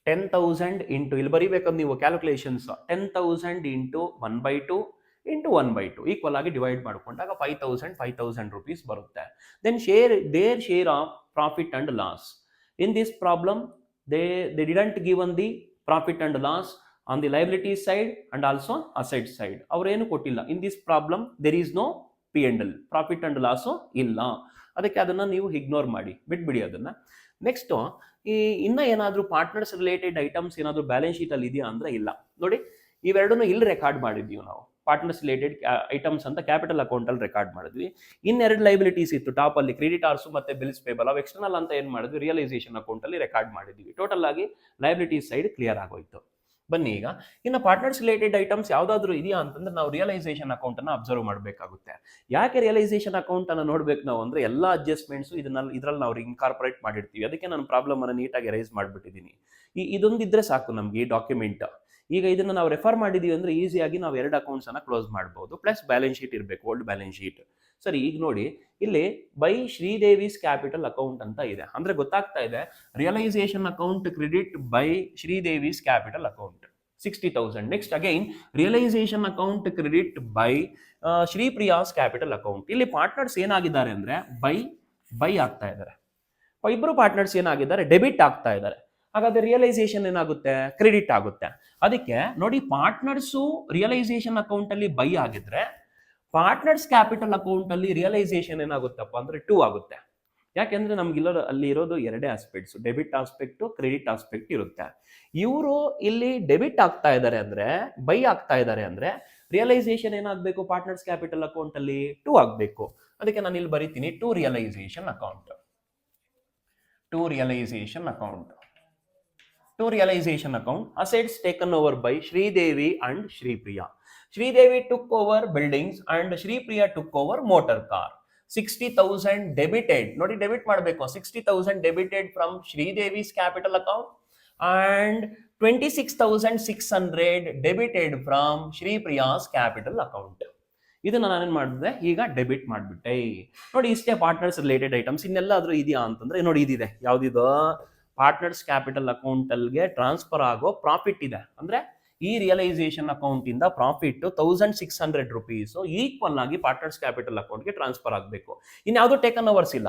10,000 ಇಂಟು ಇಲ್ಲಿ ಬರೀಬೇಕಂದ್ರೆ ನೀವು ಕ್ಯಾಲ್ಕುಲೇಷನ್ಸ್ 10,000 ಇಂಟು 1/2 ಇಂಟು 1/2 ಈಕ್ವಲ್ ಆಗಿ ಡಿವೈಡ್ ಮಾಡಿಕೊಂಡಾಗ 5,000 rupees ಬರುತ್ತೆ. Then their share of profit and loss. In this problem they didn't given the profit and loss on the liability side and also asset side. ಅವರೇನು ಕೊಟ್ಟಿಲ್ಲ. In this problem there is no P&L, profit and loss ಇಲ್ಲ. ಅದಕ್ಕೆ ಅದನ್ನ ನೀವು ಇಗ್ನೋರ್ ಮಾಡಿ, ಬಿಟ್ಬಿಡಿ ಅದನ್ನ. ನೆಕ್ಸ್ಟ್ ಇನ್ನ ಏನಾದರೂ ಪಾರ್ಟ್ನರ್ಸ್ ರಿಲೇಟೆಡ್ ಐಟಮ್ಸ್ ಏನಾದರೂ ಬ್ಯಾಲೆನ್ಸ್ ಶೀಟ್ ಅಲ್ಲಿ ಇದೆಯಾ ಅಂದ್ರೆ ಇಲ್ಲ. ನೋಡಿ, ಇವೆರಡನ್ನು ಇಲ್ಲಿ ರೆಕಾರ್ಡ್ ಮಾಡಿದ್ವಿ ನಾವು. ಪಾರ್ಟ್ನರ್ಸ್ ರಿಲೇಟೆಡ್ ಐಟಮ್ಸ್ ಅಂತ ಕ್ಯಾಪಿಟಲ್ ಅಕೌಂಟ್ ಅಲ್ಲಿ ರೆಕಾರ್ಡ್ ಮಾಡಿದ್ವಿ. ಇನ್ನೆರಡು ಲೈಬಿಲಿಟೀಸ್ ಇತ್ತು ಟಾಪ್ ಅಲ್ಲಿ, ಕ್ರೆಡಿಟಾರ್ಸ್ ಮತ್ತೆ ಬಿಲ್ಸ್ ಪೇಬಲ್. ಅವು ಎಕ್ಸ್ಟರ್ನಲ್ ಅಂತ ಏನ್ ಮಾಡಿದ್ವಿ, ರಿಯಲೈಸೇಷನ್ ಅಕೌಂಟ್ ಅಲ್ಲಿ ರೆಕಾರ್ಡ್ ಮಾಡಿದ್ವಿ. ಟೋಟಲ್ ಆಗಿ ಲೈಬಿಲಿಟೀಸ್ ಸೈಡ್ ಕ್ಲಿಯರ್ ಆಗೋಯ್ತು. ಬನ್ನಿ ಈಗ ಇನ್ನು ಪಾರ್ಟ್ನರ್ಸ್ ರಿಲೇಟೆಡ್ ಐಟಮ್ಸ್ ಯಾವ್ದಾದ್ರು ಇದೆಯಾ ಅಂತಂದ್ರೆ ನಾವು ರಿಯಲೈಸೇಷನ್ ಅಕೌಂಟ್ ಅನ್ನ ಅಬ್ಸರ್ವ್ ಮಾಡಬೇಕಾಗುತ್ತೆ. ಯಾಕೆ ರಿಯಲೈಸೇಷನ್ ಅಕೌಂಟ್ ಅನ್ನ ನೋಡ್ಬೇಕು ನಾವು ಅಂದ್ರೆ ಎಲ್ಲಾ ಅಡ್ಜಸ್ಟ್ಮೆಂಟ್ಸ್ ಇದ್ರಲ್ಲಿ ನಾವು ಇನ್ಕಾರ್ಪೊರೇಟ್ ಮಾಡಿರ್ತೀವಿ. ಅದಕ್ಕೆ ನಾನು ಪ್ರಾಬ್ಲಮ್ ಅನ್ನ ನೀಟಾಗಿ ರೈಸ್ ಮಾಡಿಬಿಟ್ಟಿದ್ದೀನಿ. ಇದೊಂದಿದ್ರೆ ಸಾಕು ನಮ್ಗೆ ಈ ಡಾಕ್ಯುಮೆಂಟ್. ಈಗ ಇದನ್ನ ನಾವು ರೆಫರ್ ಮಾಡಿದೀವಿ ಅಂದ್ರೆ ಈಸಿಯಾಗಿ ನಾವು ಎರಡು ಅಕೌಂಟ್ಸ್ ಅನ್ನ ಕ್ಲೋಸ್ ಮಾಡಬಹುದು. ಪ್ಲಸ್ ಬ್ಯಾಲೆನ್ಸ್ ಶೀಟ್ ಇರಬೇಕು, ಓಲ್ಡ್ ಬ್ಯಾಲೆನ್ಸ್ ಶೀಟ್. ಸರಿ, ಈಗ ನೋಡಿ ಇಲ್ಲಿ ಬೈ ಶ್ರೀದೇವಿಸ್ ಕ್ಯಾಪಿಟಲ್ ಅಕೌಂಟ್ ಅಂತ ಇದೆ. ಅಂದ್ರೆ ಗೊತ್ತಾಗ್ತಾ ಇದೆ realisation account credit by Sridevi's capital account 60,000. Next again realisation account credit by Sripriya's capital account. ಇಲ್ಲಿ ಪಾರ್ಟ್ನರ್ಸ್ ಏನಾಗಿದ್ದಾರೆ ಅಂದ್ರೆ ಬೈ ಆಗ್ತಾ ಇದ್ದಾರೆ. ಇಬ್ಬರು ಪಾರ್ಟ್ನರ್ಸ್ ಏನಾಗಿದ್ದಾರೆ, ಡೆಬಿಟ್ ಆಗ್ತಾ ಇದ್ದಾರೆ. ಹಾಗಾದ್ರೆ ರಿಯಲೈಸೇಷನ್ ಏನಾಗುತ್ತೆ, ಕ್ರೆಡಿಟ್ ಆಗುತ್ತೆ. ಅದಕ್ಕೆ ನೋಡಿ, ಪಾರ್ಟ್ನರ್ಸು ರಿಯಲೈಸೇಷನ್ ಅಕೌಂಟ್ ಅಲ್ಲಿ ಬೈ ಆಗಿದ್ರೆ ಪಾರ್ಟ್ನರ್ಸ್ ಕ್ಯಾಪಿಟಲ್ ಅಕೌಂಟ್ ಅಲ್ಲಿ ರಿಯಲೈಸೇಷನ್ ಏನಾಗುತ್ತಪ್ಪ ಅಂದ್ರೆ 2 ಆಗುತ್ತೆ. ಯಾಕೆಂದ್ರೆ ಅಲ್ಲಿ ಇರೋದು ಎರಡೇ aspects, debit aspect, credit aspect ಇರುತ್ತೆ. ಇವರು ಇಲ್ಲಿ ಡೆಬಿಟ್ ಆಗ್ತಾ ಇದ್ದಾರೆ ಅಂದ್ರೆ, ಬೈ ಆಗ್ತಾ ಇದ್ದಾರೆ ಅಂದ್ರೆ ರಿಯಲೈಸೇಷನ್ ಏನಾಗಬೇಕು, ಪಾರ್ಟ್ನರ್ಸ್ ಕ್ಯಾಪಿಟಲ್ ಅಕೌಂಟ್ ಅಲ್ಲಿ 2 ಆಗಬೇಕು. ಅದಕ್ಕೆ ನಾನು ಇಲ್ಲಿ ಬರೀತೀನಿ to realisation account. To realization account, assets taken over by Sridevi and Shripriya. Sridevi took over buildings and Shripriya took over motor car. 60,000 debited. Nodi debit ಮಾಡಬೇಕು. 60,000 debited from Sridevi's capital account and 26,600 debited from Shripriya's capital account. ಇದನ್ನ ನಾನೇನ್ ಮಾಡಿದೆ, ಈಗ ಡೆಬಿಟ್ ಮಾಡಿಬಿಟ್ಟೆ. ನೋಡಿ, ಇಷ್ಟೇ ಪಾರ್ಟ್ನರ್ಸ್ ರಿಲೇಟೆಡ್ ಐಟಮ್ಸ್. ಇನ್ನೆಲ್ಲಾದ್ರೂ ಇದೆಯಾ ಅಂತಂದ್ರೆ ನೋಡಿ, ಇದಿದೆ. ಯಾವ್ದಿದು, ಪಾರ್ಟ್ನರ್ಸ್ ಕ್ಯಾಪಿಟಲ್ ಅಕೌಂಟ್ ಅಲ್ಲಿಗೆ ಟ್ರಾನ್ಸ್ಫರ್ ಆಗೋ ಪ್ರಾಫಿಟ್ ಇದೆ. ಅಂದ್ರೆ ಈ ರಿಯಲೈಸೇಷನ್ ಅಕೌಂಟ್ ಇಂದ ಪ್ರಾಫಿಟ್ 1,600 rupees ಈಕ್ವಲ್ ಆಗಿ ಪಾರ್ಟ್ನರ್ಸ್ ಕ್ಯಾಪಿಟಲ್ ಅಕೌಂಟ್ಗೆ ಟ್ರಾನ್ಸ್ಫರ್ ಆಗಬೇಕು. ಇನ್ಯಾವುದೂ ಟೇಕನ್ ಓವರ್ಸ್ ಇಲ್ಲ,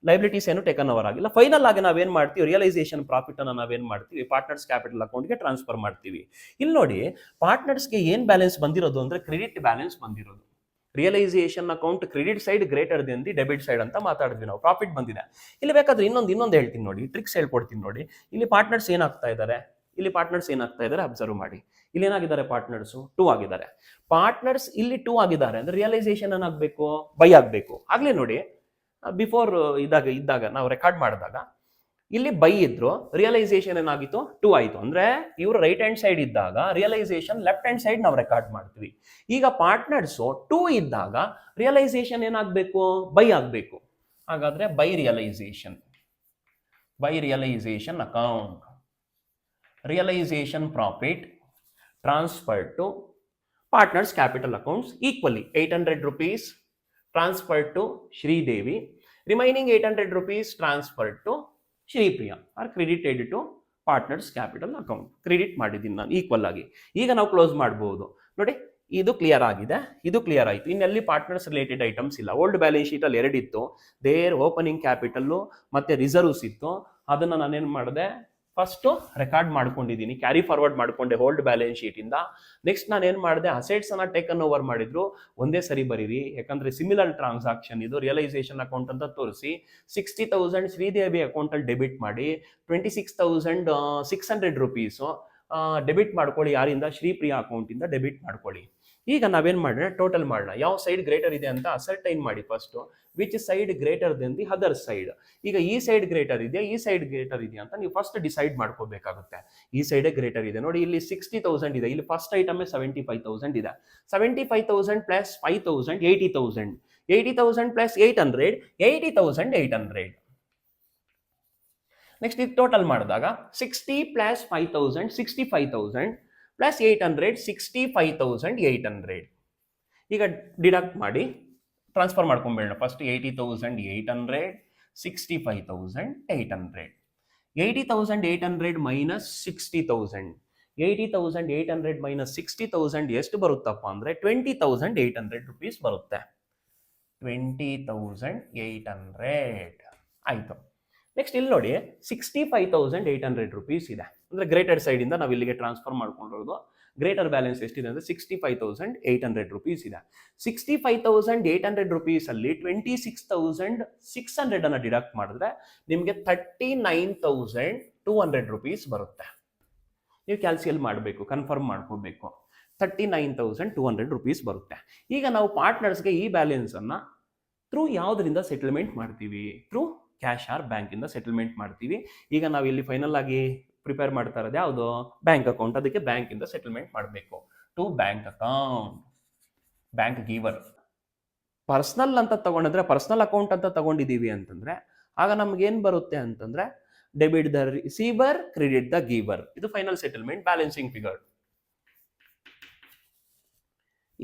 ಲೈಬಿಲಿಟೀಸ್ ಏನು ಟೇಕನ್ ಓವರ್ ಆಗಿಲ್ಲ. ಫೈನಲ್ ಆಗಿ ನಾವೇನ್ ಮಾಡ್ತೀವಿ, ರಿಯಲೈಸೇಷನ್ ಪ್ರಾಫಿಟ್ ಅನ್ನ ನಾವೇನ್ ಮಾಡ್ತೀವಿ, ಪಾರ್ಟ್ನರ್ಸ್ ಕ್ಯಾಪಿಟಲ್ ಅಕೌಂಟ್ಗೆ ಟ್ರಾನ್ಸ್ಫರ್ ಮಾಡ್ತೀವಿ. ಇಲ್ಲಿ ನೋಡಿ, ಪಾರ್ಟ್ನರ್ಸ್ಗೆ ಏನ್ ಬ್ಯಾಲೆನ್ಸ್ ಬಂದಿರೋದು ಅಂದ್ರೆ ಕ್ರೆಡಿಟ್ ಬ್ಯಾಲೆನ್ಸ್ ಬಂದಿರೋದು. Realisation account credit side greater than the debit side ಅಂತ ಮಾತಾಡಿದ್ವಿ ನಾವು. ಪ್ರಾಫಿಟ್ ಬಂದಿದೆ. ಇಲ್ಲಿ ಬೇಕಾದ್ರೆ ಇನ್ನೊಂದು ಹೇಳ್ತೀನಿ ನೋಡಿ, ಟ್ರಿಕ್ಸ್ ಹೇಳ್ಕೊಡ್ತೀನಿ ನೋಡಿ. ಇಲ್ಲಿ ಪಾರ್ಟ್ನರ್ಸ್ ಏನಾಗ್ತಾ ಇದ್ದಾರೆ, ಅಬ್ಸರ್ವ್ ಮಾಡಿ. ಇಲ್ಲಿ ಏನಾಗಿದ್ದಾರೆ, ಪಾರ್ಟ್ನರ್ಸ್ 2 ಆಗಿದ್ದಾರೆ. ಪಾರ್ಟ್ನರ್ಸ್ ಇಲ್ಲಿ 2 ಆಗಿದ್ದಾರೆ ಅಂದ್ರೆ ರಿಯಲೈಸೇಷನ್ ಏನಾಗಬೇಕು, ಬೈ ಆಗಬೇಕು. ಆಗ್ಲೇ ನೋಡಿ, ಬಿಫೋರ್ ಇದ್ದಾಗ ನಾವು ರೆಕಾರ್ಡ್ ಮಾಡಿದಾಗ ಇಲ್ಲಿ ಬೈ ಇದ್ರು, ರಿಯಲೈಸೇಷನ್ ಏನಾಗಿತ್ತು, 2 ಆಯಿತು. ಅಂದ್ರೆ ಇವರು ರೈಟ್ ಹ್ಯಾಂಡ್ ಸೈಡ್ ಇದ್ದಾಗ ರಿಯಲೈಸೇಷನ್ ಲೆಫ್ಟ್ ಹ್ಯಾಂಡ್ ಸೈಡ್ ನಾವು ರೆಕಾರ್ಡ್ ಮಾಡ್ತೀವಿ. ಈಗ ಪಾರ್ಟ್ನರ್ಸ್ 2 ಇದ್ದಾಗ ರಿಯಲೈಸೇಷನ್ ಏನಾಗಬೇಕು, ಬೈ ಆಗಬೇಕು. ಹಾಗಾದ್ರೆ by realisation account, realisation profit transferred to partners capital accounts equally 800 rupees transferred to Sridevi, remaining 800 rupees transferred to Shripriya are credited to partners capital account. Credit ಮಾಡಿದ್ದೀನಿ ನಾನು ಈಕ್ವಲ್ ಆಗಿ. ಈಗ ನಾವು ಕ್ಲೋಸ್ ಮಾಡಬಹುದು. ನೋಡಿ, ಇದು ಕ್ಲಿಯರ್ ಆಗಿದೆ, ಇದು ಕ್ಲಿಯರ್ ಆಯಿತು. ಇನ್ನೆಲ್ಲಿ ಪಾರ್ಟ್ನರ್ಸ್ ರಿಲೇಟೆಡ್ ಐಟಮ್ಸ್ ಇಲ್ಲ. ಓಲ್ಡ್ ಬ್ಯಾಲೆನ್ಸ್ ಶೀಟ್ ಅಲ್ಲಿ 2 ಇತ್ತು, ದೇರ್ ಓಪನಿಂಗ್ ಕ್ಯಾಪಿಟಲ್ ಮತ್ತೆ ರಿಸರ್ವ್ಸ್ ಇತ್ತು. ಅದನ್ನ ನಾನೇನು ಮಾಡಿದೆ, ಫಸ್ಟ್ ರೆಕಾರ್ಡ್ ಮಾಡ್ಕೊಂಡಿದ್ದೀನಿ, ಕ್ಯಾರಿ ಫಾರ್ವರ್ಡ್ ಮಾಡ್ಕೊಂಡೆ ಓಲ್ಡ್ ಬ್ಯಾಲೆನ್ಸ್ ಶೀಟ್ ಇಂದ. ನೆಕ್ಸ್ಟ್ ನಾನು ಏನ್ ಮಾಡಿದೆ, ಅಸೆಟ್ಸ್ ಅನ್ನ ಟೇಕನ್ ಓವರ್ ಮಾಡಿದ್ರು ಒಂದೇ ಸರಿ ಬರೀರಿ, ಯಾಕಂದ್ರೆ ಸಿಮಿಲರ್ ಟ್ರಾನ್ಸಾಕ್ಷನ್ ಇದು. ರಿಯಲೈಸೇಷನ್ ಅಕೌಂಟ್ ಅಂತ ತೋರಿಸಿ 60,000 ಶ್ರೀದೇವಿ ಅಕೌಂಟ್ ಅಲ್ಲಿ ಡೆಬಿಟ್ ಮಾಡಿ 26,600 rupees ಡೆಬಿಟ್ ಮಾಡ್ಕೊಳ್ಳಿ. ಯಾರಿಂದ, ಶ್ರೀಪ್ರಿಯಾ ಅಕೌಂಟ್ ಇಂದ ಡೆಬಿಟ್ ಮಾಡ್ಕೊಳ್ಳಿ. ಈಗ ನಾವೇನ್ ಮಾಡೋಣ, ಟೋಟಲ್ ಮಾಡೋಣ. ಯಾವ ಸೈಡ್ ಗ್ರೇಟರ್ ಇದೆ ಅಂತ ಅಸರ್ಟೈನ್ ಮಾಡಿ first. Which side greater than the other side. ಈಗ ಈ ಸೈಡ್ ಗ್ರೇಟರ್ ಇದೆಯಾ, ಈ ಸೈಡ್ ಗ್ರೇಟರ್ ಇದೆಯಾ ಅಂತ ನೀವು ಫಸ್ಟ್ ಡಿಸೈಡ್ ಮಾಡ್ಕೋಬೇಕಾಗುತ್ತೆ. ಈ ಸೈಡ್ ಗ್ರೇಟರ್ ಇದೆ. ನೋಡಿ, ಇಲ್ಲಿ 60,000 ಇದೆ. ಇಲ್ಲಿ ಫಸ್ಟ್ ಐಟಮ್ 75,000 ಇದೆ. 75,000 ಪ್ಲಸ್ 5,000 80,000. 80,000 ಪ್ಲಸ್ 800 80,800. ನೆಕ್ಸ್ಟ್ ಇದು ಟೋಟಲ್ ಮಾಡಿದಾಗ 60 ಪ್ಲಸ್ 5,000 65,000 ಪ್ಲಸ್ 800 65,800. ಈಗ ಡಿಡಕ್ಟ್ ಮಾಡಿ ಟ್ರಾನ್ಸ್ಫರ್ ಮಾಡ್ಕೊಂಬೇಡ. ಫಸ್ಟ್ 80,800 65,800. 80,800 ಮೈನಸ್ 60,000. 80,800 ಮೈನಸ್ 60,000 ಎಷ್ಟು ಬರುತ್ತಪ್ಪ ಅಂದರೆ 20,800 ರುಪೀಸ್ ಬರುತ್ತೆ. 20,800 ಆಯಿತು. ನೆಕ್ಸ್ಟ್ ಇಲ್ಲಿ ನೋಡಿ 65,800 ರುಪೀಸ್ ಇದೆ. ಅಂದರೆ ಗ್ರೇಟರ್ ಸೈಡಿಂದ ನಾವು ಇಲ್ಲಿಗೆ ಟ್ರಾನ್ಸ್ಫರ್ ಮಾಡ್ಕೊಂಡಿರೋದು. ಗ್ರೇಟರ್ ಬ್ಯಾಲೆನ್ಸ್ ಎಷ್ಟಿದೆ ಅಂದರೆ 65,800 ರುಪೀಸ್ ಇದೆ. 65,800 ರುಪೀಸಲ್ಲಿ 26,600 ಅನ್ನು ಡಿಡಕ್ಟ್ ಮಾಡಿದ್ರೆ ನಿಮಗೆ 39,200 ರುಪೀಸ್ ಬರುತ್ತೆ. ನೀವು ಕ್ಯಾಲ್ಸಿಯಲ್ ಮಾಡಬೇಕು, ಕನ್ಫರ್ಮ್ ಮಾಡ್ಕೋಬೇಕು. 39,200 ರುಪೀಸ್ ಬರುತ್ತೆ. ಈಗ ನಾವು ಪಾರ್ಟ್ನರ್ಸ್ಗೆ ಈ ಬ್ಯಾಲೆನ್ಸನ್ನು ಥ್ರೂ ಯಾವುದರಿಂದ ಸೆಟಲ್ಮೆಂಟ್ ಮಾಡ್ತೀವಿ? ಥ್ರೂ ಕ್ಯಾಶ್ ಆರ್ ಬ್ಯಾಂಕಿಂದ ಸೆಟಲ್ಮೆಂಟ್ ಮಾಡ್ತೀವಿ. ಈಗ ನಾವು ಇಲ್ಲಿ ಫೈನಲ್ ಆಗಿ ಪ್ರಿಪೇರ್ ಮಾಡ್ತಾ ಇರೋದು ಯಾವುದು? Bank account. ಅದಕ್ಕೆ ಬ್ಯಾಂಕಿಂದ ಸೆಟಲ್ಮೆಂಟ್ ಮಾಡಬೇಕು. To bank account, bank giver. Personal ಅಂತ ತಗೊಂಡಿದ್ರೆ, ಪರ್ಸ್ನಲ್ ಅಕೌಂಟ್ ಅಂತ ತಗೊಂಡಿದ್ದೀವಿ ಅಂತಂದ್ರೆ ಆಗ ನಮ್ಗೇನು ಬರುತ್ತೆ ಅಂತಂದ್ರೆ debit the receiver, credit the giver. ಇದು ಫೈನಲ್ ಸೆಟಲ್ಮೆಂಟ್ ಬ್ಯಾಲೆನ್ಸಿಂಗ್ ಫಿಗರ್.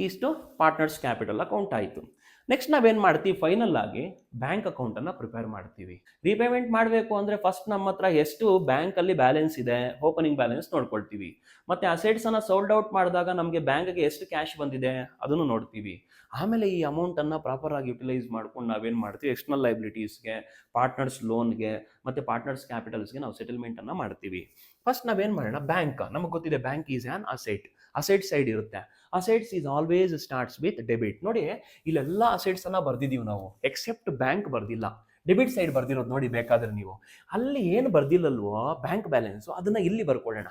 ಇಷ್ಟು ಪಾರ್ಟ್ನರ್ಸ್ ಕ್ಯಾಪಿಟಲ್ ಅಕೌಂಟ್ ಆಯಿತು. ನೆಕ್ಸ್ಟ್ ನಾವೇನು ಮಾಡ್ತೀವಿ? ಫೈನಲ್ ಆಗಿ ಬ್ಯಾಂಕ್ ಅಕೌಂಟನ್ನು ಪ್ರಿಪೇರ್ ಮಾಡ್ತೀವಿ. ರೀಪೇಮೆಂಟ್ ಮಾಡಬೇಕು ಅಂದರೆ ಫಸ್ಟ್ ನಮ್ಮ ಹತ್ರ ಎಷ್ಟು ಬ್ಯಾಂಕಲ್ಲಿ ಬ್ಯಾಲೆನ್ಸ್ ಇದೆ, ಓಪನಿಂಗ್ ಬ್ಯಾಲೆನ್ಸ್ ನೋಡ್ಕೊಳ್ತೀವಿ. ಮತ್ತು ಅಸೆಟ್ಸನ್ನು ಸೋಲ್ಡ್ ಔಟ್ ಮಾಡಿದಾಗ ನಮಗೆ ಬ್ಯಾಂಕ್ಗೆ ಎಷ್ಟು ಕ್ಯಾಶ್ ಬಂದಿದೆ ಅದನ್ನು ನೋಡ್ತೀವಿ. ಆಮೇಲೆ ಈ ಅಮೌಂಟನ್ನು ಪ್ರಾಪರಾಗಿ ಯುಟಿಲೈಸ್ ಮಾಡ್ಕೊಂಡು ನಾವೇನು ಮಾಡ್ತೀವಿ? ಎಕ್ಸ್ಟರ್ನಲ್ ಲೈಬಿಲಿಟೀಸ್ಗೆ, ಪಾರ್ಟ್ನರ್ಸ್ ಲೋನ್ಗೆ ಮತ್ತು ಪಾರ್ಟ್ನರ್ಸ್ ಕ್ಯಾಪಿಟಲ್ಸ್ಗೆ ನಾವು ಸೆಟಲ್ಮೆಂಟನ್ನು ಮಾಡ್ತೀವಿ. ಫಸ್ಟ್ ನಾವೇನು ಮಾಡೋಣ? ಬ್ಯಾಂಕ್. ನಮಗೆ ಗೊತ್ತಿದೆ bank is an asset. Asset side ಇರುತ್ತೆ. Assets is always starts with debit. ನೋಡಿ ಇಲ್ಲೆಲ್ಲ ಅಸೆಟ್ಸ್ ಅನ್ನ ಬರ್ದಿದ್ದೀವಿ ನಾವು, ಎಕ್ಸೆಪ್ಟ್ ಬ್ಯಾಂಕ್ ಬರ್ದಿಲ್ಲ. ಡೆಬಿಟ್ ಸೈಡ್ ಬರ್ದಿರೋದು ನೋಡಿ ಬೇಕಾದ್ರೆ ನೀವು. ಅಲ್ಲಿ ಏನು ಬರ್ದಿಲ್ಲಲ್ವೋ ಬ್ಯಾಂಕ್ ಬ್ಯಾಲೆನ್ಸು, ಅದನ್ನ ಇಲ್ಲಿ ಬರ್ಕೊಳ್ಳೋಣ.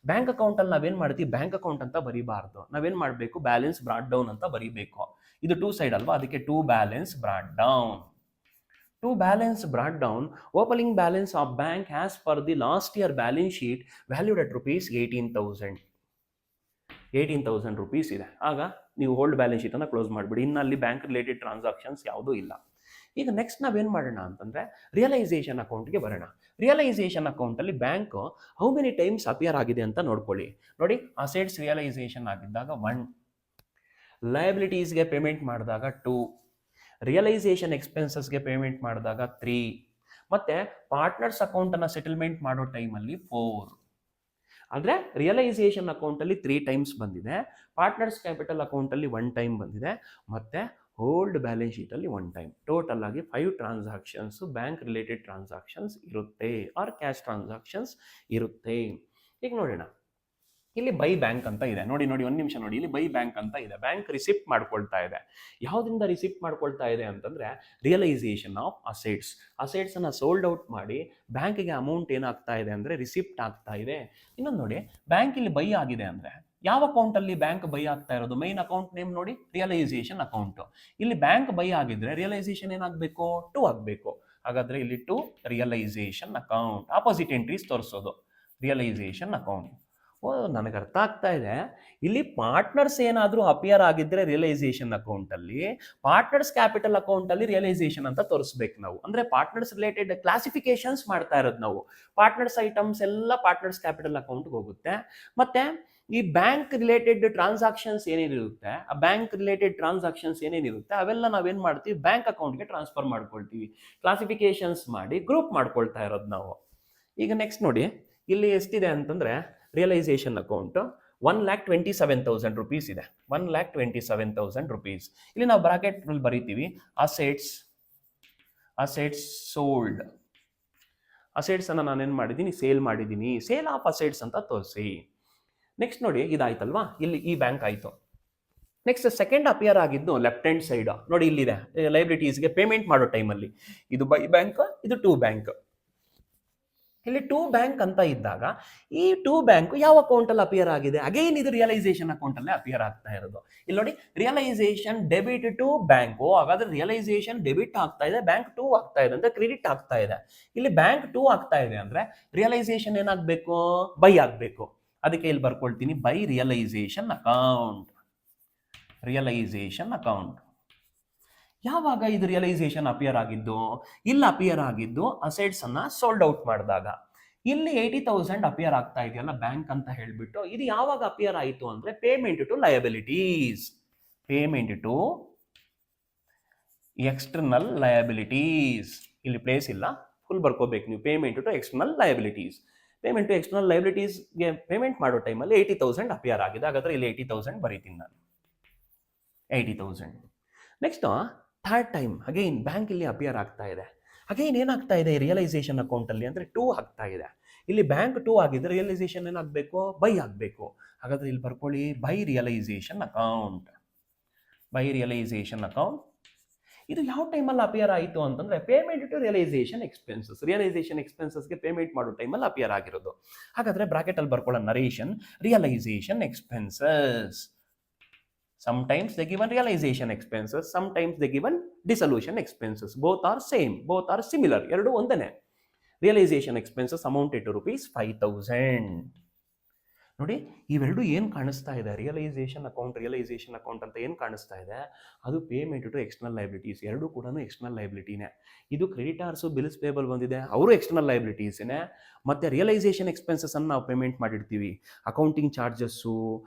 ಬ್ಯಾಂಕ್ ಅಕೌಂಟಲ್ಲಿ ನಾವೇನು ಮಾಡ್ತೀವಿ? ಬ್ಯಾಂಕ್ ಅಕೌಂಟ್ ಅಂತ ಬರೀಬಾರ್ದು. ನಾವೇನು ಮಾಡಬೇಕು? ಬ್ಯಾಲೆನ್ಸ್ ಬ್ರಾಡ್ ಡೌನ್ ಅಂತ ಬರೀಬೇಕು. ಇದು ಟೂ ಸೈಡ್ ಅಲ್ವಾ, ಅದಕ್ಕೆ to balance brought down. To balance brought down opening balance of bank as per the last year balance sheet valued at rupees 18,000. 18,000 rupees ಇದೆ. ಆಗ ನೀವು ಹೋಲ್ಡ್ ಬ್ಯಾಲೆನ್ಸ್ ಶೀಟನ್ನು ಕ್ಲೋಸ್ ಮಾಡಿಬಿಡಿ. ಇನ್ನು ಅಲ್ಲಿ ಬ್ಯಾಂಕ್ ರಿಲೇಟೆಡ್ ಟ್ರಾನ್ಸಾಕ್ಷನ್ಸ್ ಯಾವುದೂ ಇಲ್ಲ. ಈಗ ನೆಕ್ಸ್ಟ್ ನಾವೇನು ಮಾಡೋಣ ಅಂತಂದರೆ ರಿಯಲೈಸೇಷನ್ ಅಕೌಂಟ್ಗೆ ಬರೋಣ. ರಿಯಲೈಸೇಷನ್ ಅಕೌಂಟಲ್ಲಿ bank how many times appear ಆಗಿದೆ ಅಂತ ನೋಡ್ಕೊಳ್ಳಿ. ನೋಡಿ, ಅಸೆಟ್ಸ್ ರಿಯಲೈಸೇಷನ್ ಆಗಿದ್ದಾಗ 1, ಲಯಬಿಲಿಟೀಸ್ಗೆ ಪೇಮೆಂಟ್ ಮಾಡಿದಾಗ 2, ರಿಯಲೈಸೇಷನ್ ಎಕ್ಸ್ಪೆನ್ಸಸ್ಗೆ ಪೇಮೆಂಟ್ ಮಾಡಿದಾಗ 3, ಮತ್ತು ಪಾರ್ಟ್ನರ್ಸ್ ಅಕೌಂಟನ್ನು ಸೆಟಲ್ಮೆಂಟ್ ಮಾಡೋ ಟೈಮಲ್ಲಿ 4. ಆದರೆ ರಿಯಲೈಸೇಷನ್ ಅಕೌಂಟಲ್ಲಿ 3 ಟೈಮ್ಸ್ ಬಂದಿದೆ, ಪಾರ್ಟ್ನರ್ಸ್ ಕ್ಯಾಪಿಟಲ್ ಅಕೌಂಟಲ್ಲಿ 1 ಟೈಮ್ ಬಂದಿದೆ, ಮತ್ತು ಹೋಲ್ಡ್ ಬ್ಯಾಲೆನ್ಸ್ ಶೀಟಲ್ಲಿ 1 ಟೈಮ್. ಟೋಟಲ್ ಆಗಿ 5 ಟ್ರಾನ್ಸಾಕ್ಷನ್ಸು ಬ್ಯಾಂಕ್ ರಿಲೇಟೆಡ್ ಟ್ರಾನ್ಸಾಕ್ಷನ್ಸ್ ಇರುತ್ತೆ, ಆರ್ ಕ್ಯಾಶ್ ಟ್ರಾನ್ಸಾಕ್ಷನ್ಸ್ ಇರುತ್ತೆ. ಈಗ ನೋಡೋಣ, ಇಲ್ಲಿ ಬೈ ಬ್ಯಾಂಕ್ ಅಂತ ಇದೆ. ನೋಡಿ ಒಂದು ನಿಮಿಷ ನೋಡಿ, ಇಲ್ಲಿ ಬೈ ಬ್ಯಾಂಕ್ ಅಂತ ಇದೆ. ಬ್ಯಾಂಕ್ ರಿಸಿಪ್ಟ್ ಮಾಡ್ಕೊಳ್ತಾ ಇದೆ. ಯಾವುದರಿಂದ ರಿಸಿಪ್ಟ್ ಮಾಡ್ಕೊಳ್ತಾ ಇದೆ ಅಂತಂದರೆ ರಿಯಲೈಸೇಷನ್ ಆಫ್ ಅಸೆಟ್ಸ್. ಅಸೆಟ್ಸನ್ನು ಸೋಲ್ಡ್ ಔಟ್ ಮಾಡಿ ಬ್ಯಾಂಕಿಗೆ ಅಮೌಂಟ್ ಏನಾಗ್ತಾ ಇದೆ ಅಂದರೆ ರಿಸಿಪ್ಟ್ ಆಗ್ತಾ ಇದೆ. ಇನ್ನೊಂದು ನೋಡಿ, ಬ್ಯಾಂಕ್ ಇಲ್ಲಿ ಬೈ ಆಗಿದೆ ಅಂದರೆ ಯಾವ ಅಕೌಂಟಲ್ಲಿ ಬ್ಯಾಂಕ್ ಬೈ ಆಗ್ತಾ ಇರೋದು? ಮೈನ್ ಅಕೌಂಟ್ ನೇಮ್ ನೋಡಿ, ರಿಯಲೈಸೇಷನ್ ಅಕೌಂಟು. ಇಲ್ಲಿ ಬ್ಯಾಂಕ್ ಬೈ ಆಗಿದ್ರೆ ರಿಯಲೈಸೇಷನ್ ಏನಾಗಬೇಕು? 2 ಆಗಬೇಕು. ಹಾಗಾದರೆ ಇಲ್ಲಿ 2 ರಿಯಲೈಸೇಷನ್ ಅಕೌಂಟ್. ಆಪೋಸಿಟ್ ಎಂಟ್ರೀಸ್ ತೋರಿಸೋದು ರಿಯಲೈಸೇಷನ್ ಅಕೌಂಟ್. ನನಗೆ ಅರ್ಥ ಆಗ್ತಾ ಇದೆ. ಇಲ್ಲಿ ಪಾರ್ಟ್ನರ್ಸ್ ಏನಾದರೂ ಅಪಿಯರ್ ಆಗಿದ್ರೆ ರಿಯಲೈಸೇಷನ್ ಅಕೌಂಟಲ್ಲಿ, ಪಾರ್ಟ್ನರ್ಸ್ ಕ್ಯಾಪಿಟಲ್ ಅಕೌಂಟಲ್ಲಿ ರಿಯಲೈಸೇಷನ್ ಅಂತ ತೋರಿಸ್ಬೇಕು ನಾವು. ಅಂದರೆ ಪಾರ್ಟ್ನರ್ಸ್ ರಿಲೇಟೆಡ್ ಕ್ಲಾಸಿಫಿಕೇಶನ್ಸ್ ಮಾಡ್ತಾ ಇರೋದು ನಾವು. ಪಾರ್ಟ್ನರ್ಸ್ ಐಟಮ್ಸ್ ಎಲ್ಲ ಪಾರ್ಟ್ನರ್ಸ್ ಕ್ಯಾಪಿಟಲ್ ಅಕೌಂಟ್ಗೆ ಹೋಗುತ್ತೆ. ಮತ್ತು ಈ ಬ್ಯಾಂಕ್ ರಿಲೇಟೆಡ್ ಟ್ರಾನ್ಸಾಕ್ಷನ್ಸ್ ಏನೇನಿರುತ್ತೆ, ಆ ಬ್ಯಾಂಕ್ ರಿಲೇಟೆಡ್ ಟ್ರಾನ್ಸಾಕ್ಷನ್ಸ್ ಏನೇನಿರುತ್ತೆ ಅವೆಲ್ಲ ನಾವೇನು ಮಾಡ್ತೀವಿ? ಬ್ಯಾಂಕ್ ಅಕೌಂಟ್ಗೆ ಟ್ರಾನ್ಸ್ಫರ್ ಮಾಡ್ಕೊಳ್ತೀವಿ. ಕ್ಲಾಸಿಫಿಕೇಶನ್ಸ್ ಮಾಡಿ ಗ್ರೂಪ್ ಮಾಡ್ಕೊಳ್ತಾ ಇರೋದು ನಾವು. ಈಗ ನೆಕ್ಸ್ಟ್ ನೋಡಿ, ಇಲ್ಲಿ ಎಷ್ಟಿದೆ ಅಂತಂದರೆ ರಿಯಲೈಸೇಷನ್ ಅಕೌಂಟು 1,27,000 ರುಪೀಸ್ ಇದೆ. 1,27,000 ರುಪೀಸ್. ಇಲ್ಲಿ ನಾವು ಬ್ರಾಕೆಟ್ನಲ್ಲಿ ಬರೀತೀವಿ ಅಸೆಟ್ಸ್ ಸೋಲ್ಡ್. ಅಸೆಟ್ಸನ್ನು ನಾನೇನು ಮಾಡಿದ್ದೀನಿ? ಸೇಲ್ ಮಾಡಿದ್ದೀನಿ. ಸೇಲ್ ಆಫ್ ಅಸೆಟ್ಸ್ ಅಂತ ತೋರಿಸಿ. ನೆಕ್ಸ್ಟ್ ನೋಡಿ, ಇದಾಯ್ತಲ್ವಾ, ಇಲ್ಲಿ ಈ ಬ್ಯಾಂಕ್ ಆಯಿತು. ನೆಕ್ಸ್ಟ್ ಸೆಕೆಂಡ್ ಅಪಿಯರ್ ಆಗಿದ್ದು ಲೆಫ್ಟ್ ಹ್ಯಾಂಡ್ ಸೈಡ್ ನೋಡಿ, ಇಲ್ಲಿದೆ ಲೈಬಿಲಿಟೀಸ್ಗೆ ಪೇಮೆಂಟ್ ಮಾಡೋ ಟೈಮಲ್ಲಿ. ಇದು ಬೈ ಬ್ಯಾಂಕ್, ಇದು ಟು ಬ್ಯಾಂಕ್. ಇಲ್ಲಿ 2 ಬ್ಯಾಂಕ್ ಅಂತ ಇದ್ದಾಗ ಈ 2 ಬ್ಯಾಂಕ್ ಯಾವ ಅಕೌಂಟಲ್ಲಿ ಅಪಿಯರ್ ಆಗಿದೆ? ಅಗೈನ್ ಇದು ರಿಯಲೈಸೇಷನ್ ಅಕೌಂಟಲ್ಲೇ ಅಪಿಯರ್ ಆಗ್ತಾ ಇರೋದು. ಇಲ್ಲಿ ನೋಡಿ, ರಿಯಲೈಸೇಷನ್ ಡೆಬಿಟ್ ಟು ಬ್ಯಾಂಕು. ಹಾಗಾದ್ರೆ ರಿಯಲೈಸೇಷನ್ ಡೆಬಿಟ್ ಆಗ್ತಾ ಇದೆ, ಬ್ಯಾಂಕ್ 2 ಆಗ್ತಾ ಇದೆ ಅಂದ್ರೆ ಕ್ರೆಡಿಟ್ ಆಗ್ತಾ ಇದೆ. ಇಲ್ಲಿ ಬ್ಯಾಂಕ್ 2 ಆಗ್ತಾ ಇದೆ ಅಂದ್ರೆ ರಿಯಲೈಸೇಷನ್ ಏನಾಗಬೇಕು? ಬೈ ಆಗಬೇಕು. ಅದಕ್ಕೆ ಇಲ್ಲಿ ಬರ್ಕೊಳ್ತೀನಿ, by realisation account. Realisation account ಯಾವಾಗ ಇದು ರಿಯಲೈಸೇಷನ್ ಅಪಿಯರ್ ಆಗಿದ್ದು? ಇಲ್ಲಿ ಅಪಿಯರ್ ಆಗಿದ್ದು ಅಸೆಟ್ಸ್ ಅನ್ನ ಸೋಲ್ಡ್ ಔಟ್ ಮಾಡಿದಾಗ. ಇಲ್ಲಿ 80,000 ಅಪಿಯರ್ ಆಗ್ತಾ ಇದೆಯಲ್ಲ ಬ್ಯಾಂಕ್ ಅಂತ ಹೇಳ್ಬಿಟ್ಟು, ಇದು ಯಾವಾಗ ಅಪಿಯರ್ ಆಯಿತು ಅಂದ್ರೆ payment to liabilities. Payment to external liabilities. ಇಲ್ಲಿ ಪ್ಲೇಸ್ ಇಲ್ಲ, ಫುಲ್ ಬರ್ಕೋಬೇಕು ನೀವು. Payment to external liabilities, payment to external ಲಯಬಿಲಿಟೀಸ್ಗೆ ಪೇಮೆಂಟ್ ಮಾಡೋ ಟೈಮಲ್ಲಿ 80,000 ಅಪಿಯರ್ ಆಗಿದೆ. ಹಾಗಾದ್ರೆ ಇಲ್ಲಿ 80,000 ಬರೀತೀನಿ ನಾನು, 80,000. Next third time again bank ಇಲ್ಲಿ ಅಪಿಯರ್ ಆಗ್ತಾ ಇದೆ. ಅಗೈನ್ ಏನಾಗ್ತಾ ಇದೆ ರಿಯಲೈಸೇಷನ್ ಅಕೌಂಟಲ್ಲಿ ಅಂದರೆ 2 ಆಗ್ತಾ ಇದೆ. ಇಲ್ಲಿ ಬ್ಯಾಂಕ್ 2 ಆಗಿದ್ರೆ ರಿಯಲೈಸೇಷನ್ ಏನಾಗಬೇಕು, ಬೈ ಆಗಬೇಕು. ಹಾಗಾದ್ರೆ ಇಲ್ಲಿ ಬರ್ಕೊಳ್ಳಿ, by realisation account, by realisation account. ಇದು ಯಾವ ಟೈಮಲ್ಲಿ ಅಪಿಯರ್ ಆಯಿತು ಅಂತಂದ್ರೆ payment to realisation expenses, realisation ಎಕ್ಸ್ಪೆನ್ಸಸ್ಗೆ ಪೇಮೆಂಟ್ ಮಾಡೋ ಟೈಮಲ್ಲಿ ಅಪಿಯರ್ ಆಗಿರೋದು. ಹಾಗಾದ್ರೆ ಬ್ರಾಕೆಟಲ್ಲಿ ಬರ್ಕೊಳ್ಳೋ narration realisation expenses. Sometimes they given realization expenses, sometimes they given dissolution expenses. Both are same, both are similar. ಎರಡು ಒಂದನೇ. Realization expenses amounted to rupees 5,000. ನೋಡಿ ಇವೆರಡು ಏನು ಕಾಣಿಸ್ತಾ ಇದೆ, ರಿಯಲೈಸೇಷನ್ ಅಕೌಂಟ್ ಅಂತ ಏನು ಕಾಣಿಸ್ತಾ ಇದೆ, ಅದು ಪೇಮೆಂಟ್ ಟು ಎಕ್ಸ್ಟರ್ನಲ್ ಲೈಬಿಲಿಟೀಸ್. ಎರಡೂ ಕೂಡ ಎಕ್ಸ್ಟರ್ನಲ್ ಲೈಬಿಲಿಟಿನೇ. ಇದು ಕ್ರೆಡಿಟಾರ್ಸು ಬಿಲ್ಸ್ ಪೇಬಲ್ ಬಂದಿದೆ, ಅವರು ಎಕ್ಸ್ಟರ್ನಲ್ ಲೈಬಿಲಿಟೀಸೇ. ಮತ್ತು ರಿಯಲೈಸೇಷನ್ ಎಕ್ಸ್ಪೆನ್ಸಸ್ಸನ್ನು ನಾವು ಪೇಮೆಂಟ್ ಮಾಡಿರ್ತೀವಿ, ಅಕೌಂಟಿಂಗ್ ಚಾರ್ಜಸ್ಸು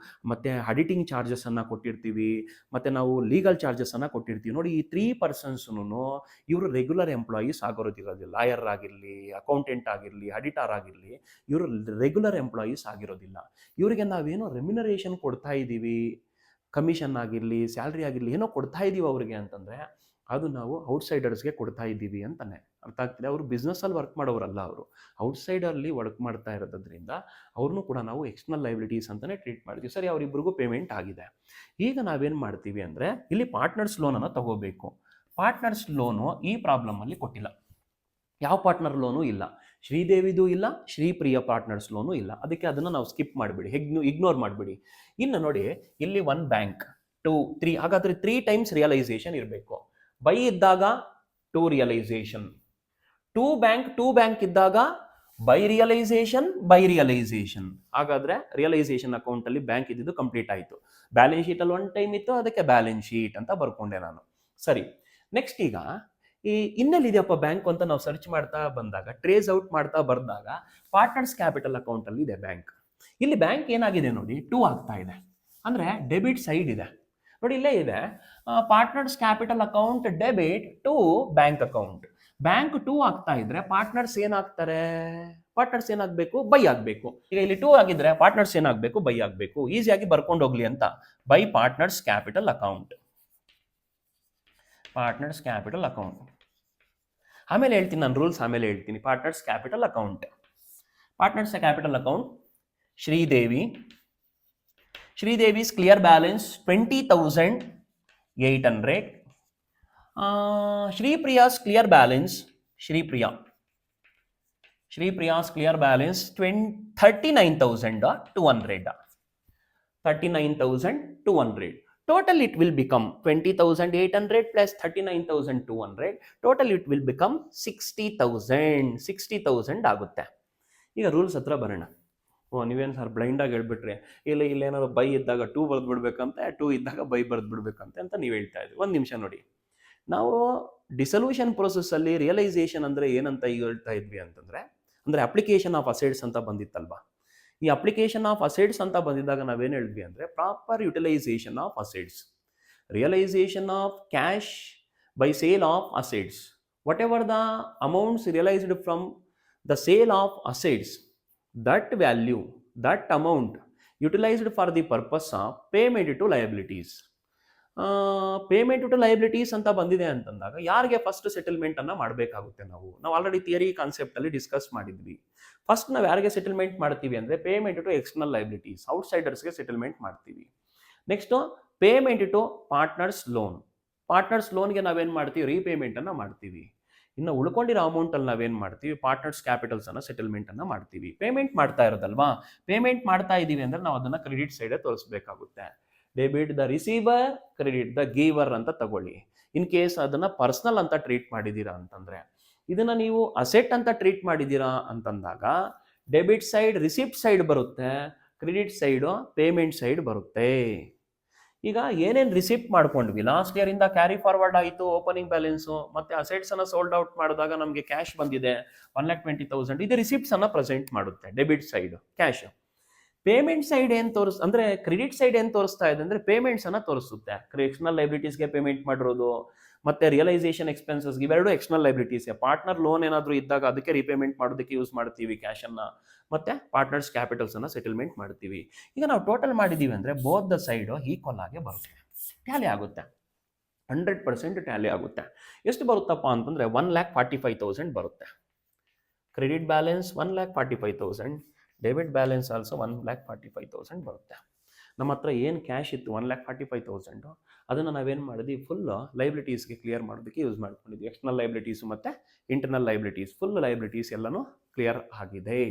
ಮತ್ತು ಆಡಿಟಿಂಗ್ ಚಾರ್ಜಸ್ಸನ್ನು ಕೊಟ್ಟಿರ್ತೀವಿ, ಮತ್ತು ನಾವು ಲೀಗಲ್ ಚಾರ್ಜಸ್ಸನ್ನು ಕೊಟ್ಟಿರ್ತೀವಿ. ನೋಡಿ ಈ 3 ಪರ್ಸನ್ಸ್ನು ಇವರು ರೆಗ್ಯುಲರ್ ಎಂಪ್ಲಾಯೀಸ್ ಆಗಿರೋದಿರೋದಿಲ್ಲ. ಲಾಯರ್ ಆಗಿರಲಿ, ಅಕೌಂಟೆಂಟ್ ಆಗಿರಲಿ, ಆಡಿಟರ್ ಆಗಿರಲಿ, ಇವರು ರೆಗ್ಯುಲರ್ ಎಂಪ್ಲಾಯೀಸ್ ಆಗಿರೋದಿಲ್ಲ. ಇವರಿಗೆ ನಾವೇನೋ ರೆಮ್ಯುನರೇಷನ್ ಕೊಡ್ತಾ ಇದ್ದೀವಿ, ಕಮಿಷನ್ ಆಗಿರಲಿ, ಸ್ಯಾಲ್ರಿ ಆಗಿರಲಿ, ಏನೋ ಕೊಡ್ತಾ ಇದ್ದೀವಿ ಅವ್ರಿಗೆ ಅಂತಂದರೆ ಅದು ನಾವು ಔಟ್ಸೈಡರ್ಸ್ಗೆ ಕೊಡ್ತಾ ಇದ್ದೀವಿ ಅಂತಾನೆ ಅರ್ಥ ಆಗ್ತಿದೆ. ಅವರು ಬಿಸ್ನೆಸ್ಸಲ್ಲಿ ವರ್ಕ್ ಮಾಡೋರಲ್ಲ, ಅವರು ಔಟ್ಸೈಡರ್ಲಿ ವರ್ಕ್ ಮಾಡ್ತಾ ಇರೋದ್ರಿಂದ ಅವ್ರನ್ನೂ ಕೂಡ ನಾವು ಎಕ್ಸ್ಟರ್ನಲ್ ಲೈಬಿಲಿಟೀಸ್ ಅಂತಲೇ ಟ್ರೀಟ್ ಮಾಡ್ತೀವಿ. ಸರಿ, ಅವರಿಬ್ಬರಿಗೂ ಪೇಮೆಂಟ್ ಆಗಿದೆ. ಈಗ ನಾವೇನು ಮಾಡ್ತೀವಿ ಅಂದರೆ ಇಲ್ಲಿ ಪಾರ್ಟ್ನರ್ಸ್ ಲೋನನ್ನು ತಗೋಬೇಕು. ಪಾರ್ಟ್ನರ್ಸ್ ಲೋನು ಈ ಪ್ರಾಬ್ಲಮಲ್ಲಿ ಕೊಟ್ಟಿಲ್ಲ. ಯಾವ ಪಾರ್ಟ್ನರ್ ಲೋನು ಇಲ್ಲ, ಶ್ರೀದೇವಿದು ಇಲ್ಲ, ಶ್ರೀಪ್ರಿಯ ಪಾರ್ಟ್ನರ್ಸ್ ಲೋನು ಇಲ್ಲ. ಅದಕ್ಕೆ ಅದನ್ನು ನಾವು ಸ್ಕಿಪ್ ಮಾಡಿಬಿಡಿ, ಇಗ್ನೋರ್ ಮಾಡಿಬಿಡಿ. ಇನ್ನು ನೋಡಿ ಇಲ್ಲಿ 1 ಬ್ಯಾಂಕ್ 2 3, ಹಾಗಾದರೆ 3 ಟೈಮ್ಸ್ ರಿಯಲೈಸೇಷನ್ ಇರಬೇಕು. ಬೈ ಇದ್ದಾಗ 2 ರಿಯಲೈಸೇಷನ್, 2 ಬ್ಯಾಂಕ್ ಇದ್ದಾಗ ಬೈ ರಿಯಲೈಸೇಷನ್. ಹಾಗಾದರೆ ರಿಯಲೈಸೇಷನ್ ಅಕೌಂಟಲ್ಲಿ ಬ್ಯಾಂಕ್ ಇದ್ದಿದ್ದು ಕಂಪ್ಲೀಟ್ ಆಯಿತು. ಬ್ಯಾಲೆನ್ಸ್ ಶೀಟಲ್ಲಿ 1 ಟೈಮ್ ಇತ್ತು, ಅದಕ್ಕೆ ಬ್ಯಾಲೆನ್ಸ್ ಶೀಟ್ ಅಂತ ಬರ್ಕೊಂಡೆ ನಾನು. ಸರಿ, ನೆಕ್ಸ್ಟ್ ಈಗ ಈ ಇನ್ನೆಲ್ಲಿದೆಯಪ್ಪ ಬ್ಯಾಂಕ್ ಅಂತ ನಾವು ಸರ್ಚ್ ಮಾಡ್ತಾ ಬಂದಾಗ, ಟ್ರೇಸ್ ಔಟ್ ಮಾಡ್ತಾ ಬಂದಾಗ ಪಾರ್ಟ್ನರ್ಸ್ ಕ್ಯಾಪಿಟಲ್ ಅಕೌಂಟಲ್ಲಿ ಇದೆ ಬ್ಯಾಂಕ್. ಇಲ್ಲಿ ಬ್ಯಾಂಕ್ ಏನಾಗಿದೆ ನೋಡಿ, 2 ಆಗ್ತಾ ಇದೆ, ಅಂದರೆ ಡೆಬಿಟ್ ಸೈಡ್ ಇದೆ. ನೋಡಿ ಇಲ್ಲೇ ಇದೆ, partners capital account debit to bank account. Bank 2 ಆಗ್ತಾ ಇದ್ರೆ ಪಾರ್ಟ್ನರ್ಸ್ ಏನಾಗ್ತಾರೆ, ಪಾರ್ಟ್ನರ್ಸ್ ಏನಾಗಬೇಕು, ಬೈ ಆಗಬೇಕು. ಈಗ ಇಲ್ಲಿ 2 ಆಗಿದ್ರೆ ಪಾರ್ಟ್ನರ್ಸ್ ಏನಾಗಬೇಕು, ಬೈ ಆಗಬೇಕು. ಈಸಿಯಾಗಿ ಬರ್ಕೊಂಡು ಹೋಗ್ಲಿ ಅಂತ by partners capital account, partners capital account. ಆಮೇಲೆ ಹೇಳ್ತೀನಿ ನಾನು ರೂಲ್ಸ್, ಆಮೇಲೆ ಹೇಳ್ತೀನಿ. Partners capital account, partners capital account. ಶ್ರೀದೇವಿ's clear balance 20,800. Shripriya's clear balance, Shripriya's clear balance 39,200. 39,200. Total it will become 20,800 plus 39,200. Total it will become 60,000 ಆಗುತ್ತೆ. ಈಗ ರೂಲ್ಸ್ ಹತ್ರ ಬರೋಣ. ನೀವೇನು ಸರ್ ಬ್ಲೈಂಡಾಗಿ ಹೇಳ್ಬಿಟ್ರೆ, ಇಲ್ಲೇನಾದ್ರು ಬೈ ಇದ್ದಾಗ 2 ಬರೆದು ಬಿಡ್ಬೇಕಂತೆ, 2 ಇದ್ದಾಗ ಬೈ ಬರೆದು ಬಿಡ್ಬೇಕಂತೆ ಅಂತ ನೀವು ಹೇಳ್ತಾ ಇದ್ವಿ. ಒಂದು ನಿಮಿಷ ನೋಡಿ, ನಾವು ಡಿಸಲ್ಯೂಷನ್ ಪ್ರೊಸೆಸ್ಸಲ್ಲಿ ರಿಯಲೈಸೇಷನ್ ಅಂದರೆ ಏನಂತ ಈಗ ಹೇಳ್ತಾ ಇದ್ವಿ ಅಂತಂದರೆ, ಅಂದರೆ ಅಪ್ಲಿಕೇಶನ್ ಆಫ್ ಅಸೆಟ್ಸ್ ಅಂತ ಬಂದಿತ್ತಲ್ವಾ. ಈ ಅಪ್ಲಿಕೇಶನ್ ಆಫ್ ಅಸೆಟ್ಸ್ ಅಂತ ಬಂದಿದ್ದಾಗ ನಾವೇನು ಹೇಳಿದ್ವಿ ಅಂದರೆ proper utilisation of assets, realisation of cash by sale of assets. Whatever the amounts realised from the sale of assets, that value, that amount utilized for the purpose of payment to liabilities. Payment to liabilities ಅಂತ ಬಂದಿದೆ ಅಂತಂದಾಗ ಯಾರಿಗೆ ಫಸ್ಟ್ ಸೆಟಲ್ಮೆಂಟ್ ಅನ್ನ ಮಾಡಬೇಕಾಗುತ್ತೆ. ನಾವು ಆಲ್ರೆಡಿ ಥಿಯರಿ ಕಾನ್ಸೆಪ್ಟ್ ಅಲ್ಲಿ ಡಿಸ್ಕಸ್ ಮಾಡಿದ್ವಿ. ಫಸ್ಟ್ ನಾವು ಯಾರಿಗೆ ಸೆಟಲ್ಮೆಂಟ್ ಮಾಡ್ತೀವಿ ಅಂದರೆ ಪೇಮೆಂಟ್ ಟು ಎಕ್ಸ್ಟರ್ನಲ್ ಲಯಬಿಲಿಟೀಸ್, ಔಟ್ಸೈಡರ್ಸ್ಗೆ ಸೆಟಲ್ಮೆಂಟ್ ಮಾಡ್ತೀವಿ. Next payment to partners loan, ಪಾರ್ಟ್ನರ್ಸ್ ಲೋನ್ಗೆ ನಾವೇನು ಮಾಡ್ತೀವಿ, ರೀಪೇಮೆಂಟ್ ಅನ್ನ ಮಾಡ್ತೀವಿ. ಇನ್ನು ಉಳ್ಕೊಂಡಿರೋ ಅಮೌಂಟಲ್ಲಿ ನಾವೇನು ಮಾಡ್ತೀವಿ, ಪಾರ್ಟ್ನರ್ಸ್ ಕ್ಯಾಪಿಟಲ್ಸನ್ನು ಸೆಟಲ್ಮೆಂಟನ್ನು ಮಾಡ್ತೀವಿ. ಪೇಮೆಂಟ್ ಮಾಡ್ತಾ ಇರೋದಲ್ವಾ, ಪೇಮೆಂಟ್ ಮಾಡ್ತಾ ಇದ್ದೀವಿ ಅಂದರೆ ನಾವು ಅದನ್ನು ಕ್ರೆಡಿಟ್ ಸೈಡೇ ತೋರಿಸ್ಬೇಕಾಗುತ್ತೆ. Debit the receiver, credit the giver ಅಂತ ತಗೊಳ್ಳಿ. ಇನ್ ಕೇಸ್ ಅದನ್ನು ಪರ್ಸನಲ್ ಅಂತ ಟ್ರೀಟ್ ಮಾಡಿದ್ದೀರಾ ಅಂತಂದರೆ, ಇದನ್ನು ನೀವು ಅಸೆಟ್ ಅಂತ ಟ್ರೀಟ್ ಮಾಡಿದ್ದೀರಾ ಅಂತಂದಾಗ ಡೆಬಿಟ್ ಸೈಡ್ ರಿಸಿಪ್ಟ್ ಸೈಡ್ ಬರುತ್ತೆ, ಕ್ರೆಡಿಟ್ ಸೈಡು ಪೇಮೆಂಟ್ ಸೈಡ್ ಬರುತ್ತೆ. ಈಗ ಏನೇನು ರಿಸಿಪ್ಟ್ ಮಾಡ್ಕೊಂಡ್ವಿ, ಲಾಸ್ಟ್ ಇಯರಿಂದ ಕ್ಯಾರಿ ಫಾರ್ವರ್ಡ್ ಆಯಿತು ಓಪನಿಂಗ್ ಬ್ಯಾಲೆನ್ಸು, ಮತ್ತು ಅಸೆಟ್ಸನ್ನು ಸೋಲ್ಡ್ ಔಟ್ ಮಾಡಿದಾಗ ನಮಗೆ ಕ್ಯಾಶ್ ಬಂದಿದೆ 1,20,000, ಇದು ರಿಸಿಪ್ಟ್ಸನ್ನು ಪ್ರೆಸೆಂಟ್ ಮಾಡುತ್ತೆ debit side cash. Payment side ಏನು ಅಂದರೆ ಕ್ರೆಡಿಟ್ ಸೈಡ್ ಏನು ತೋರಿಸ್ತಾ ಇದೆ ಅಂದರೆ ಪೇಮೆಂಟ್ಸನ್ನು ತೋರಿಸುತ್ತೆ. ಎಕ್ಸ್ಟರ್ನಲ್ ಲೈಬಿಲಿಟೀಸ್ಗೆ ಪೇಮೆಂಟ್ ಮಾಡಿರೋದು ಮತ್ತು ರಿಯಲೈಸೇಷನ್ ಎಕ್ಸ್ಪೆನ್ಸಸ್ಗೆ ಇವೆರಡು ಎಕ್ಸ್ಟರ್ನಲ್ ಲೈಬಿಲಿಟೀಸ್ಗೆ. ಪಾರ್ಟ್ನರ್ ಲೋನ್ ಏನಾದರೂ ಇದ್ದಾಗ ಅದಕ್ಕೆ ರಿಪೇಮೆಂಟ್ ಮಾಡೋದಕ್ಕೆ ಯೂಸ್ ಮಾಡ್ತೀವಿ ಕ್ಯಾಶನ್ನು, ಮತ್ತು ಪಾರ್ಟ್ನರ್ಸ್ ಕ್ಯಾಪಿಟಲ್ಸನ್ನು ಸೆಟಲ್ಮೆಂಟ್ ಮಾಡ್ತೀವಿ. ಈಗ ನಾವು ಟೋಟಲ್ ಮಾಡಿದ್ದೀವಿ ಅಂದರೆ ಬೋತ್ ದ ಸೈಡು ಈಕ್ವಲ್ ಆಗಿ ಬರುತ್ತೆ, ಟ್ಯಾಲಿ ಆಗುತ್ತೆ, 100% ಟ್ಯಾಲಿ ಆಗುತ್ತೆ. ಎಷ್ಟು ಬರುತ್ತಪ್ಪ ಅಂತಂದರೆ 1,45,000 ಬರುತ್ತೆ. Credit balance 1,45,000, debit balance also 1,45,000 ಬರುತ್ತೆ. ನಮ್ಮ ಹತ್ರ ಏನು ಕ್ಯಾಶ್ ಇತ್ತು 1,45,000 ಅದನ್ನು ನಾವೇನು ಮಾಡಿದ್ವಿ, ಫುಲ್ ಲೈಬಿಲಿಟೀಸ್ಗೆ ಕ್ಲಿಯರ್ ಮಾಡೋದಕ್ಕೆ ಯೂಸ್ ಮಾಡ್ಕೊಂಡಿದ್ವಿ. ಎಕ್ಸ್ಟರ್ನಲ್ ಲೈಬಿಲಿಟೀಸು ಮತ್ತು ಇಂಟರ್ನಲ್ ಲೈಬಿಲಿಟೀಸ್, ಫುಲ್ ಲೈಬಿಲಿಟೀಸ್ ಎಲ್ಲನೂ ಕ್ಲಿಯರ್ ಆಗಿದೆ.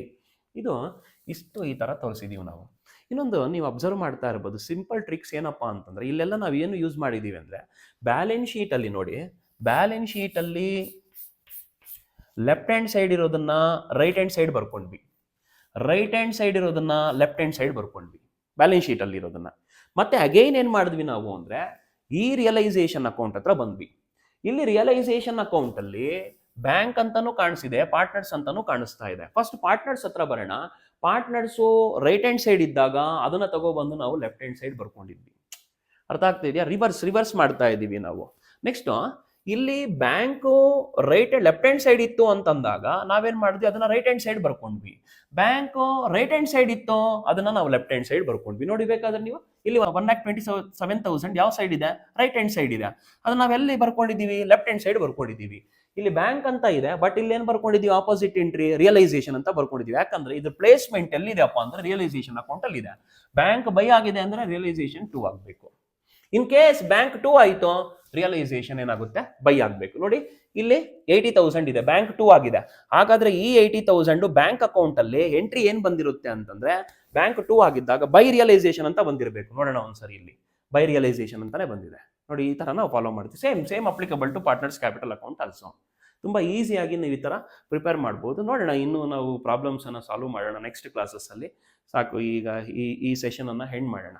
ಇದು ಇಷ್ಟು ಈ ಥರ ತೋರಿಸಿದ್ದೀವಿ ನಾವು. ಇನ್ನೊಂದು ನೀವು ಅಬ್ಸರ್ವ್ ಮಾಡ್ತಾ ಇರ್ಬೋದು, ಸಿಂಪಲ್ ಟ್ರಿಕ್ಸ್ ಏನಪ್ಪ ಅಂತಂದರೆ ಇಲ್ಲೆಲ್ಲ ನಾವು ಏನು ಯೂಸ್ ಮಾಡಿದ್ದೀವಿ ಅಂದರೆ ಬ್ಯಾಲೆನ್ಸ್ ಶೀಟಲ್ಲಿ ನೋಡಿ, ಬ್ಯಾಲೆನ್ಸ್ ಶೀಟಲ್ಲಿ ಲೆಫ್ಟ್ ಹ್ಯಾಂಡ್ ಸೈಡ್ ಇರೋದನ್ನು ರೈಟ್ ಹ್ಯಾಂಡ್ ಸೈಡ್ ಬರ್ಕೊಂಡ್ವಿ, ರೈಟ್ ಹ್ಯಾಂಡ್ ಸೈಡ್ ಇರೋದನ್ನು ಲೆಫ್ಟ್ ಹ್ಯಾಂಡ್ ಸೈಡ್ ಬರ್ಕೊಂಡ್ವಿ ಬ್ಯಾಲೆನ್ಸ್ ಶೀಟಲ್ಲಿ ಇರೋದನ್ನು. ಮತ್ತೆ ಅಗೈನ್ ಏನು ಮಾಡಿದ್ವಿ ನಾವು ಅಂದರೆ ಈ ರಿಯಲೈಸೇಷನ್ ಅಕೌಂಟ್ ಹತ್ರ ಬಂದ್ವಿ. ಇಲ್ಲಿ ರಿಯಲೈಸೇಷನ್ ಅಕೌಂಟಲ್ಲಿ ಬ್ಯಾಂಕ್ ಅಂತಾನೂ ಕಾಣಿಸಿದೆ, ಪಾರ್ಟ್ನರ್ಸ್ ಅಂತಾನೂ ಕಾಣಿಸ್ತಾ ಇದೆ. ಫಸ್ಟ್ ಪಾರ್ಟ್ನರ್ಸ್ ಹತ್ರ ಬರೋಣ. ಪಾರ್ಟ್ನರ್ಸು ರೈಟ್ ಹ್ಯಾಂಡ್ ಸೈಡ್ ಇದ್ದಾಗ ಅದನ್ನು ತಗೊಬಂದು ನಾವು ಲೆಫ್ಟ್ ಹ್ಯಾಂಡ್ ಸೈಡ್ ಬರ್ಕೊಂಡಿದ್ವಿ. ಅರ್ಥ ಆಗ್ತಾ ಇದೆಯಾ? ರಿವರ್ಸ್ ಮಾಡ್ತಾ ಇದ್ದೀವಿ ನಾವು. ನೆಕ್ಸ್ಟು ಇಲ್ಲಿ ಬ್ಯಾಂಕು ಲೆಫ್ಟ್ ಹ್ಯಾಂಡ್ ಸೈಡ್ ಇತ್ತು ಅಂತಂದಾಗ ನಾವೇನು ಮಾಡಿದ್ವಿ, ಅದನ್ನ ರೈಟ್ ಹ್ಯಾಂಡ್ ಸೈಡ್ ಬರ್ಕೊಂಡ್ವಿ. ಬ್ಯಾಂಕು ರೈಟ್ ಹ್ಯಾಂಡ್ ಸೈಡ್ ಇತ್ತು, ಅದನ್ನ ನಾವು ಲೆಫ್ಟ್ ಹ್ಯಾಂಡ್ ಸೈಡ್ ಬರ್ಕೊಂಡ್ವಿ. ನೋಡಿ ಬೇಕಾದ್ರೆ ನೀವು ಇಲ್ಲಿ 1,27,000 ಯಾವ ಸೈಡ್ ಇದೆ, ರೈಟ್ ಹ್ಯಾಂಡ್ ಸೈಡ್ ಇದೆ. ಅದನ್ನ ನಾವೆಲ್ಲಿ ಬರ್ಕೊಂಡಿದ್ದೀವಿ, ಲೆಫ್ಟ್ ಹ್ಯಾಂಡ್ ಸೈಡ್ ಬರ್ಕೊಂಡಿದ್ದೀವಿ. ಇಲ್ಲಿ ಬ್ಯಾಂಕ್ ಅಂತ ಇದೆ, ಬಟ್ ಇಲ್ಲಿ ಏನು ಬರ್ಕೊಂಡಿದ್ದೀವಿ, ಆಪೋಸಿಟ್ ಎಂಟ್ರಿ ರಿಯಲೈಸೇಷನ್ ಅಂತ ಬರ್ಕೊಂಡಿದ್ದೀವಿ. ಯಾಕಂದ್ರೆ ಇದು ಪ್ಲೇಸ್ಮೆಂಟ್ ಎಲ್ಲಿದೆಪ್ಪ ಅಂದ್ರೆ ರಿಯಲೈಸೇಷನ್ ಅಕೌಂಟ್ ಅಲ್ಲಿ ಇದೆ. ಬ್ಯಾಂಕ್ ಬೈ ಆಗಿದೆ ಅಂದ್ರೆ ರಿಯಲೈಸೇಷನ್ 2 ಆಗಬೇಕು. ಇನ್ ಕೇಸ್ ಬ್ಯಾಂಕ್ 2 ಆಯಿತು, ರಿಯಲೈಸೇಷನ್ ಏನಾಗುತ್ತೆ, ಬೈ ಆಗಬೇಕು. ನೋಡಿ ಇಲ್ಲಿ 80,000 ಇದೆ, ಬ್ಯಾಂಕ್ 2 ಆಗಿದೆ. ಹಾಗಾದ್ರೆ ಈ 80,000 ಬ್ಯಾಂಕ್ ಅಕೌಂಟ್ ಅಲ್ಲಿ ಎಂಟ್ರಿ ಏನ್ ಬಂದಿರುತ್ತೆ ಅಂತಂದ್ರೆ ಬ್ಯಾಂಕ್ 2 ಆಗಿದ್ದಾಗ ಬೈ ರಿಯಲೈಸೇಷನ್ ಅಂತ ಬಂದಿರಬೇಕು. ನೋಡೋಣ ಒಂದ್ಸರಿ, ಇಲ್ಲಿ ಬೈ ರಿಯಲೈಸೇಷನ್ ಅಂತಾನೆ ಬಂದಿದೆ. ನೋಡಿ ಈ ತರ ನಾವು ಫಾಲೋ ಮಾಡ್ತೀವಿ. Same applicable to partners capital account also. ತುಂಬಾ ಈಸಿಯಾಗಿ ನೀವು ಈ ತರ ಪ್ರಿಪೇರ್ ಮಾಡ್ಬೋದು. ನೋಡೋಣ, ಇನ್ನು ನಾವು ಪ್ರಾಬ್ಲಮ್ಸ್ ಅನ್ನ ಸಾಲ್ವ್ ಮಾಡೋಣ ನೆಕ್ಸ್ಟ್ ಕ್ಲಾಸಸ್ ಅಲ್ಲಿ. ಸಾಕು, ಈಗ ಈ ಸೆಷನ್ ಅನ್ನ ಹೆಂಡ್ ಮಾಡೋಣ.